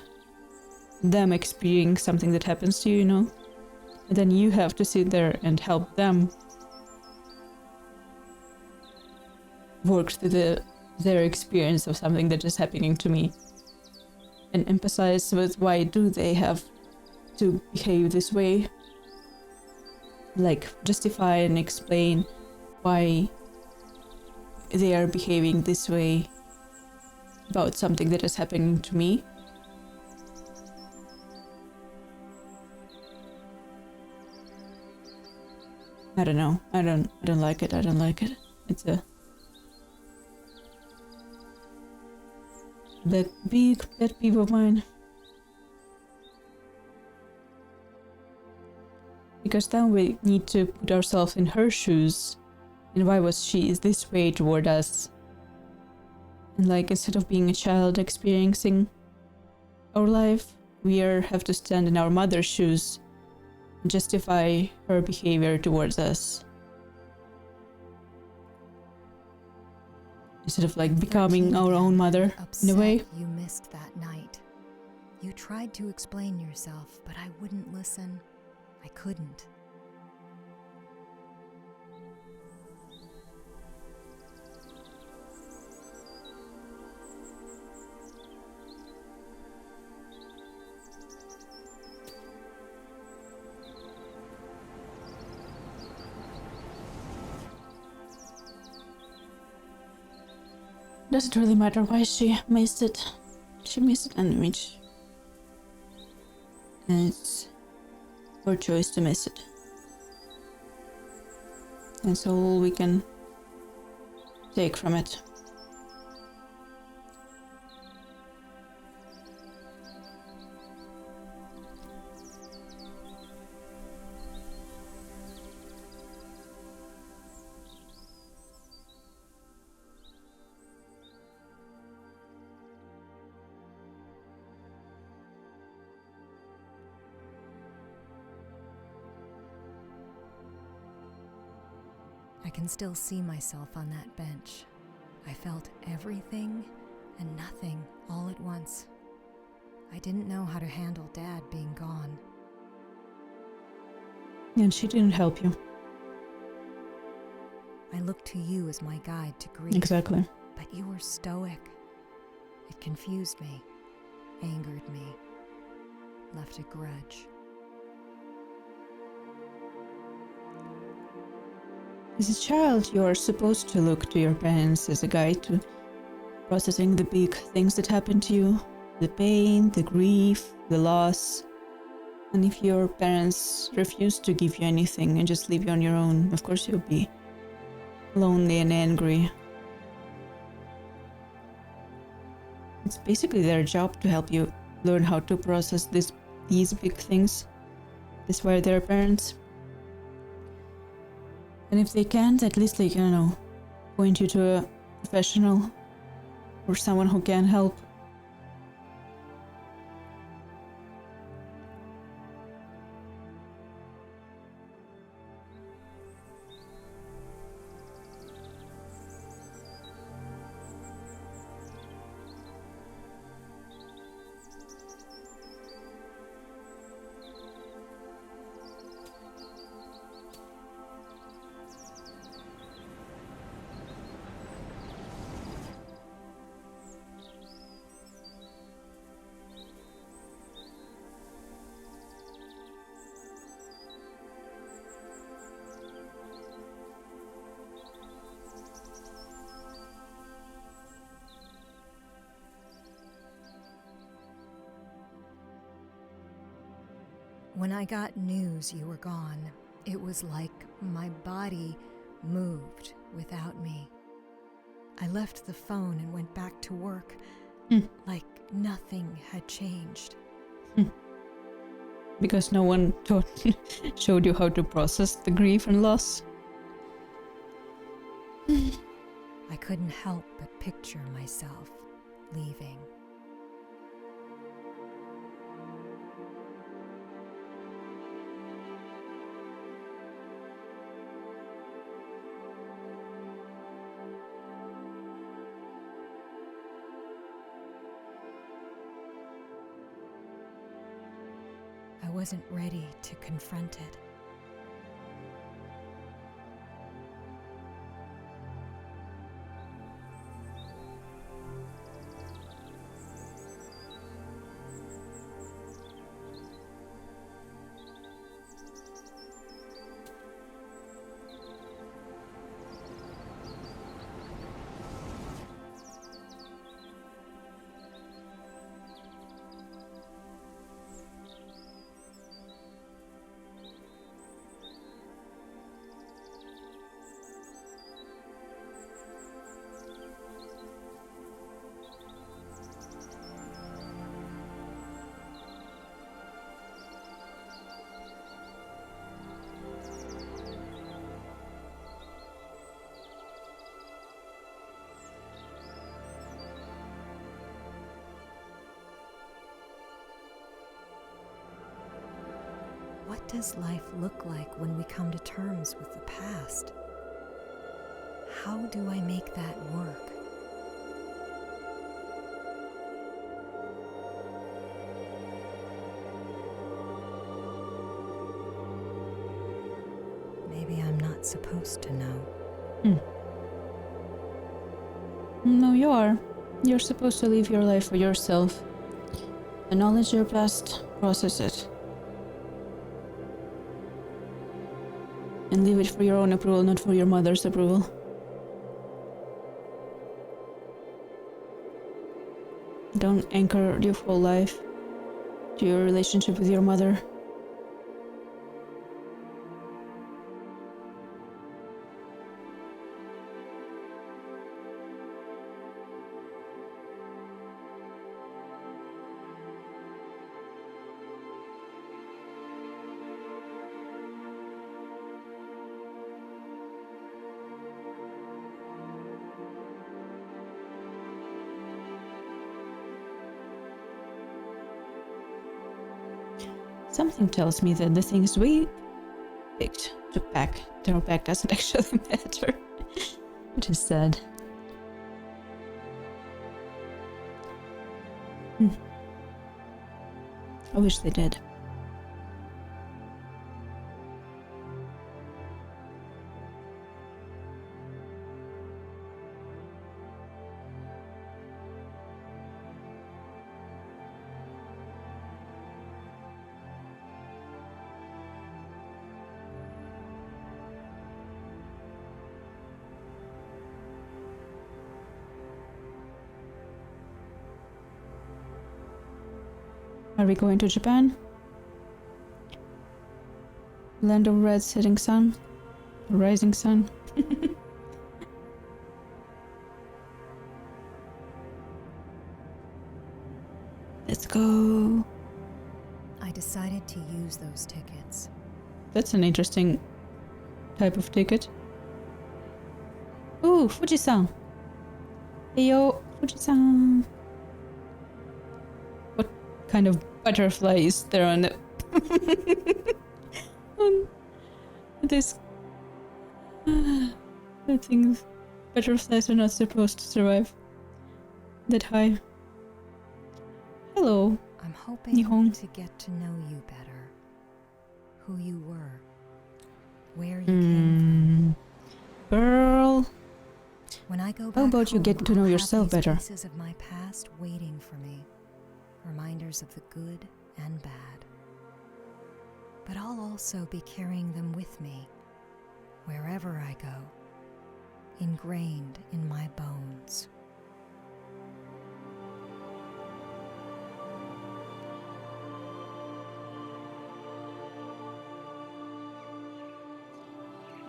them experiencing something that happens to you, you know? And then you have to sit there and help them work through their experience of something that is happening to me, and emphasize with why do they have to behave this way, like justify and explain why they are behaving this way about something that is happening to me. I don't know. I don't like it. I don't like it. It's a big pet peeve of mine. Because then we need to put ourselves in her shoes, and why was she this way toward us? And like, instead of being a child experiencing our life, we have to stand in our mother's shoes and justify her behavior towards us. Instead of like becoming our own mother in a way. You missed that night. You tried to explain yourself, but I wouldn't listen. I couldn't. Doesn't really matter why she missed it. She missed an image. And it's her choice to miss it. That's all we can take from it. I can still see myself on that bench. I felt everything and nothing all at once. I didn't know how to handle Dad being gone. And she didn't help you. I looked to you as my guide to grief. Exactly. But you were stoic. It confused me, angered me, left a grudge. As a child, you are supposed to look to your parents as a guide to processing the big things that happen to you, the pain, the grief, the loss. And if your parents refuse to give you anything and just leave you on your own, of course you'll be lonely and angry. It's basically their job to help you learn how to process these big things. That's why they're parents. And if they can't, at least they can, point you to a professional or someone who can help. When I got news you were gone, it was like my body moved without me. I left the phone and went back to work, like nothing had changed. Because no one showed you how to process the grief and loss. I couldn't help but picture myself leaving. I wasn't ready to confront it. What does life look like when we come to terms with the past? How do I make that work? Maybe I'm not supposed to know. No, you are. You're supposed to live your life for yourself. Acknowledge your past, process it. And leave it for your own approval, not for your mother's approval. Don't anchor your whole life to your relationship with your mother. Something tells me that the things we picked to pack doesn't actually matter. Which is sad. I wish they did. Are we going to Japan? Land of red setting sun? Rising sun? Let's go. I decided to use those tickets. That's an interesting type of ticket. Ooh, Fuji-san. Hey yo, Fuji-san. What kind of butterfly is there on the on this? I think butterflies are not supposed to survive that high. Hello. I'm hoping Nihon. to get to know you better. Who you were. Where you came from. Girl. When I go back How about you home, get to know I'll have yourself these better? Pieces of my past waiting for me. Reminders of the good and bad. But I'll also be carrying them with me. Wherever I go. Ingrained in my bones.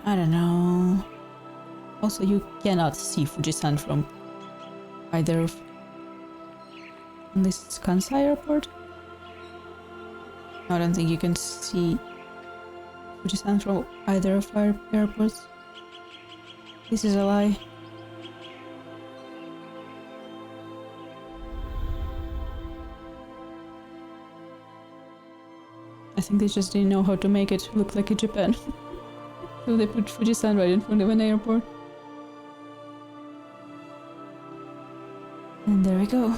I don't know. Also, you cannot see Fuji-san from either of... Unless it's Kansai Airport? I don't think you can see Fuji-san from either of our airports. This is a lie. I think they just didn't know how to make it look like a Japan. So they put Fuji-san right in front of an airport. And there we go.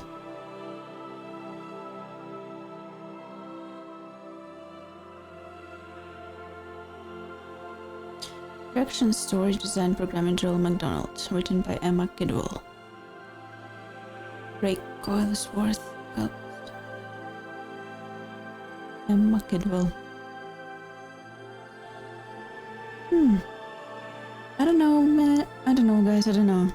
Production, story, design, programming, Joel McDonald. Written by Emma Kidwell. Ray Coilsworth. Emma Kidwell. I don't know, man. I don't know, guys. I don't know.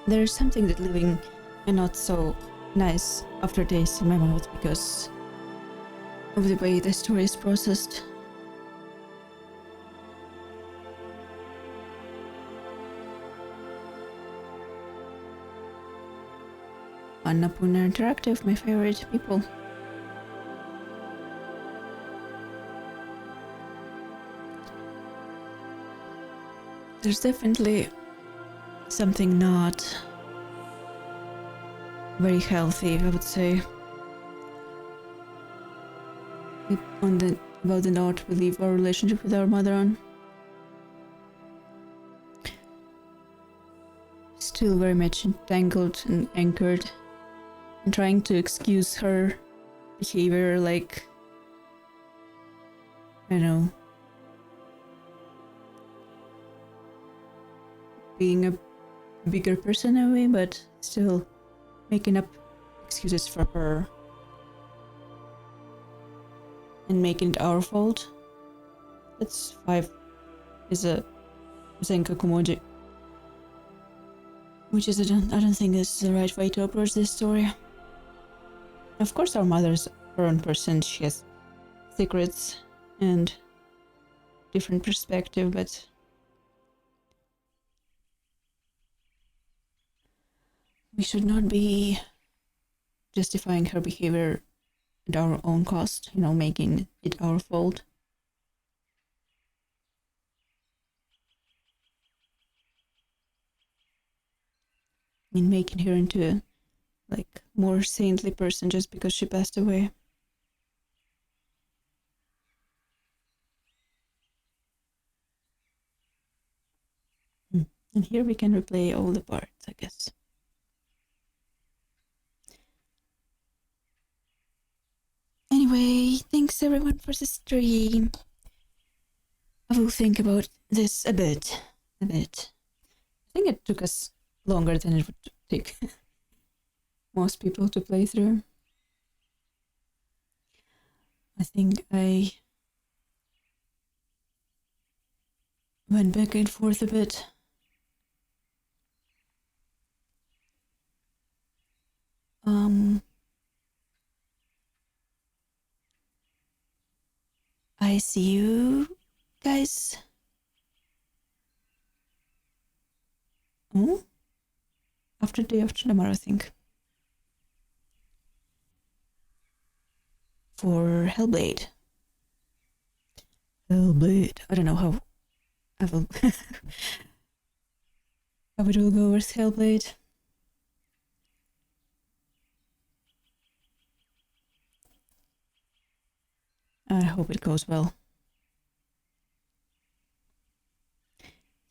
There's something that leaving a not so nice aftertaste in my mouth because of the way the story is processed. Annapurna Interactive, my favorite people. There's definitely something not very healthy, I would say, about the note we leave our relationship with our mother on. Still very much entangled and anchored, and trying to excuse her behavior like, I don't know, being a bigger person in a way, but still making up excuses for her and making it our fault. That's 5 is a senkaku moji, which is I don't think this is the right way to approach this story. Of course, our mother's her own person. She has secrets and different perspective, but we should not be justifying her behavior at our own cost, making it our fault. And making her into a more saintly person just because she passed away. And here we can replay all the parts, I guess. Anyway, thanks everyone for the stream. I will think about this a bit. I think it took us longer than it would take most people to play through. I think I went back and forth a bit. I see you guys. Oh? After day after tomorrow, I think. For Hellblade. Hellblade. I don't know how I will how it will go with Hellblade. I hope it goes well.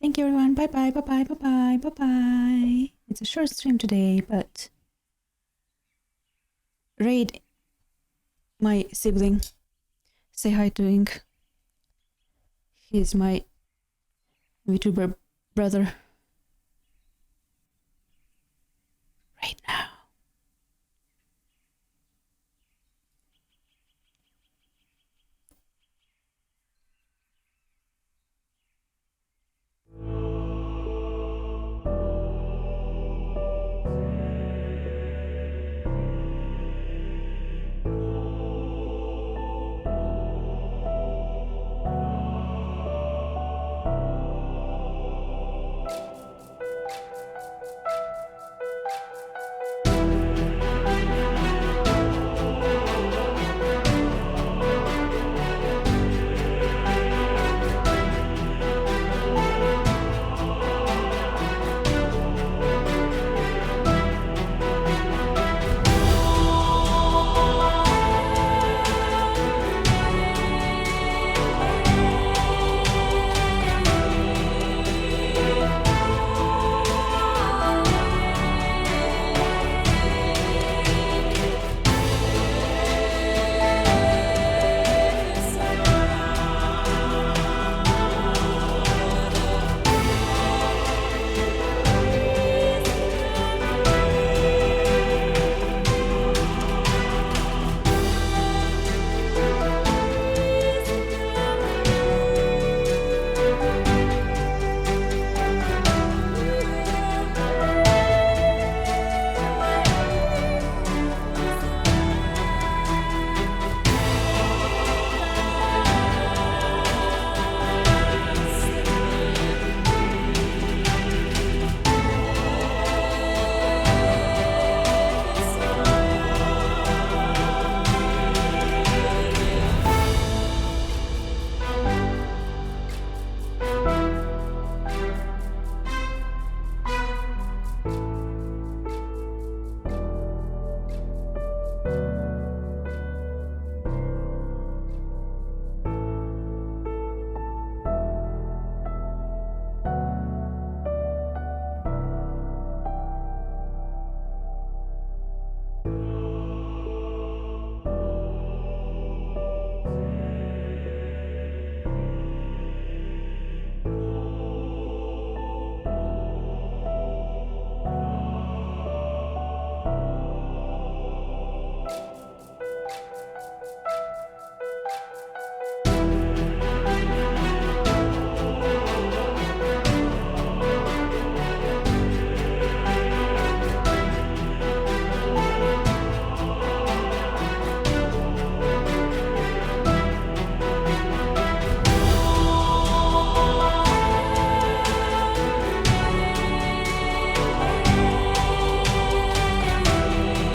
Thank you everyone. Bye bye, bye bye, bye bye, bye bye. It's a short stream today, but Raid, my sibling, say hi to Ink. He's my VTuber brother.